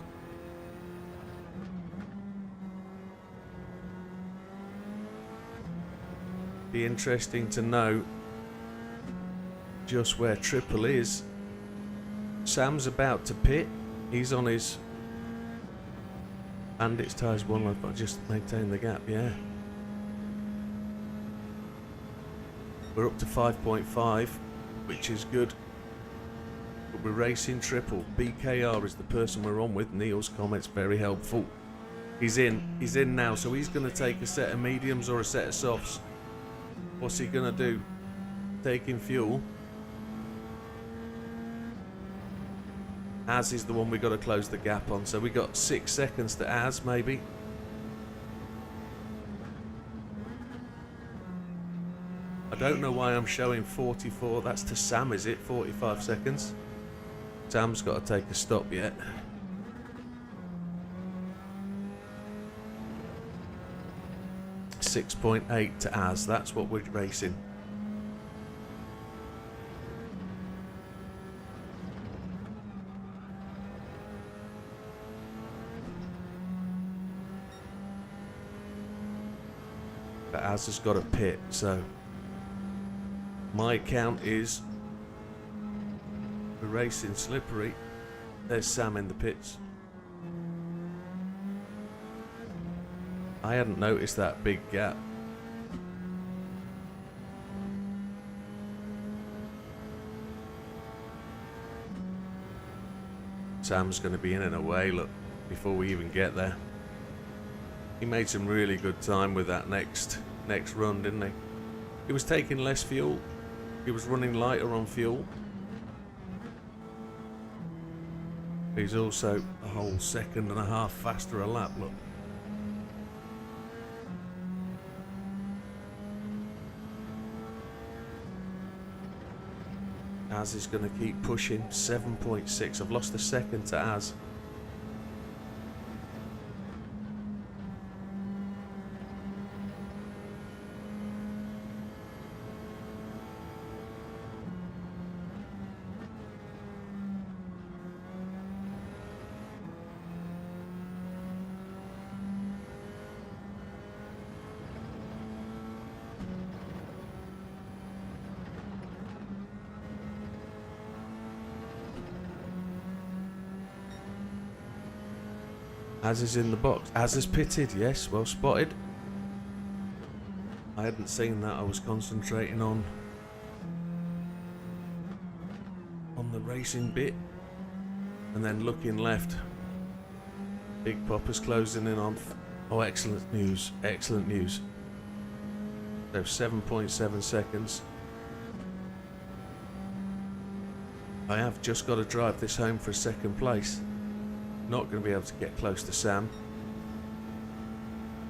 Be interesting to know just where Triple is. Sam's about to pit. He's on his Bandits tyres one lap, but just maintain the gap, yeah. We're up to 5.5, which is good. But we're racing Triple. BKR is the person we're on with. Neil's comments very helpful. He's in now, so he's going to take a set of mediums or a set of softs. What's he going to do? Taking fuel. Az is the one we've got to close the gap on, so we got 6 seconds to Az, maybe. I don't know why I'm showing 44. That's to Sam, is it? 45 seconds. Sam's got to take a stop yet. .8 to Az. That's what we're racing. But Az has got a pit, so my count is we're racing Slippery. There's Sam in the pits. I hadn't noticed that big gap. Sam's going to be in and away, look, before we even get there. He made some really good time with that next run, didn't he? He was taking less fuel. He was running lighter on fuel. He's also a whole second and a half faster a lap, look. Az is going to keep pushing. 7.6. I've lost a second to Az. Az is in the box. Az is pitted, yes, well spotted. I hadn't seen that. I was concentrating on the racing bit and then looking left. Big Popper's closing in on. Oh, excellent news, excellent news. So 7.7 seconds. I have just got to drive this home for second place. Not going to be able to get close to Sam,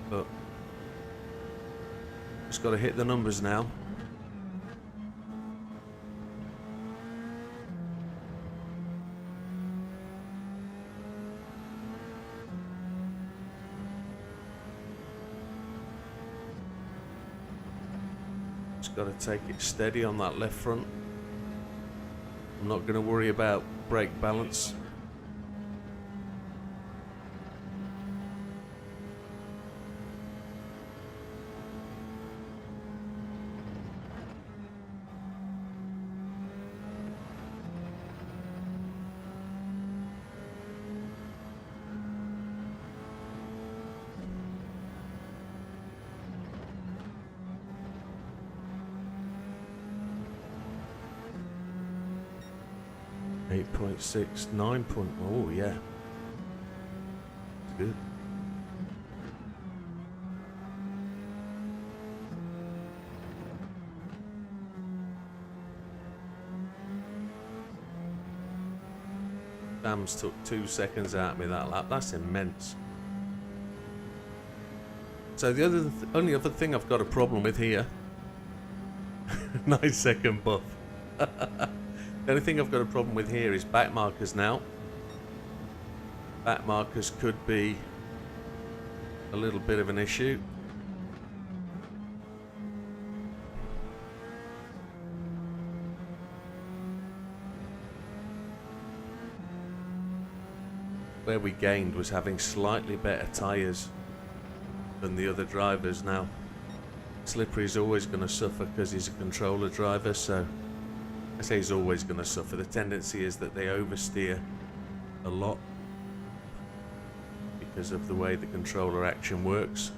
but just got to hit the numbers now. Just got to take it steady on that left front. I'm not going to worry about brake balance. Eight 8.6, 9 point. Oh yeah, good. Sam's took 2 seconds out of me that lap. That's immense. So the only other thing I've got a problem with here. 9 second buff. The only thing I've got a problem with here is back markers now. Back markers could be a little bit of an issue. Where we gained was having slightly better tyres than the other drivers. Now, Slippery's always going to suffer because he's a controller driver, so I say he's always going to suffer. The tendency is that they oversteer a lot because of the way the controller action works.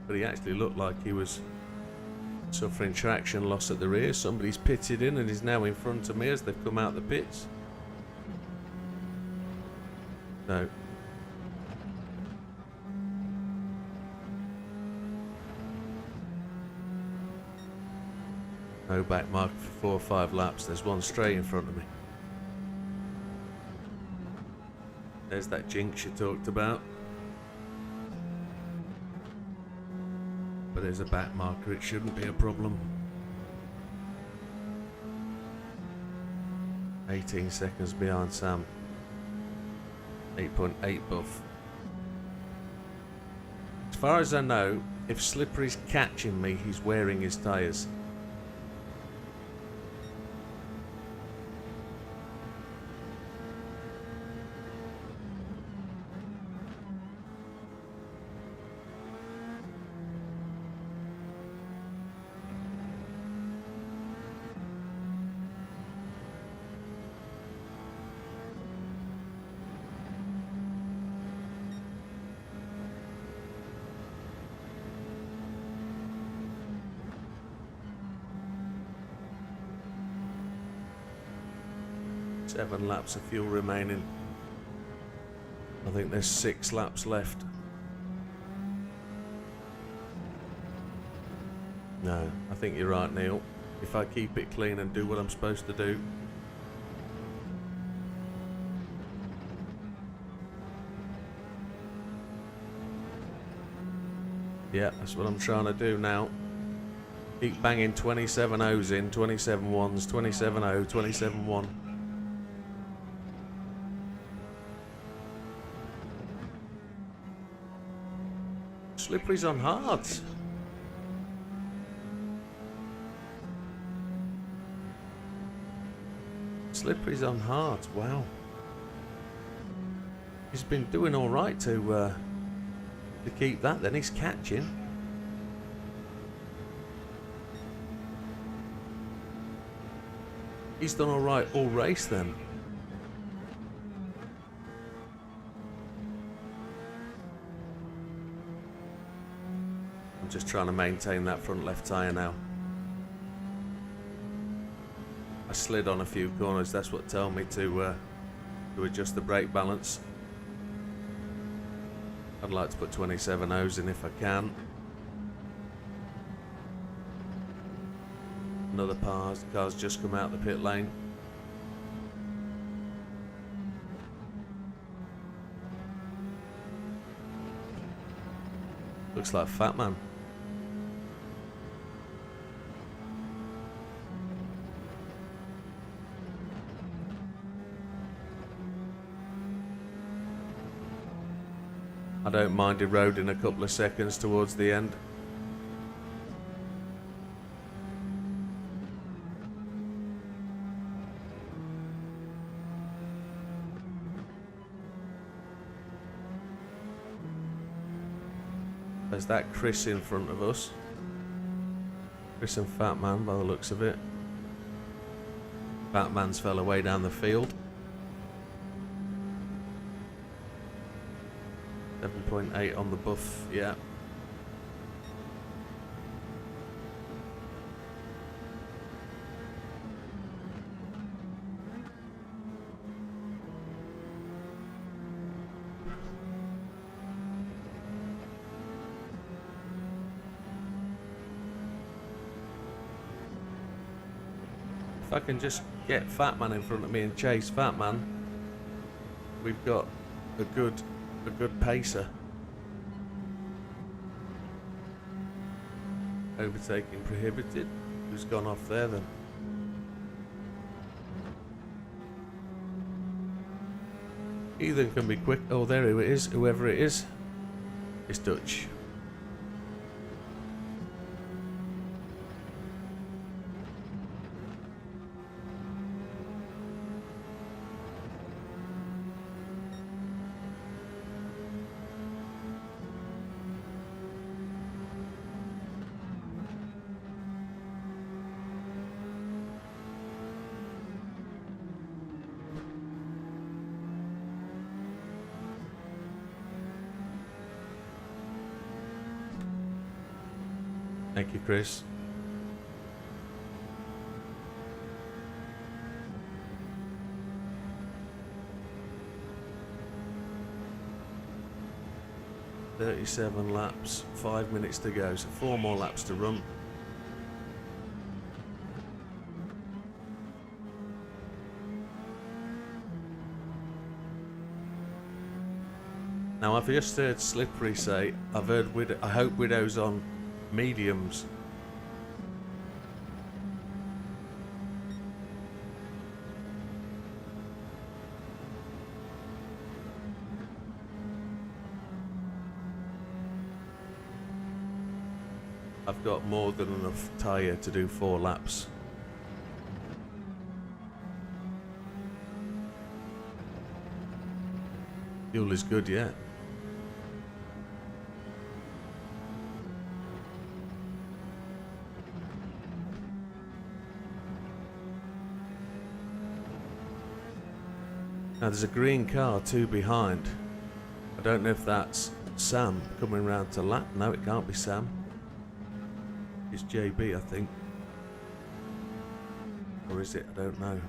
But he actually looked like he was suffering traction loss at the rear. Somebody's pitted in and is now in front of me as they've come out the pits. So no back mark for 4 or 5 laps. There's one straight in front of me. There's that jinx you talked about. But there's a back marker. It shouldn't be a problem. 18 seconds behind Sam. 8.8 buff. As far as I know, if Slippery's catching me, he's wearing his tyres. Seven laps of fuel remaining. I think there's 6 laps left. No, I think you're right, Neil. If I keep it clean and do what I'm supposed to do. Yeah, that's what I'm trying to do now. Keep banging 27 O's in, 27 1s, 27 0, 27 1. Slippery's on hards. Slippery's on hards. Wow. He's been doing all right to keep that. Then he's catching. He's done all right all race then. Just trying to maintain that front left tyre now. I slid on a few corners. That's what told me to adjust the brake balance. I'd like to put 27 O's in if I can. Another car's just come out the pit lane. Looks like Fat Man. I don't mind eroding a couple of seconds towards the end. There's that Chris in front of us. Chris and Fat Man by the looks of it. Fat Man's fell away down the field. 7.8 on the buff, yeah. If I can just get Fat Man in front of me and chase Fat Man, we've got a good pacer. Overtaking prohibited. Who's gone off there then? Ethan can be quick. Oh, there it is. Whoever it is. It's Dutch. Thank you, Chris. "37 laps, 5 minutes to go, so 4 more laps to run." Now I've just heard Slippery say, I hope Widow's on mediums. I've got more than enough tyre to do 4 laps. Fuel is good, yeah. Now there's a green car 2 behind. I don't know if that's Sam coming round to lap. No, it can't be Sam. It's JB, I think. Or is it? I don't know.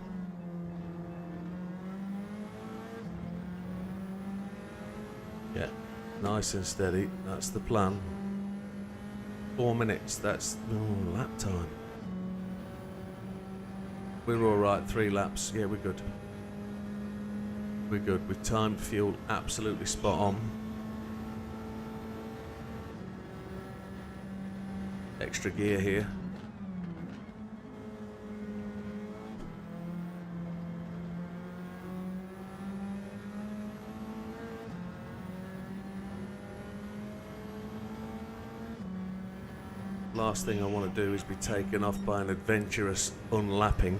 Yeah, nice and steady. That's the plan. 4 minutes, that's lap time. We're alright, 3 laps. Yeah, we're good. We're good. We've timed fuel absolutely spot on. Extra gear here. Last thing I want to do is be taken off by an adventurous unlapping.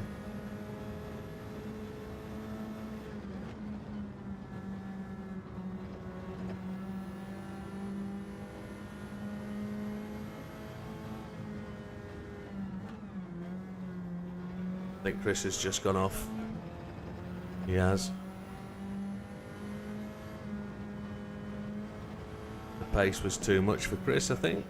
I think Chris has just gone off. He has. The pace was too much for Chris, I think.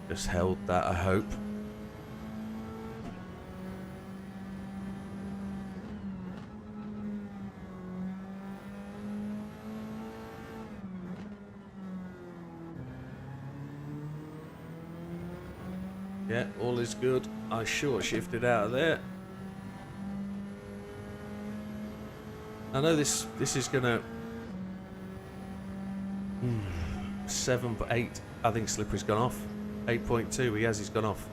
Just held that, I hope. Yeah, all is good. I short shifted out of there. I know this is gonna 7 but 8. I think Slippery's gone off. 8.2. He's gone off.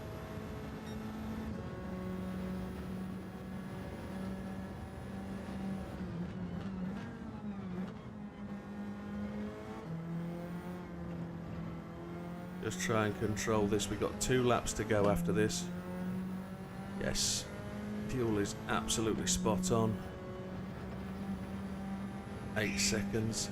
Just try and control this. We've got 2 laps to go after this. Yes. Fuel is absolutely spot on. 8 seconds.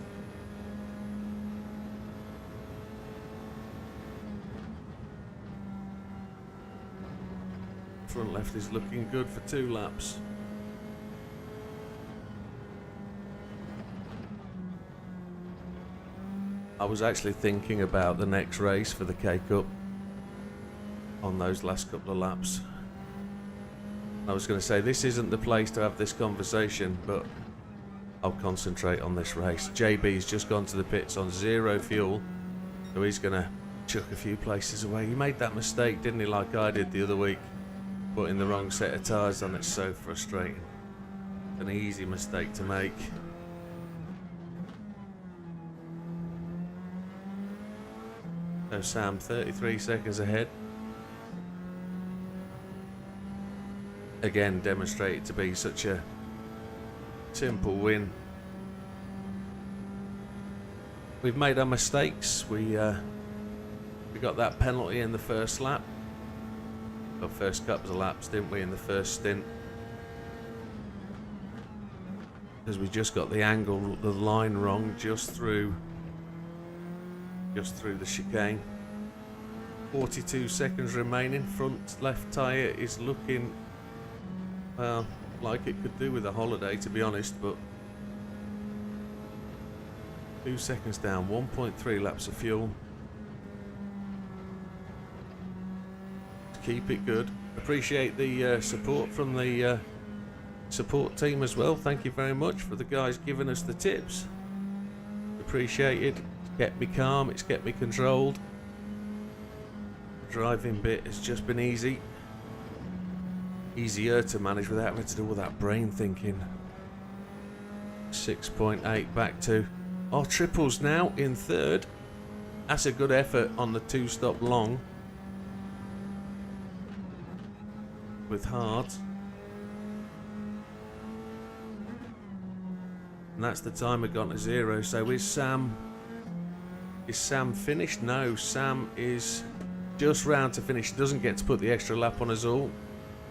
Front left is looking good for 2 laps. I was actually thinking about the next race for the K-Cup on those last couple of laps. I was going to say this isn't the place to have this conversation, but I'll concentrate on this race. JB's just gone to the pits on 0 fuel, so he's going to chuck a few places away. He made that mistake, didn't he, like I did the other week, putting the wrong set of tyres on. It's so frustrating. An easy mistake to make. So Sam, 33 seconds ahead. Again, demonstrated to be such a simple win. We've made our mistakes. We got that penalty in the first lap. Or first couple of laps, didn't we, in the first stint? Because we just got the angle, the line wrong, just through the chicane. 42 seconds remaining. Front left tyre is looking, well, like it could do with a holiday, to be honest, but 2 seconds down, 1.3 laps of fuel. Keep it good. Appreciate the support from the support team as well. Thank you very much for the guys giving us the tips. Appreciate it. It's kept me calm, it's kept me controlled. The driving bit has just been easy. Easier to manage without having to do all that brain thinking. 6.8 back to our triples now in third. That's a good effort on the 2-stop long with Hart. And that's the timer gone to 0. So is Sam finished? No, Sam is just round to finish. He doesn't get to put the extra lap on us all,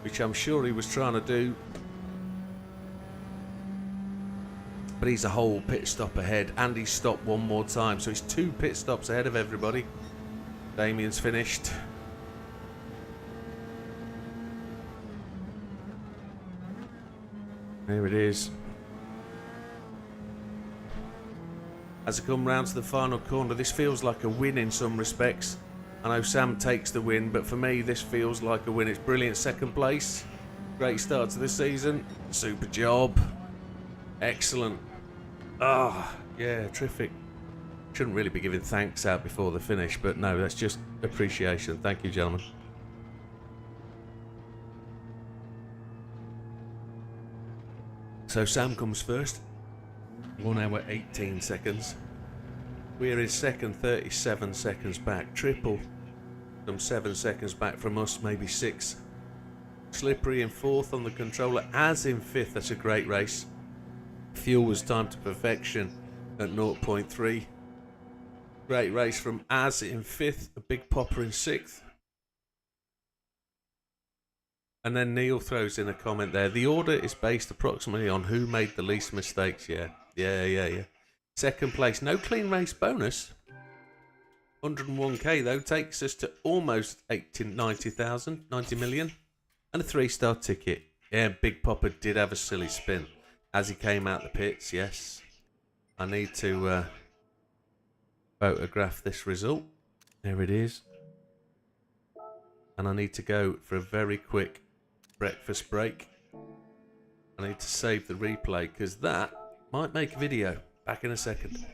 which I'm sure he was trying to do. But he's a whole pit stop ahead, and he's stopped one more time, so he's 2 pit stops ahead of everybody. Damien's finished. There it is. As I come round to the final corner, this feels like a win in some respects. I know Sam takes the win, but for me this feels like a win. It's brilliant second place. Great start to the season. Super job. Excellent. Ah, yeah, terrific. Shouldn't really be giving thanks out before the finish, but no, that's just appreciation. Thank you, gentlemen. So Sam comes first. 1 hour 18 seconds. We're in second, 37 seconds back. Triple, some 7 seconds back from us, maybe 6. Slippery in 4th on the controller, as in 5th. That's a great race. Fuel was timed to perfection at 0.3. Great race from Az in 5th, a big popper in 6th. And then Neil throws in a comment there. The order is based approximately on who made the least mistakes. Yeah. Second place, no clean race bonus. 101k though, takes us to almost 90 million. And a 3-star ticket. Yeah, Big Popper did have a silly spin as he came out the pits, yes. I need to photograph this result. There it is. And I need to go for a very quick breakfast break. I need to save the replay because that might make a video. Back in a second.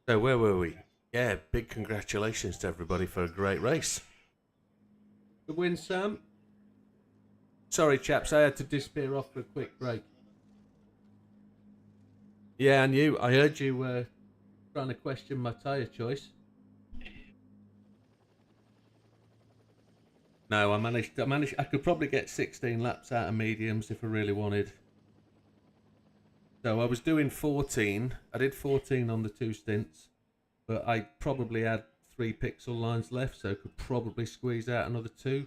So where were we? Yeah, big congratulations to everybody for a great race. Good win, Sam. Sorry, chaps, I had to disappear off for a quick break. Yeah, and you. I heard you trying to question my tyre choice. No, I managed. I could probably get 16 laps out of mediums if I really wanted. So I was doing 14. I did 14 on the 2 stints, but I probably had 3 pixel lines left, so could probably squeeze out another 2.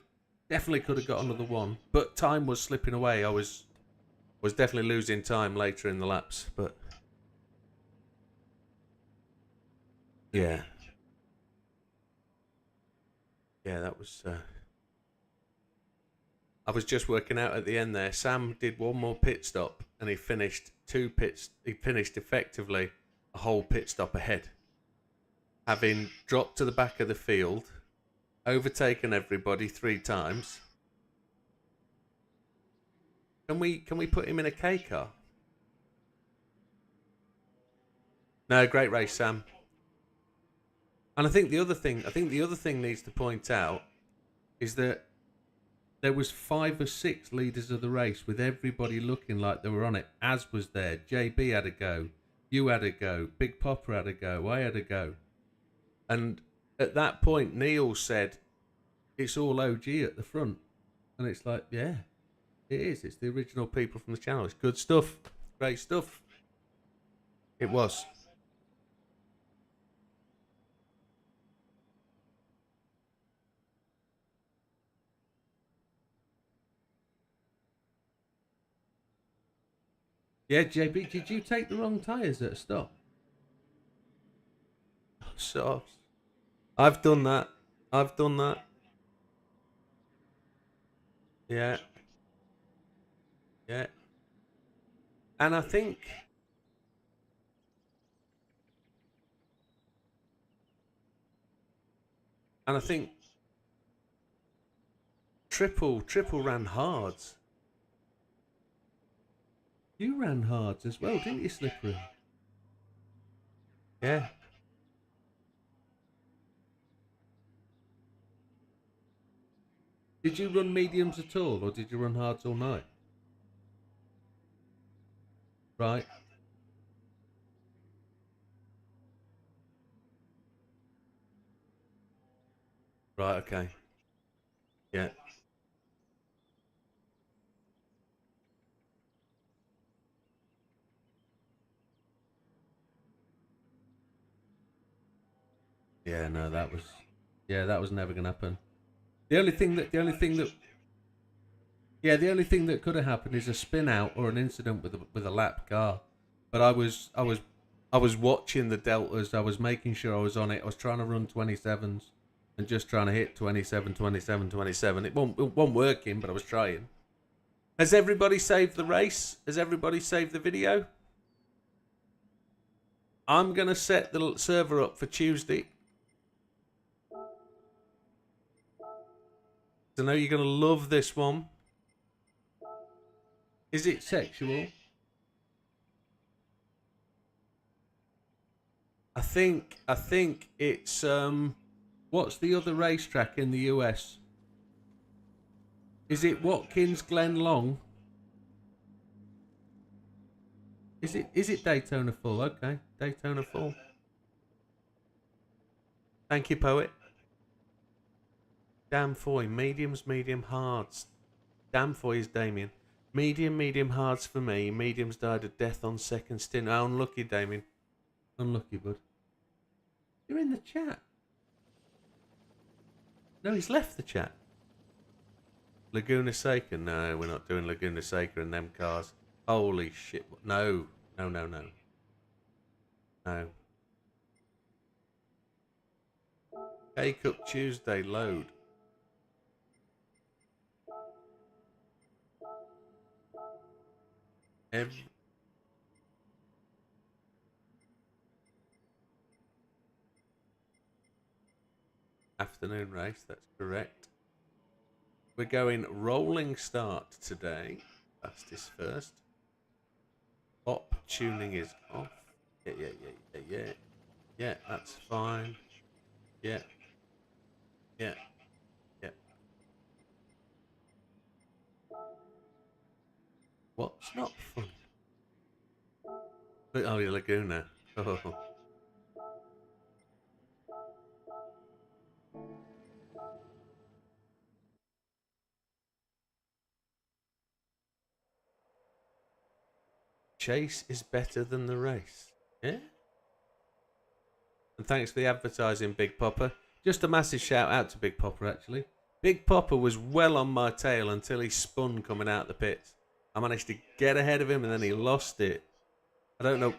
Definitely could have got another 1, but time was slipping away. I was definitely losing time later in the laps, but yeah, that was. I was just working out at the end there. Sam did one more pit stop, and he finished 2 pits. He finished effectively a whole pit stop ahead, having dropped to the back of the field, overtaken everybody 3 times. Can we put him in a K car? No, great race, Sam. And I think the other thing needs to point out is that there was 5 or 6 leaders of the race with everybody looking like they were on it. Az was there, JB had a go, you had a go, Big Popper had a go, I had a go. And at that point, Neil said, it's all OG at the front. And it's like, yeah, it is. It's the original people from the channel. It's good stuff. Great stuff. It was. Yeah, JB, did you take the wrong tyres at a stop? So, I've done that. Yeah. Yeah. And I think Triple ran hards. You ran hards as well, didn't you, Slippery? Yeah. Did you run mediums at all, or did you run hards all night? Right. Right, okay. Yeah. Yeah, no, that was never gonna happen. The only thing that could have happened is a spin out or an incident with a lap car. But I was watching the deltas. I was making sure I was on it. I was trying to run 27s and just trying to hit 27, 27, 27. It wasn't working, but I was trying. Has everybody saved the race? Has everybody saved the video? I'm gonna set the server up for Tuesday. I know you're gonna love this one. Is it sexual? I think it's what's the other racetrack in the US? Is it Watkins Glen Long? Is it Daytona Full? Okay, Daytona Full. Thank you, poet. Damfoy, mediums, medium hards. Damfoy is Damien. Medium hards for me. Mediums died of death on second stint. Oh, unlucky, Damien. Unlucky, bud. You're in the chat. No, he's left the chat. Laguna Seca? No, we're not doing Laguna Seca in them cars. Holy shit. No. No. K-Cup Tuesday load. Afternoon race, that's correct. We're going rolling start today. Fastest first. Op tuning is off. Yeah. Yeah, that's fine. Yeah. Yeah. Yeah. What's not fun? Oh, your Laguna. Oh. Chase is better than the race. Yeah. And thanks for the advertising, Big Popper. Just a massive shout out to Big Popper, actually. Big Popper was well on my tail until he spun coming out the pits. I managed to get ahead of him and then he lost it. I don't know.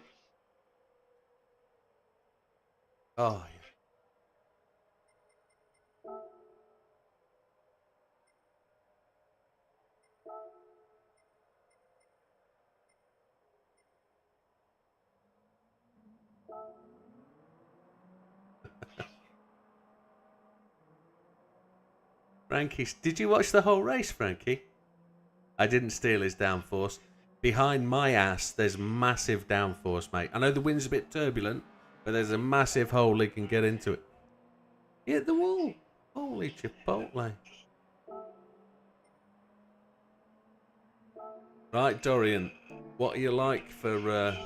Oh, yeah. Frankie, did you watch the whole race, Frankie? I didn't steal his downforce. Behind my ass, there's massive downforce, mate. I know the wind's a bit turbulent, but there's a massive hole he can get into it. He hit the wall. Holy chipotle. Right, Dorian, what are you like for,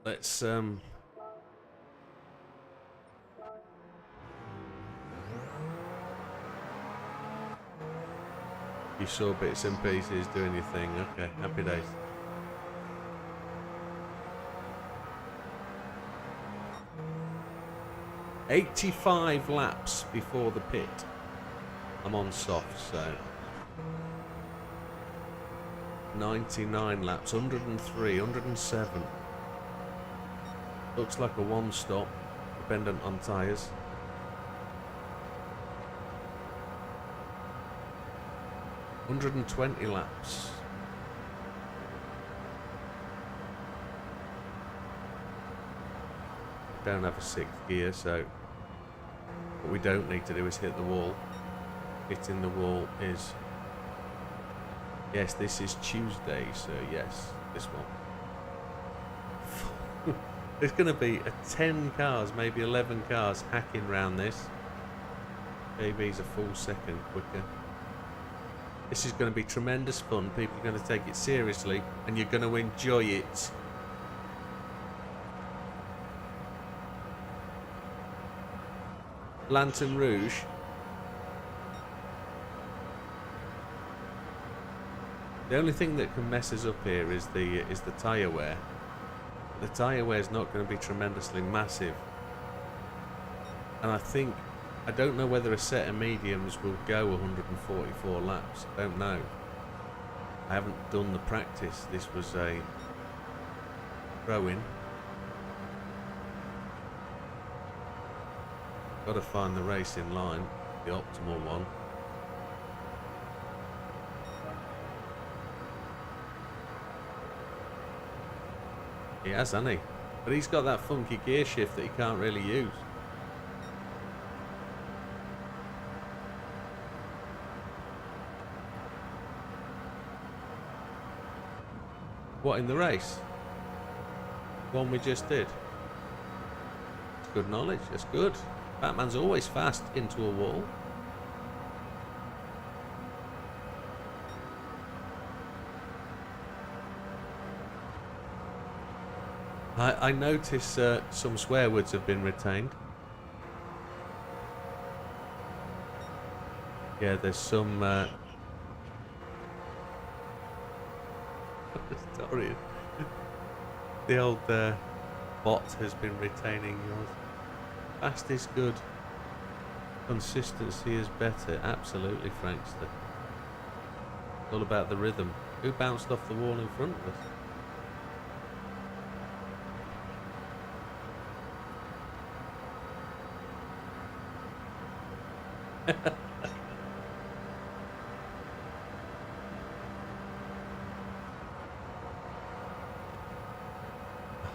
let's, you saw bits and pieces doing your thing. Okay, happy days. "85 laps before the pit. I'm on soft, so 99 laps, 103, 107. Looks like a one stop, dependent on tyres. "120 laps. Don't have a sixth gear, so what we don't need to do is hit the wall. Hitting the wall is... Yes, this is Tuesday, so yes, this one. There's going to be 10 cars, maybe 11 cars hacking round this. JB's a full second quicker. This is going to be tremendous fun. People are going to take it seriously, and you're going to enjoy it. Lantern Rouge. The only thing that can mess us up here is the tyre wear. The tyre wear is not going to be tremendously massive, and I don't know whether a set of mediums will go 144 laps. I don't know. I haven't done the practice. This was a throw-in. Got to find the racing line, the optimal one. He has, hasn't he? But he's got that funky gear shift that he can't really use. What, in the race? One we just did. It's good knowledge, that's good. Batman's always fast into a wall. I notice some swear words have been retained. Yeah, there's some... Sorry. The old bot has been retaining yours. Fast is good. Consistency is better. Absolutely, Frankster. It's all about the rhythm. Who bounced off the wall in front of us?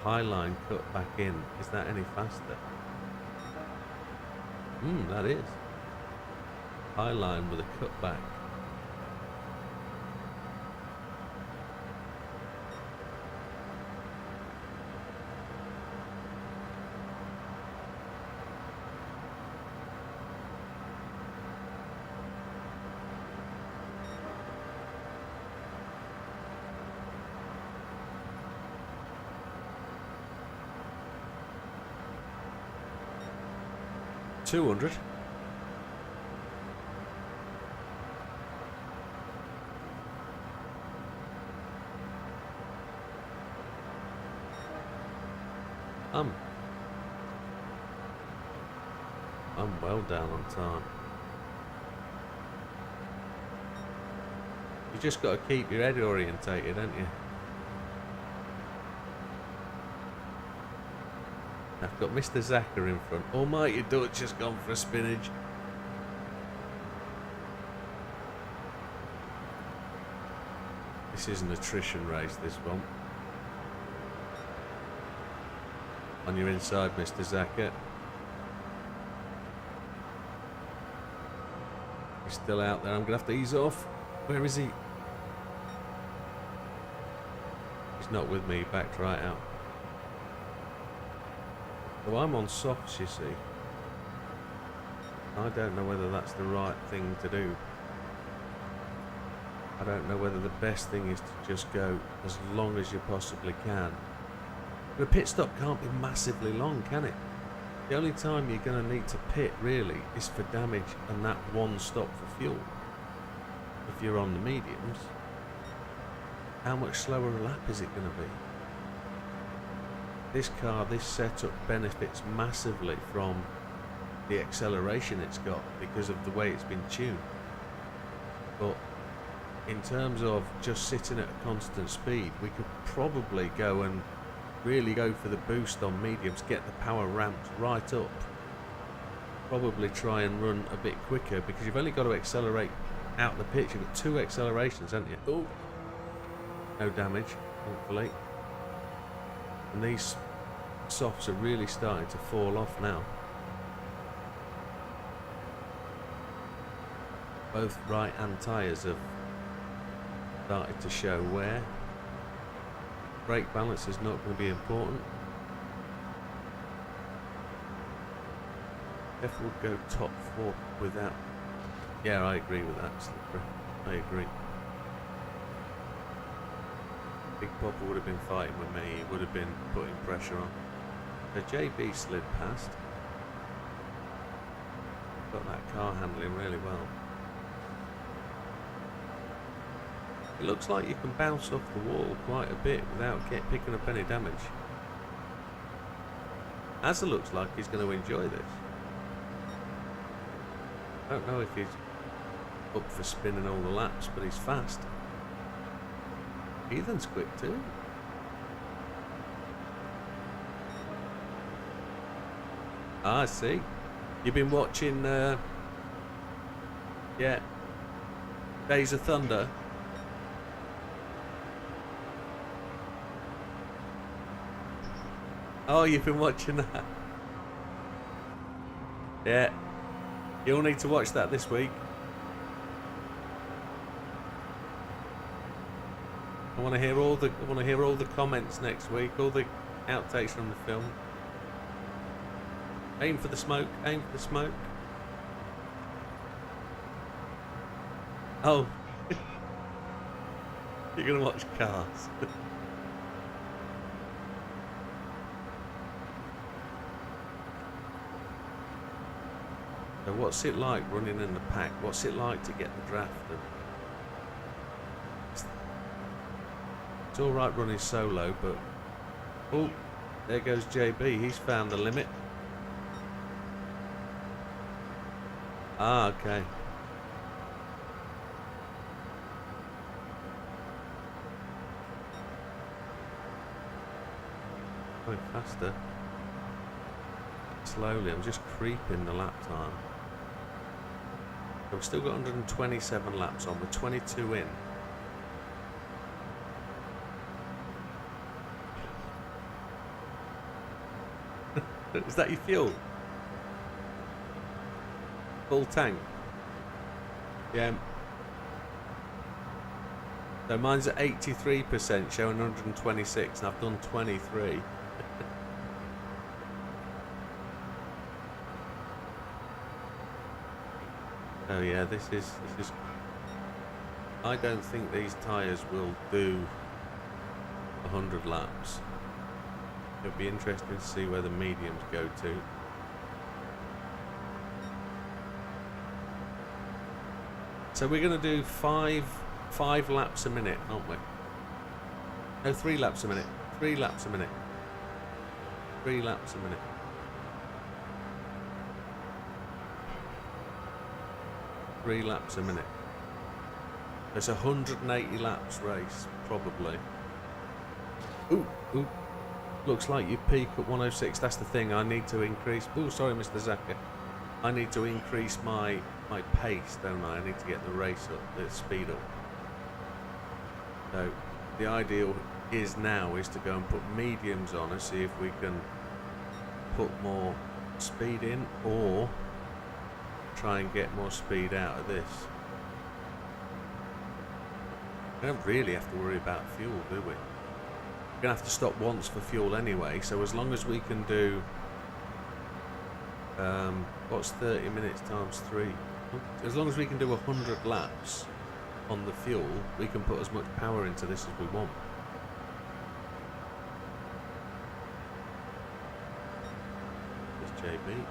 High line cut back in. Is that any faster? That is. High line with a cut back. 200. I'm well down on time. You just got to keep your head orientated, haven't you? I've got Mr. Zaka in front. Almighty Dutch has gone for a spinach. This is an attrition race, this one. On your inside, Mr. Zaka. He's still out there. I'm going to have to ease off. Where is he? He's not with me. He backed right out. Oh, I'm on softs, you see. I don't know whether that's the right thing to do. I don't know whether the best thing is to just go as long as you possibly can. But a pit stop can't be massively long, can it? The only time you're going to need to pit, really, is for damage and that one stop for fuel. If you're on the mediums, how much slower a lap is it going to be? This car, this setup benefits massively from the acceleration it's got because of the way it's been tuned. But in terms of just sitting at a constant speed, we could probably go and really go for the boost on mediums, get the power ramped right up. Probably try and run a bit quicker because you've only got to accelerate out the pitch. You've got 2 accelerations, haven't you? Oh, no damage, thankfully. And these softs are really starting to fall off now. Both right hand tyres have started to show wear. Brake balance is not going to be important. If we'll go top 4 without... Yeah, I agree with that, Slippery. I agree. Big Popper would have been fighting with me, he would have been putting pressure on. So JB slid past. Got that car handling really well. It looks like you can bounce off the wall quite a bit without picking up any damage. Asa looks like he's going to enjoy this. I don't know if he's up for spinning all the laps, but he's fast. Ethan's quick too. Ah, I see. You've been watching, yeah, Days of Thunder. Oh, you've been watching that. Yeah, you'll need to watch that this week. I want to hear all the comments next week, all the outtakes from the film. Aim for the smoke, aim for the smoke. Oh. You're going to watch Cars. So what's it like running in the pack? What's it like to get the draft? It's alright running solo, but... Oh, there goes JB. He's found the limit. Ah, okay. Going faster. Slowly, I'm just creeping the lap time. So we've still got 127 laps on. We're 22 in. Is that your fuel? Full tank? Yeah. So mine's at 83%, showing 126, and I've done 23. Oh yeah, this is. I don't think these tyres will do 100 laps. It'll be interesting to see where the mediums go to. So we're going to do five laps a minute, aren't we? No, 3 laps a minute. 3 laps a minute. 3 laps a minute. Three laps a minute. It's a 180 laps race, probably. Ooh. Looks like you peak at 106. That's the thing. I need to increase. Oh, sorry, Mr. Zaka. I need to increase my pace, don't I? I need to get the race up, the speed up. So the ideal is to go and put mediums on and see if we can put more speed in, or try and get more speed out of this. We don't really have to worry about fuel, do we? We're going to have to stop once for fuel anyway, so as long as we can do what's 30 minutes times 3? As long as we can do 100 laps on the fuel, we can put as much power into this as we want. There's JB.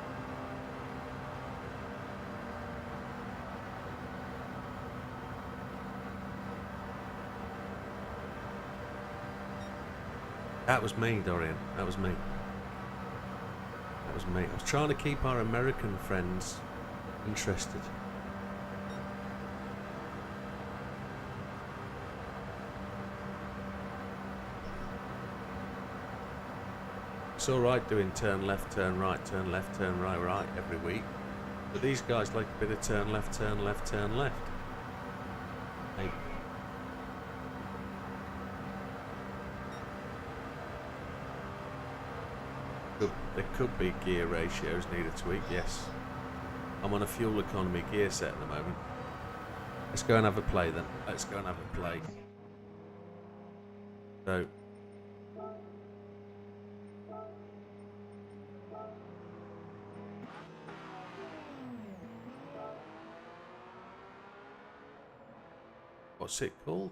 That was me, Dorian. That was me. That was me. I was trying to keep our American friends interested. It's alright doing turn left, turn right, turn left, turn right every week. But these guys like a bit of turn left, turn left, turn left. Hey. There could be gear ratios need a tweak, yes. I'm on a fuel economy gear set at the moment. Let's go and have a play then. Let's go and have a play. So. What's it called?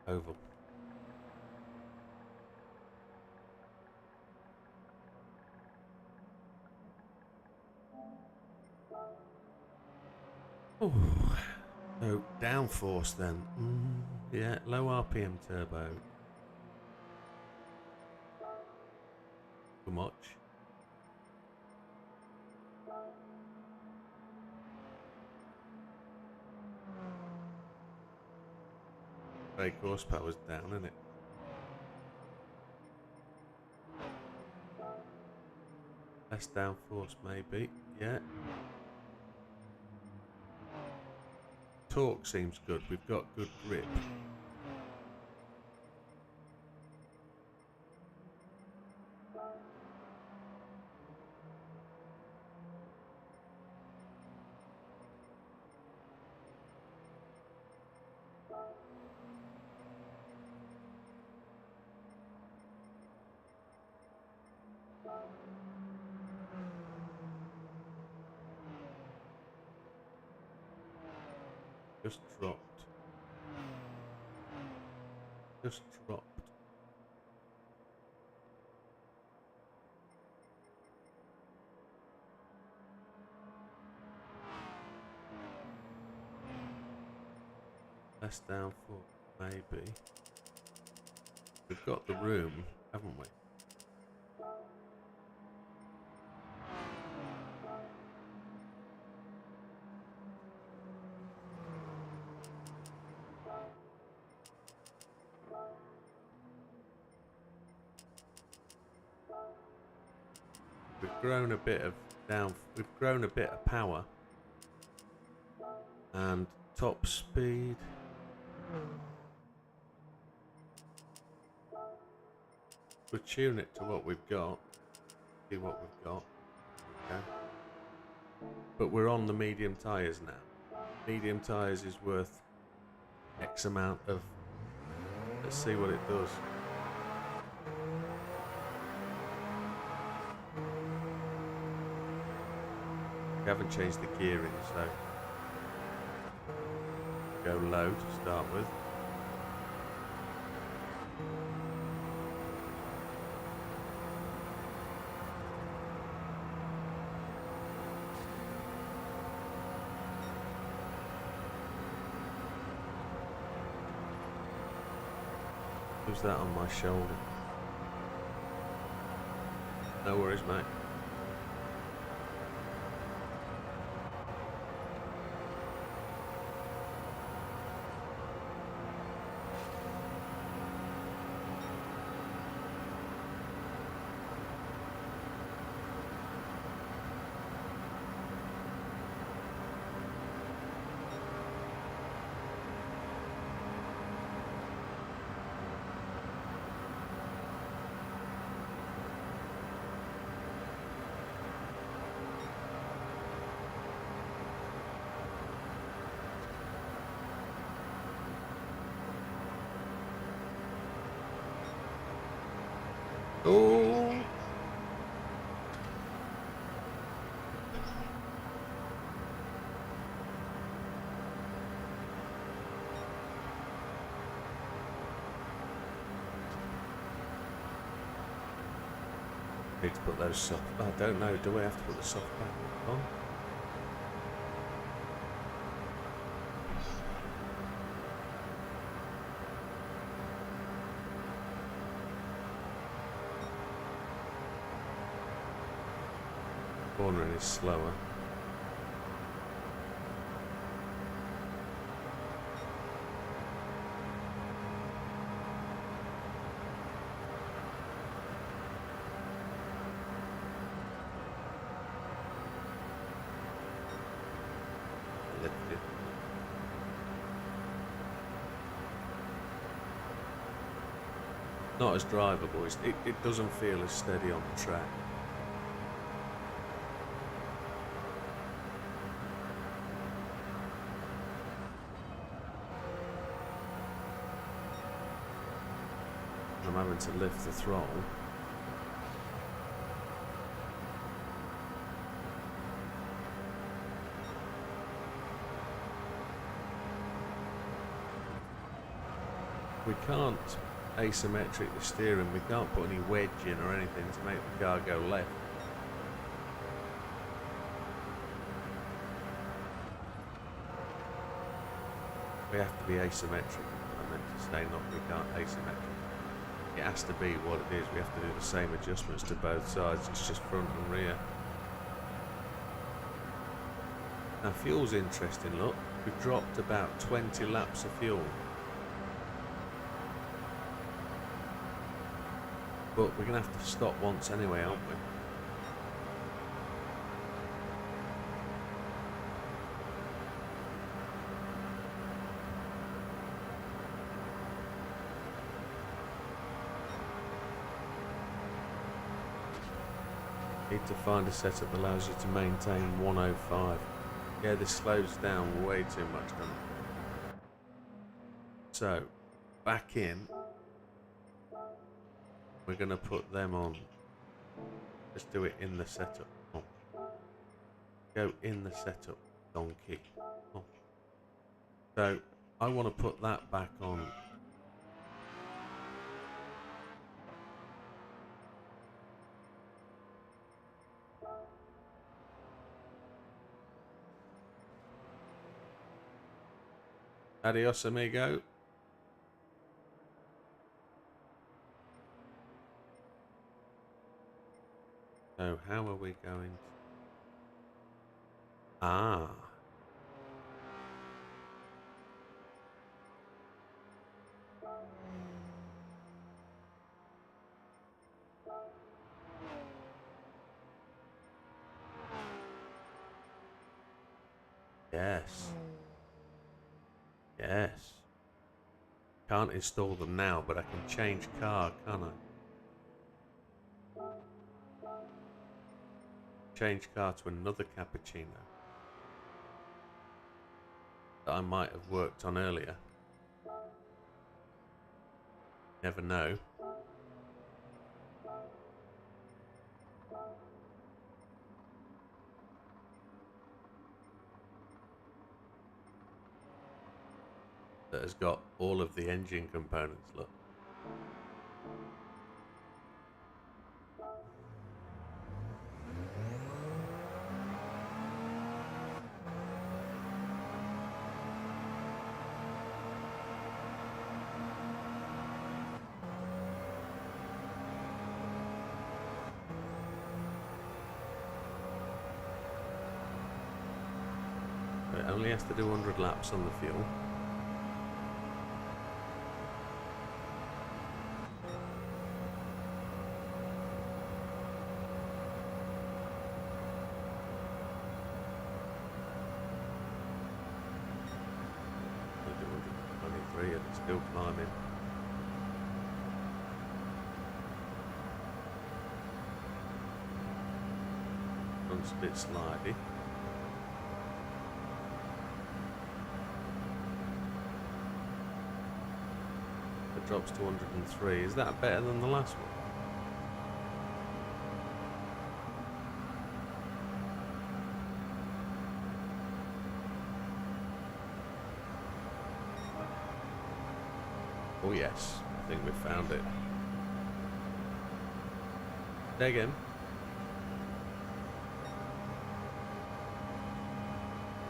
Oval. Oh, so downforce then. Yeah, low RPM turbo. Too much. Brake horsepower's down, isn't it? Less downforce maybe, yeah. Torque seems good, we've got good grip. Just dropped. Just dropped. Less downforce, maybe. We've got the room, haven't we? We've grown a bit of power and top speed. We'll tune it to what we've got. See what we've got. Okay. But we're on the medium tyres now. Medium tyres is worth X amount of. Let's see what it does. We haven't changed the gearing, so go low to start with. was that on my shoulder? No worries, mate. Oh! Need to put those soft. I don't know. Do I have to put the soft back on? Cornering is slower. Lifted. Not as drivable. It doesn't feel as steady on the track. I'm having to lift the throttle. We can't asymmetric the steering. We can't put any wedge in or anything to make the car go left. We have to be asymmetric. I meant to say, not we can't asymmetric. It has to be what it is. We have to do the same adjustments to both sides. It's just front and rear. Now fuel's interesting, look. We've dropped about 20 laps of fuel. But we're going to have to stop once anyway, aren't we? Need to find a setup that allows you to maintain 105. Yeah, this slows down way too much, doesn't it? So, back in. We're going to put them on. Let's do it in the setup. Oh. Go in the setup, donkey. Oh. So, I want to put that back on. Adios, amigo. So how are we going to... Ah. Yes. Yes. Can't install them now, but I can change car, can't I? Change car to another cappuccino that I might have worked on earlier. Never know. That has got all of the engine components, look. Only has to do 100 laps on the fuel. Only do 123 and it's still climbing. Runs a bit slidey. It drops to 103. Is that better than the last one? Oh yes, I think we found it. Say again.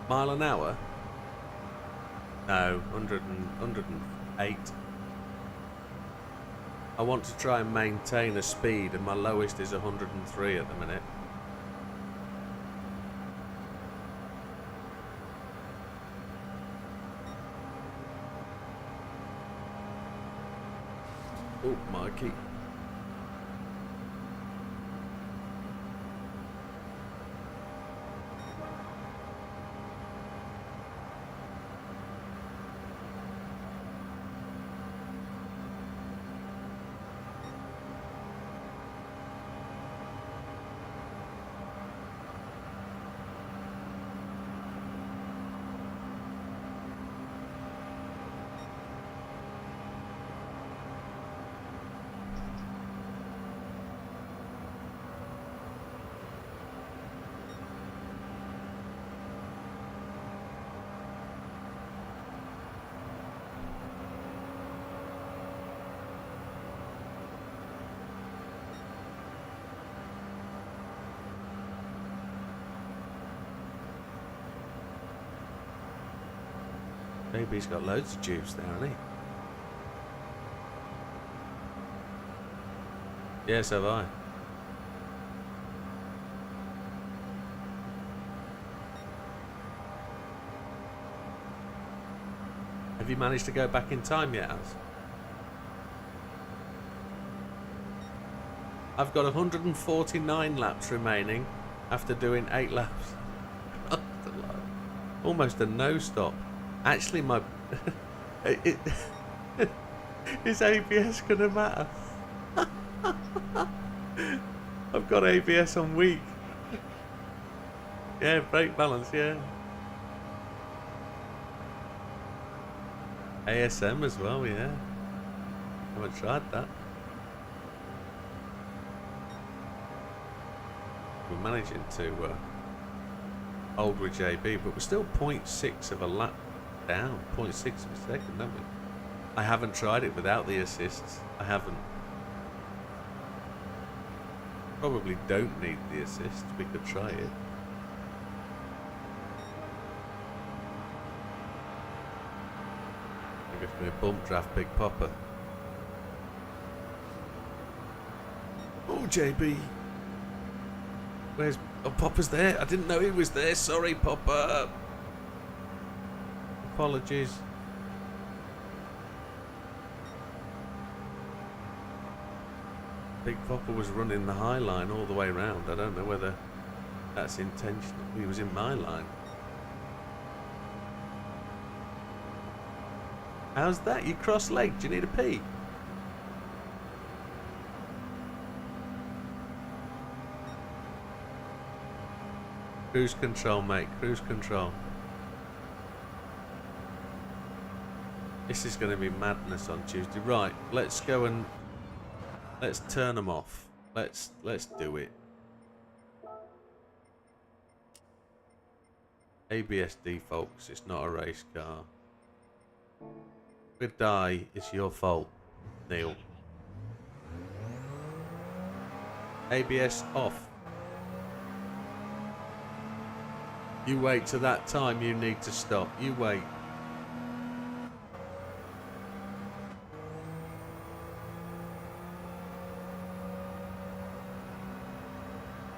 Mile an hour? No, 108. I want to try and maintain a speed, and my lowest is 103 at the minute. Oh, Mikey. Maybe he's got loads of juice there, hasn't he? Yes, have I. Have you managed to go back in time yet, Az? I've got 149 laps remaining after doing 8 laps. Almost a no stop. Actually, my is ABS gonna matter? I've got ABS on weak. Yeah, brake balance, yeah. ASM as well, yeah. Haven't tried that. We're managing to hold with JB, but we're still 0.6 of a lap down. 0.6 of a second, haven't we? I haven't tried it without the assists. I haven't. Probably don't need the assist. We could try it. I guess we're bump draft Big Popper. Oh, JB. Where's... Oh, Popper's there. I didn't know he was there. Sorry, Popper. Apologies. Big Popper was running the high line all the way round. I don't know whether that's intentional. He was in my line. How's that? You cross-legged. Do you need a pee? Cruise control, mate. Cruise control. This is going to be madness on Tuesday. Right, let's go and let's turn them off. Let's do it. ABS default, 'cause it's not a race car. If we die, it's your fault, Neil. ABS off. You wait till that time you need to stop. You wait.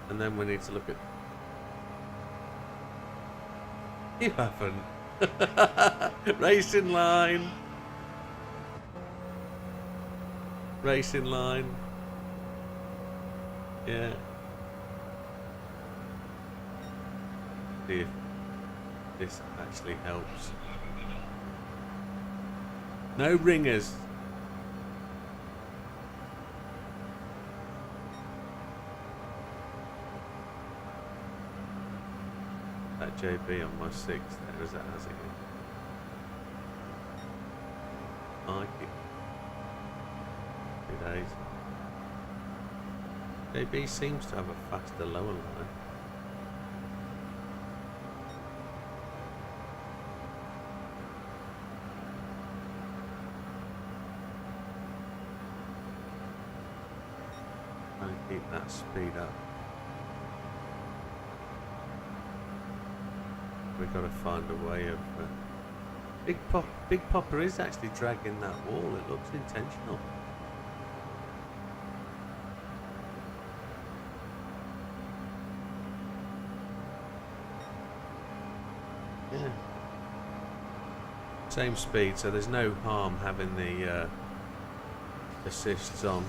And then we need to look at... You haven't. Racing line. Racing line. Yeah. See if this actually helps. No ringers. That JB on my 6 there, as it has again. Like it. 2 days. JB seems to have a faster lower line. Try and keep that speed up. We've got to find a way of... Big Popper is actually dragging that wall. It looks intentional. Yeah. Same speed, so there's no harm having the assists on.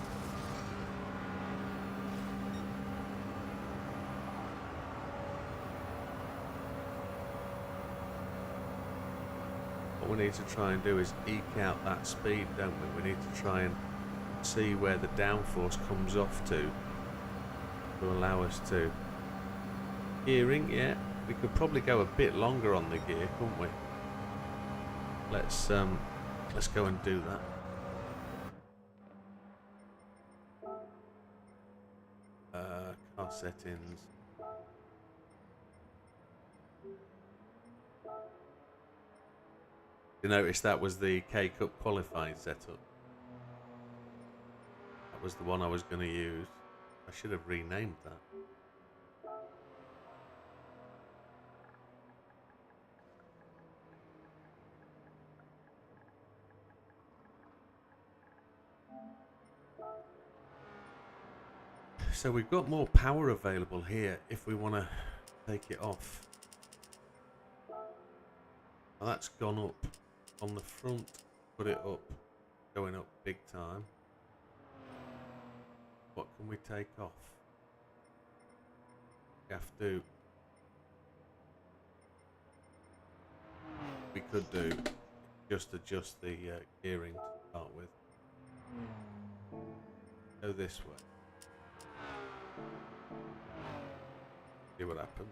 What we need to try and do is eke out that speed, don't we? We need to try and see where the downforce comes off to allow us to. Gearing, yeah. We could probably go a bit longer on the gear, couldn't we? Let's go and do that. Car settings. You notice that was the K-Cup qualifying setup. That was the one I was going to use. I should have renamed that. So we've got more power available here if we want to take it off. Well, that's gone up on the front. Put it up, going up big time. What can we take off? We have to. We could do just adjust the gearing to start with. Go this way. See what happens.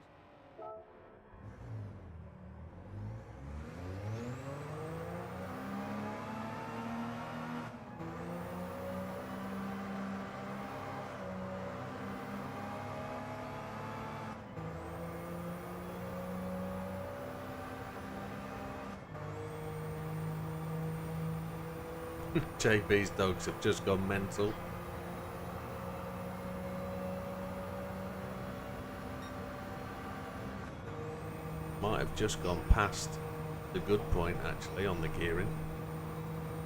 JB's dogs have just gone mental. Might have just gone past the good point actually on the gearing.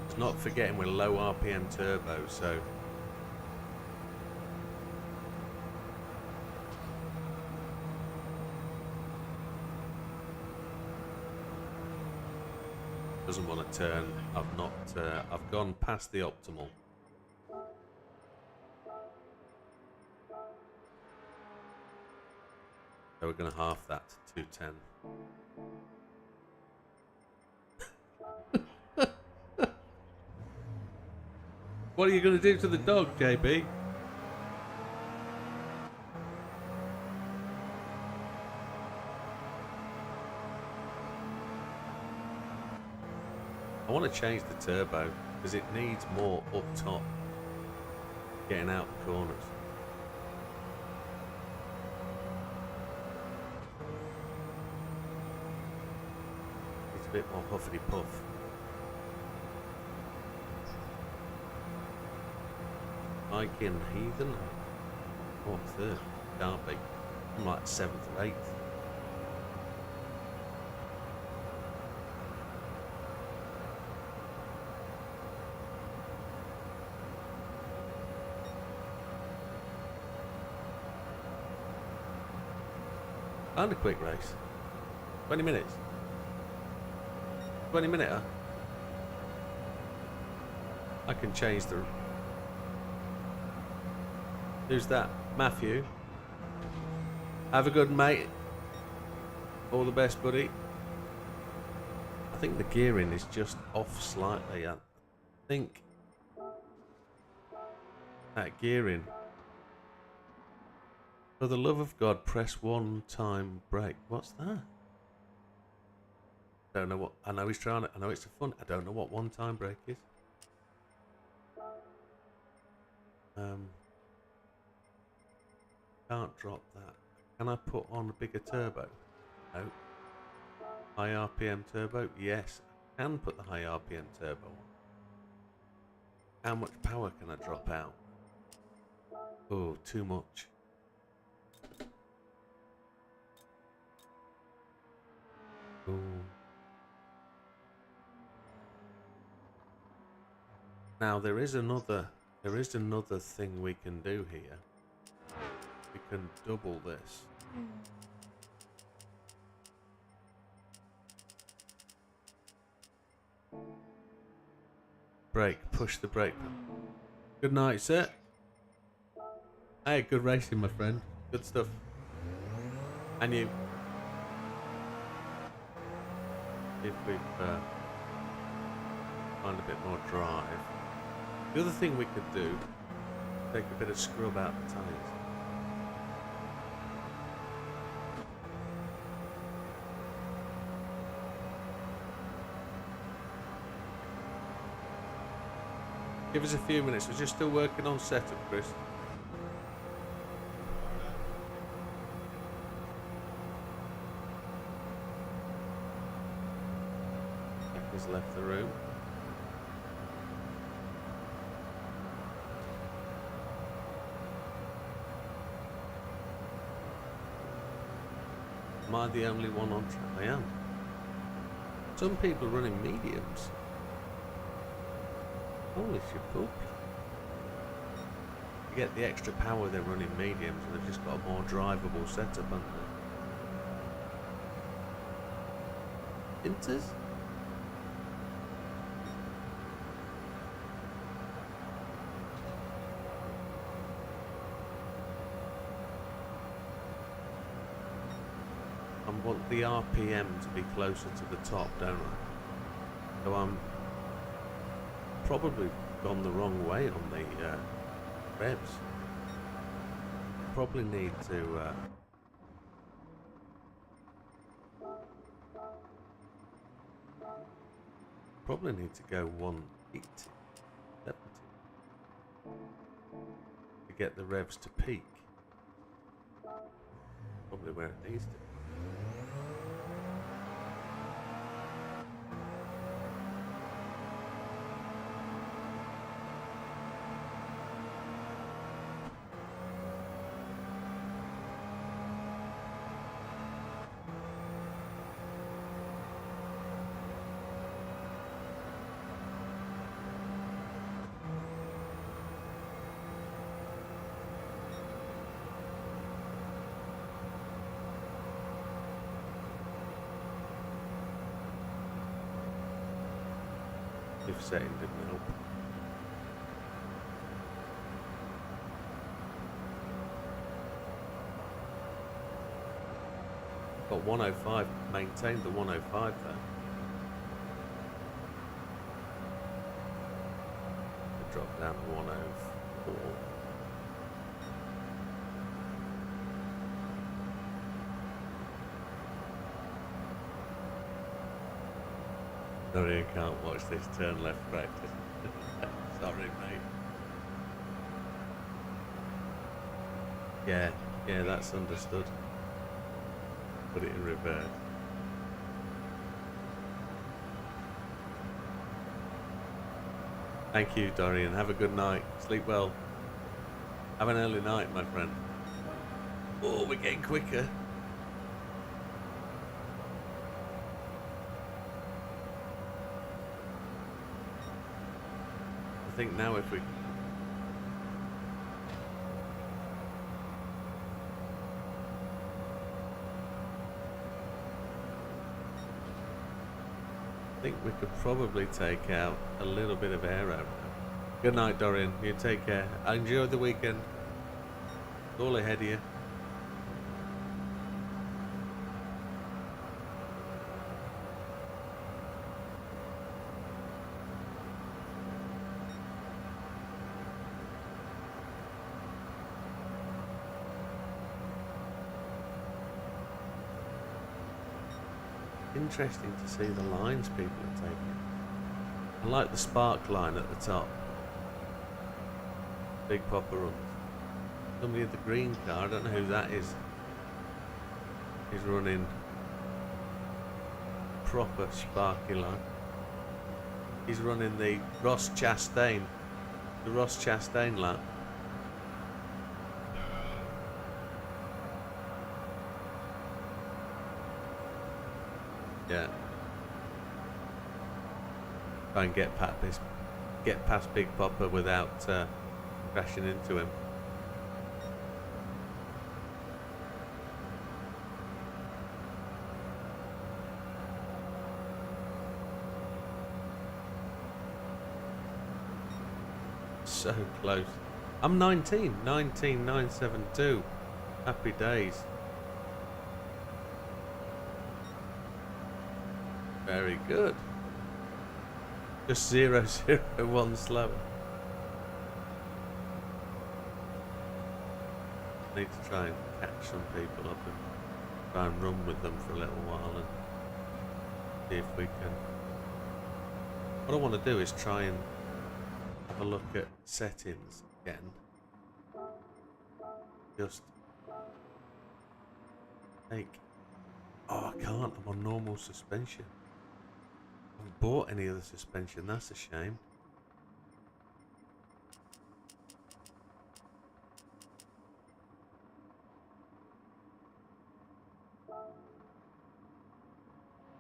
It's not forgetting we're low RPM turbo, so doesn't want to turn. I've gone past the optimal. So we're going to half that to 210. What are you going to do to the dog, JB? I want to change the turbo because it needs more up top, getting out the corners. It's a bit more huffity puff. Viking Heathen, what third? Can't be. I'm like 7th or 8th. And a quick race. 20 minutes. 20 minute. I can change the... Who's that? Matthew. Have a good mate. All the best, buddy. I think the gearing is just off slightly. I think that gearing. For the love of God, press one time brake. What's that? Don't know what. I know he's trying it. I know it's fun. I don't know what one time brake is. Can't drop that. Can I put on a bigger turbo? No. High RPM turbo? Yes. I can put the high RPM turbo on. How much power can I drop out? Oh, too much. Ooh. Now there is another thing we can do here. We can double this. Brake, push the brake. Good night, sir. Hey, good racing, my friend. Good stuff. And you. If we find a bit more drive. The other thing we could do, take a bit of scrub out the tyres. Give us a few minutes. We're just still working on setup, Chris. He's left the room. Am I the only one on track? I am. Some people are running mediums. Holy shit, you get the extra power they're running mediums and they've just got a more drivable setup, haven't they? Inters? I want the RPM to be closer to the top, don't I? So I'm probably gone the wrong way on the revs. Probably need to go 180, 70 to get the revs to peak. Probably where it needs to. If setting didn't help. Got 105, maintained the 105 there. Drop down to 104. Sorry, I can't watch this turn left practice. Sorry, mate. Yeah, that's understood. Put it in reverse. Thank you, Dorian. Have a good night. Sleep well. Have an early night, my friend. Oh, we're getting quicker. I think now if we... I think we could probably take out a little bit of aero now. Good night, Dorian. You take care. Enjoy the weekend. It's all ahead of you. Interesting to see the lines people are taking. I like the spark line at the top. Big Papa runs. Somebody in the green car, I don't know who that is. He's running proper sparky line. He's running the Ross Chastain lap. Yeah. Try and get past Big Papa without crashing into him. So close. I'm 19,972. Happy days. Very good. Just 0.001 slower. Need to try and catch some people up and try and run with them for a little while and see if we can. What I want to do is try and have a look at settings again. Just take. Oh, I can't. I'm on normal suspension. I haven't bought any other suspension. That's a shame.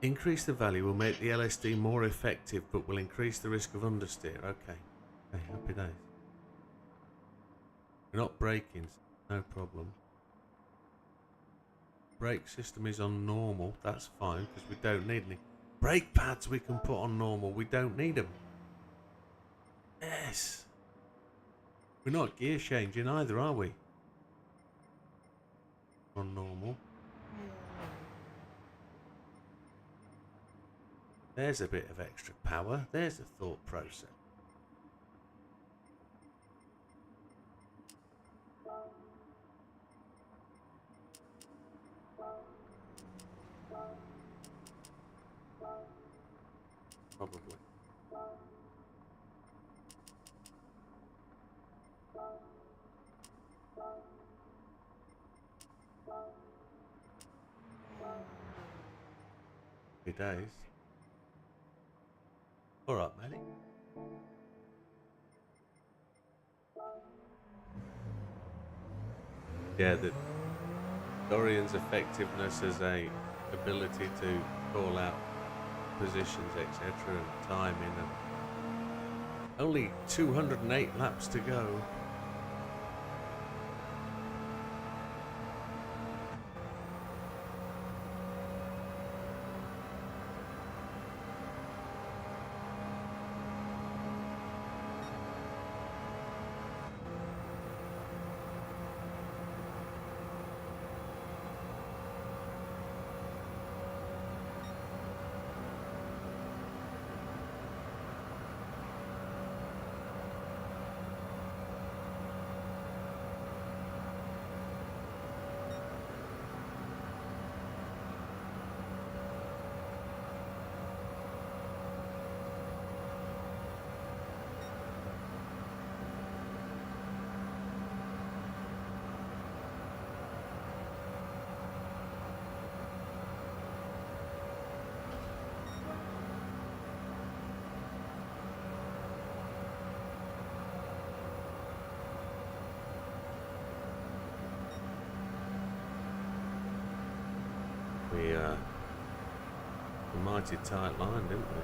Increase the value will make the LSD more effective, but will increase the risk of understeer. Okay. Okay, happy days. We're not braking, no problem. Brake system is on normal. That's fine because we don't need any. Brake pads we can put on normal. We don't need them. Yes. We're not gear changing either, are we? On normal. There's a bit of extra power. There's a thought process. Probably. Happy days. All right, matey. Yeah, the Dorian's effectiveness as a ability to call out positions, etc., and timing, and only 208 laps to go. We a mighty tight line, didn't we?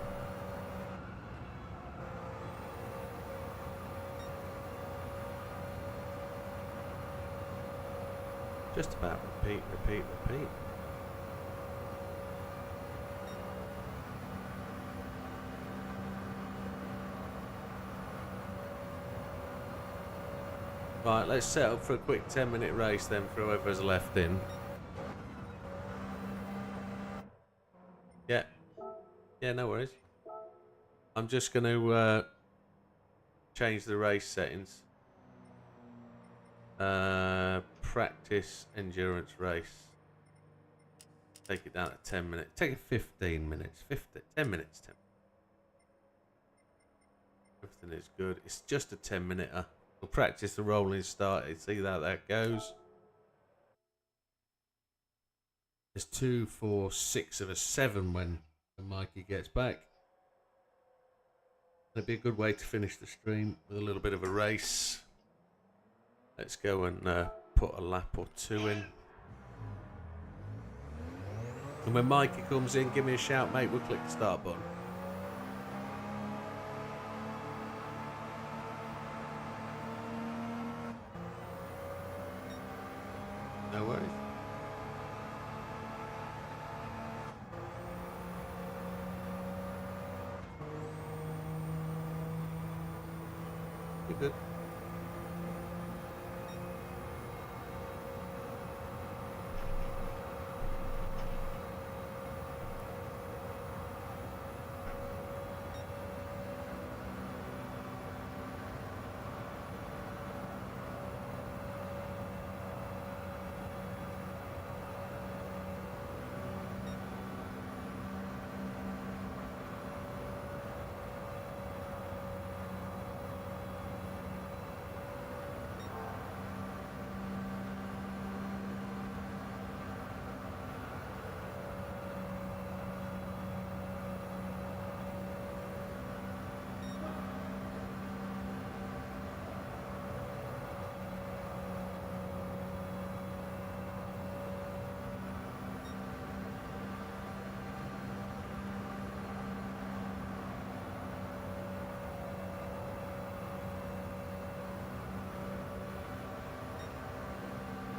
Just about repeat. Right, let's set up for a quick 10-minute race then for whoever's left in. Yeah. Yeah, no worries. I'm just going to change the race settings. Practice endurance race. Take it down to 10 minutes. Take it 15 minutes. 10 minutes. 10. Everything is good. It's just a 10-minute. We'll practice the rolling start and see how that goes. There's 2, 4, 6 of us, 7 when Mikey gets back. That'd be a good way to finish the stream with a little bit of a race. Let's go and put a lap or 2 in. And when Mikey comes in, give me a shout, mate. We'll click the start button. No worries. You're good.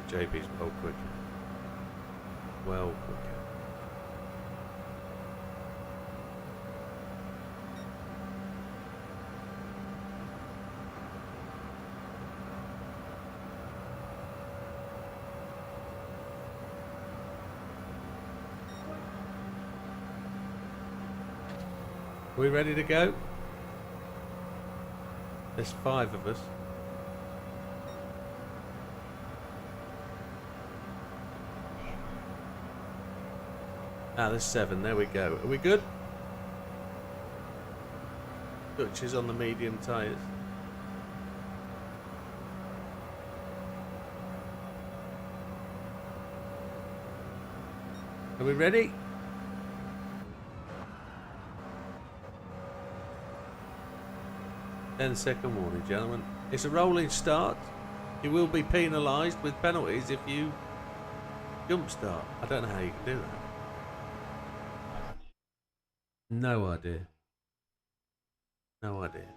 JB's well quicker. Well quicker. We ready to go? There's 5 of us. Ah, there's 7. There we go. Are we good? Dutch is on the medium tyres. Are we ready? Ten-second warning, gentlemen. It's a rolling start. You will be penalised with penalties if you jump start. I don't know how you can do that. No idea. No idea.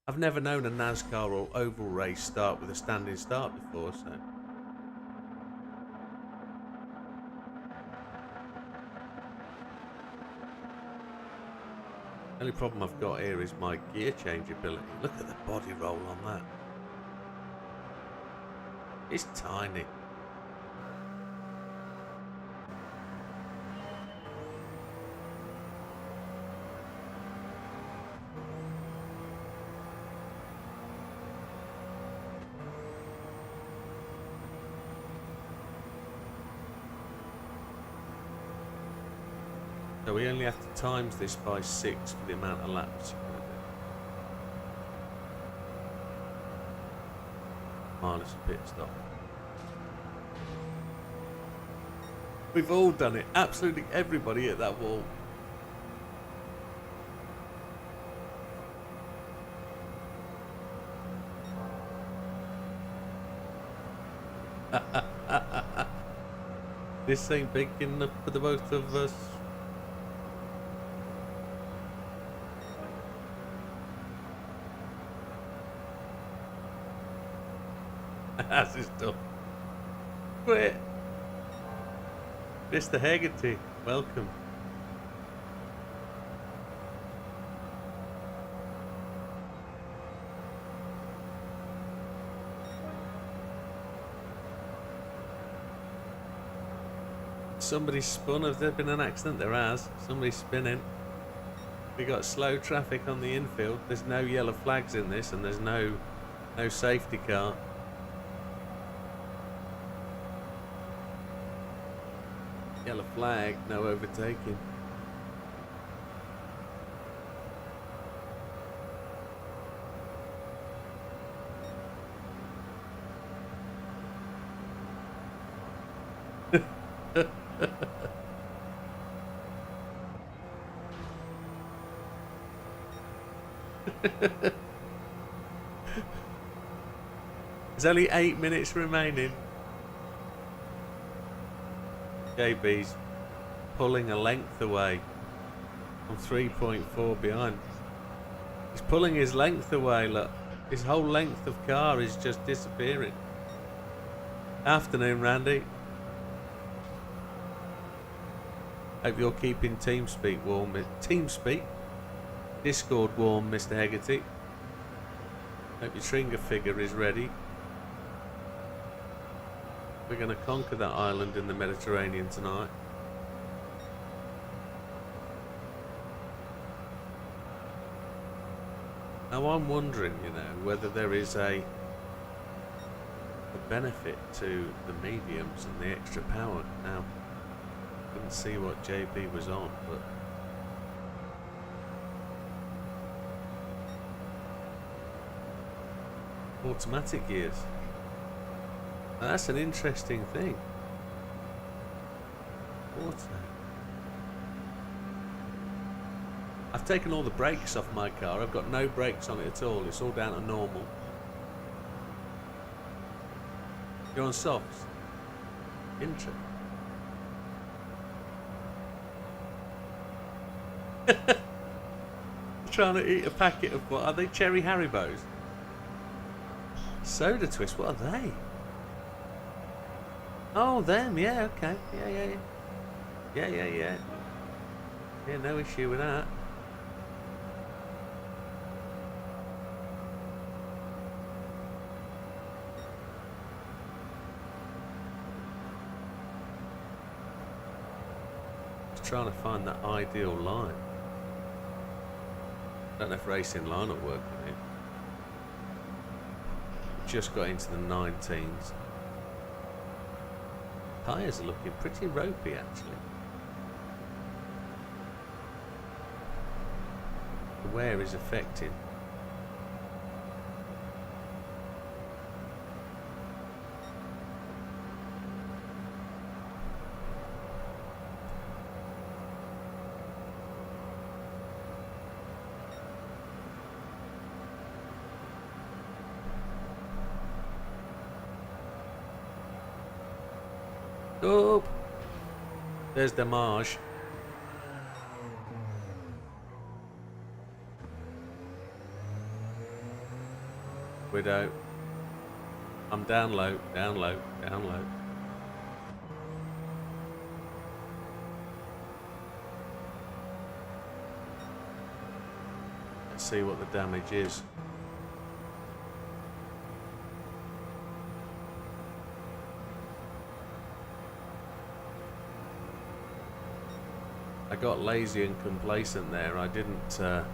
I've never known a NASCAR or oval race start with a standing start before, so. The only problem I've got here is my gear change ability. Look at the body roll on that. It's tiny. So we only have to times this by 6 for the amount of laps you're going to do. Minus a pit stop. We've all done it. Absolutely everybody at that wall. This ain't big enough for the both of us. That's his stuff. Quit. Mr. Haggerty, welcome. Somebody's spun. Has there been an accident? There has. Somebody's spinning. We got slow traffic on the infield. There's no yellow flags in this, and there's no safety car. Yellow flag, no overtaking. There's only 8 minutes remaining. JB's pulling a length away. I'm 3.4 behind. He's pulling his length away, look. His whole length of car is just disappearing. Afternoon, Randy. Hope you're keeping TeamSpeak warm. TeamSpeak? Discord warm, Mr. Hegarty. Hope your Tringa figure is ready. We're going to conquer that island in the Mediterranean tonight. Now I'm wondering, you know, whether there is a benefit to the mediums and the extra power. Now, didn't see what JB was on, but automatic gears. Now that's an interesting thing. Auto. I've taken all the brakes off my car. I've got no brakes on it at all. It's all down to normal. You're on softs. Interesting. Trying to eat a packet of what are they? Cherry Haribos? Soda Twist. What are they? Oh, them. Yeah. Okay. Yeah. Yeah. No issue with that. Just trying to find that ideal line. Don't know if racing line will work with it. Just got into the 19s. Tyres are looking pretty ropey actually. The wear is affecting. Oh, there's the marsh. Widow. I'm down low. Let's see what the damage is. I got lazy and complacent there. I didn't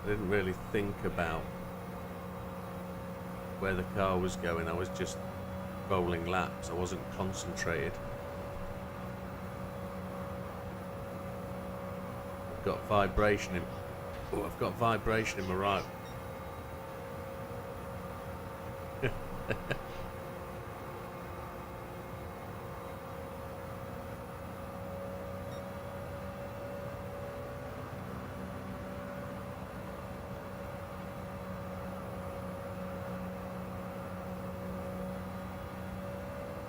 really think about where the car was going. I was just rolling laps. I wasn't concentrated. I've got vibration in. Oh, I've got vibration in my right.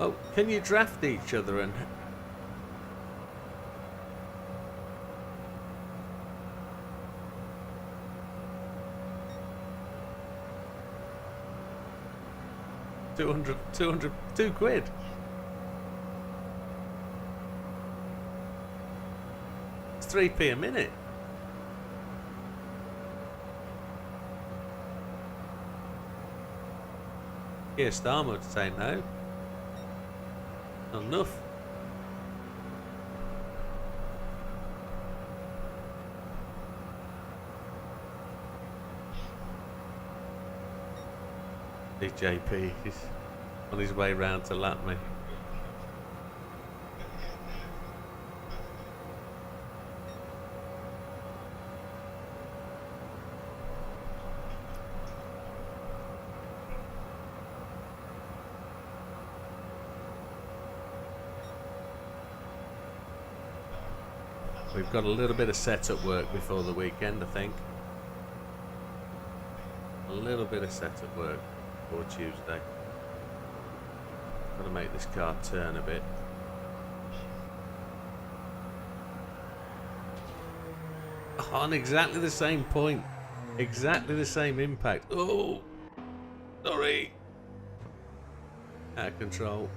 Oh, can you draft each other and... £2 quid. It's 3p a minute. Yeah, Starmer would say no. Not enough. DJP, he's on his way round to lap me. We've got a little bit of setup work before the weekend, I think. A little bit of setup work for Tuesday. Got to make this car turn a bit. On exactly the same point. Exactly the same impact. Oh! Sorry! Out of control.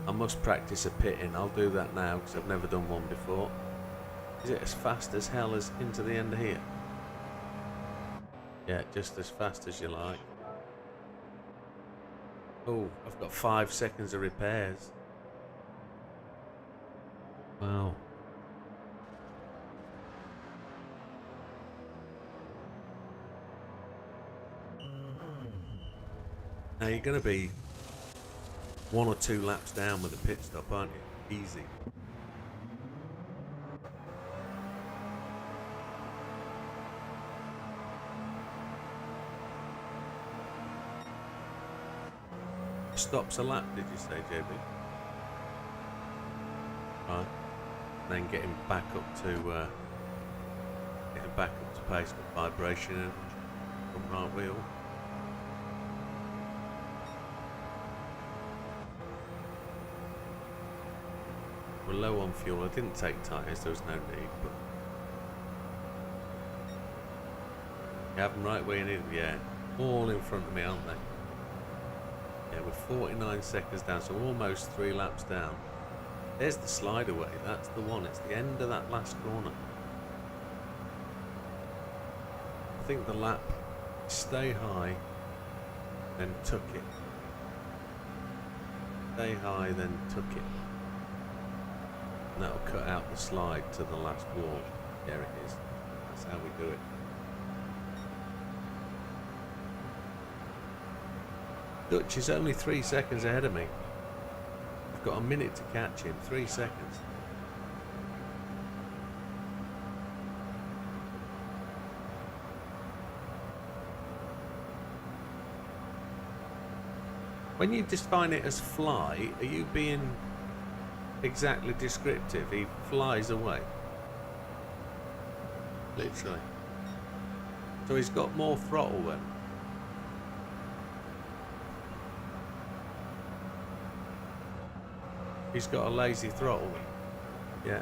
I must practice a pitting. I'll do that now because I've never done one before. Is it as fast as hell as into the end of here? Yeah, just as fast as you like. Oh, I've got 5 seconds of repairs. Wow. Now you're going to be 1 or 2 laps down with a pit stop, aren't you? Easy. Stops a lap, did you say, JB? Right. Then getting back up to pace with vibration and front right wheel. We're low on fuel. I didn't take tyres, there was no need, but you have them right where you need them, yeah. All in front of me, aren't they? Yeah, we're 49 seconds down, so almost 3 laps down. There's the slide away, that's the one. It's the end of that last corner. I think the lap, stay high, then tuck it. Stay high, then tuck it. And that'll cut out the slide to the last wall. There it is. That's how we do it. Dutch is only 3 seconds ahead of me. I've got a minute to catch him. 3 seconds. When you define it as fly, are you being exactly descriptive? He flies away. Literally. So he's got more throttle then. He's got a lazy throttle. Yeah.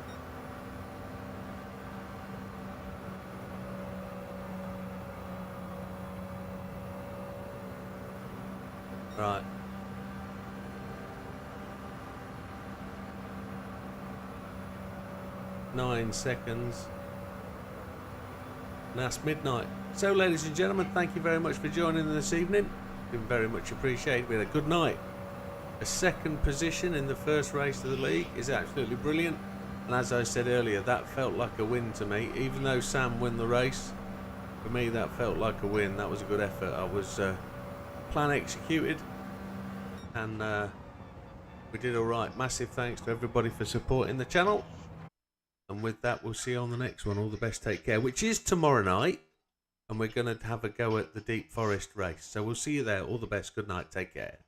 Right. Nine seconds. And that's midnight. So, ladies and gentlemen, thank you very much for joining this evening. Been very much appreciated. We had a good night. A second position in the first race of the league is absolutely brilliant, and as I said earlier, that felt like a win to me. Even though Sam won the race, for me that felt like a win. That was a good effort. I was plan executed, and we did all right. Massive thanks to everybody for supporting the channel, and with that we'll see you on the next one. All the best, take care, which is tomorrow night, and we're going to have a go at the Deep Forest race, so we'll see you there. All the best, good night, take care.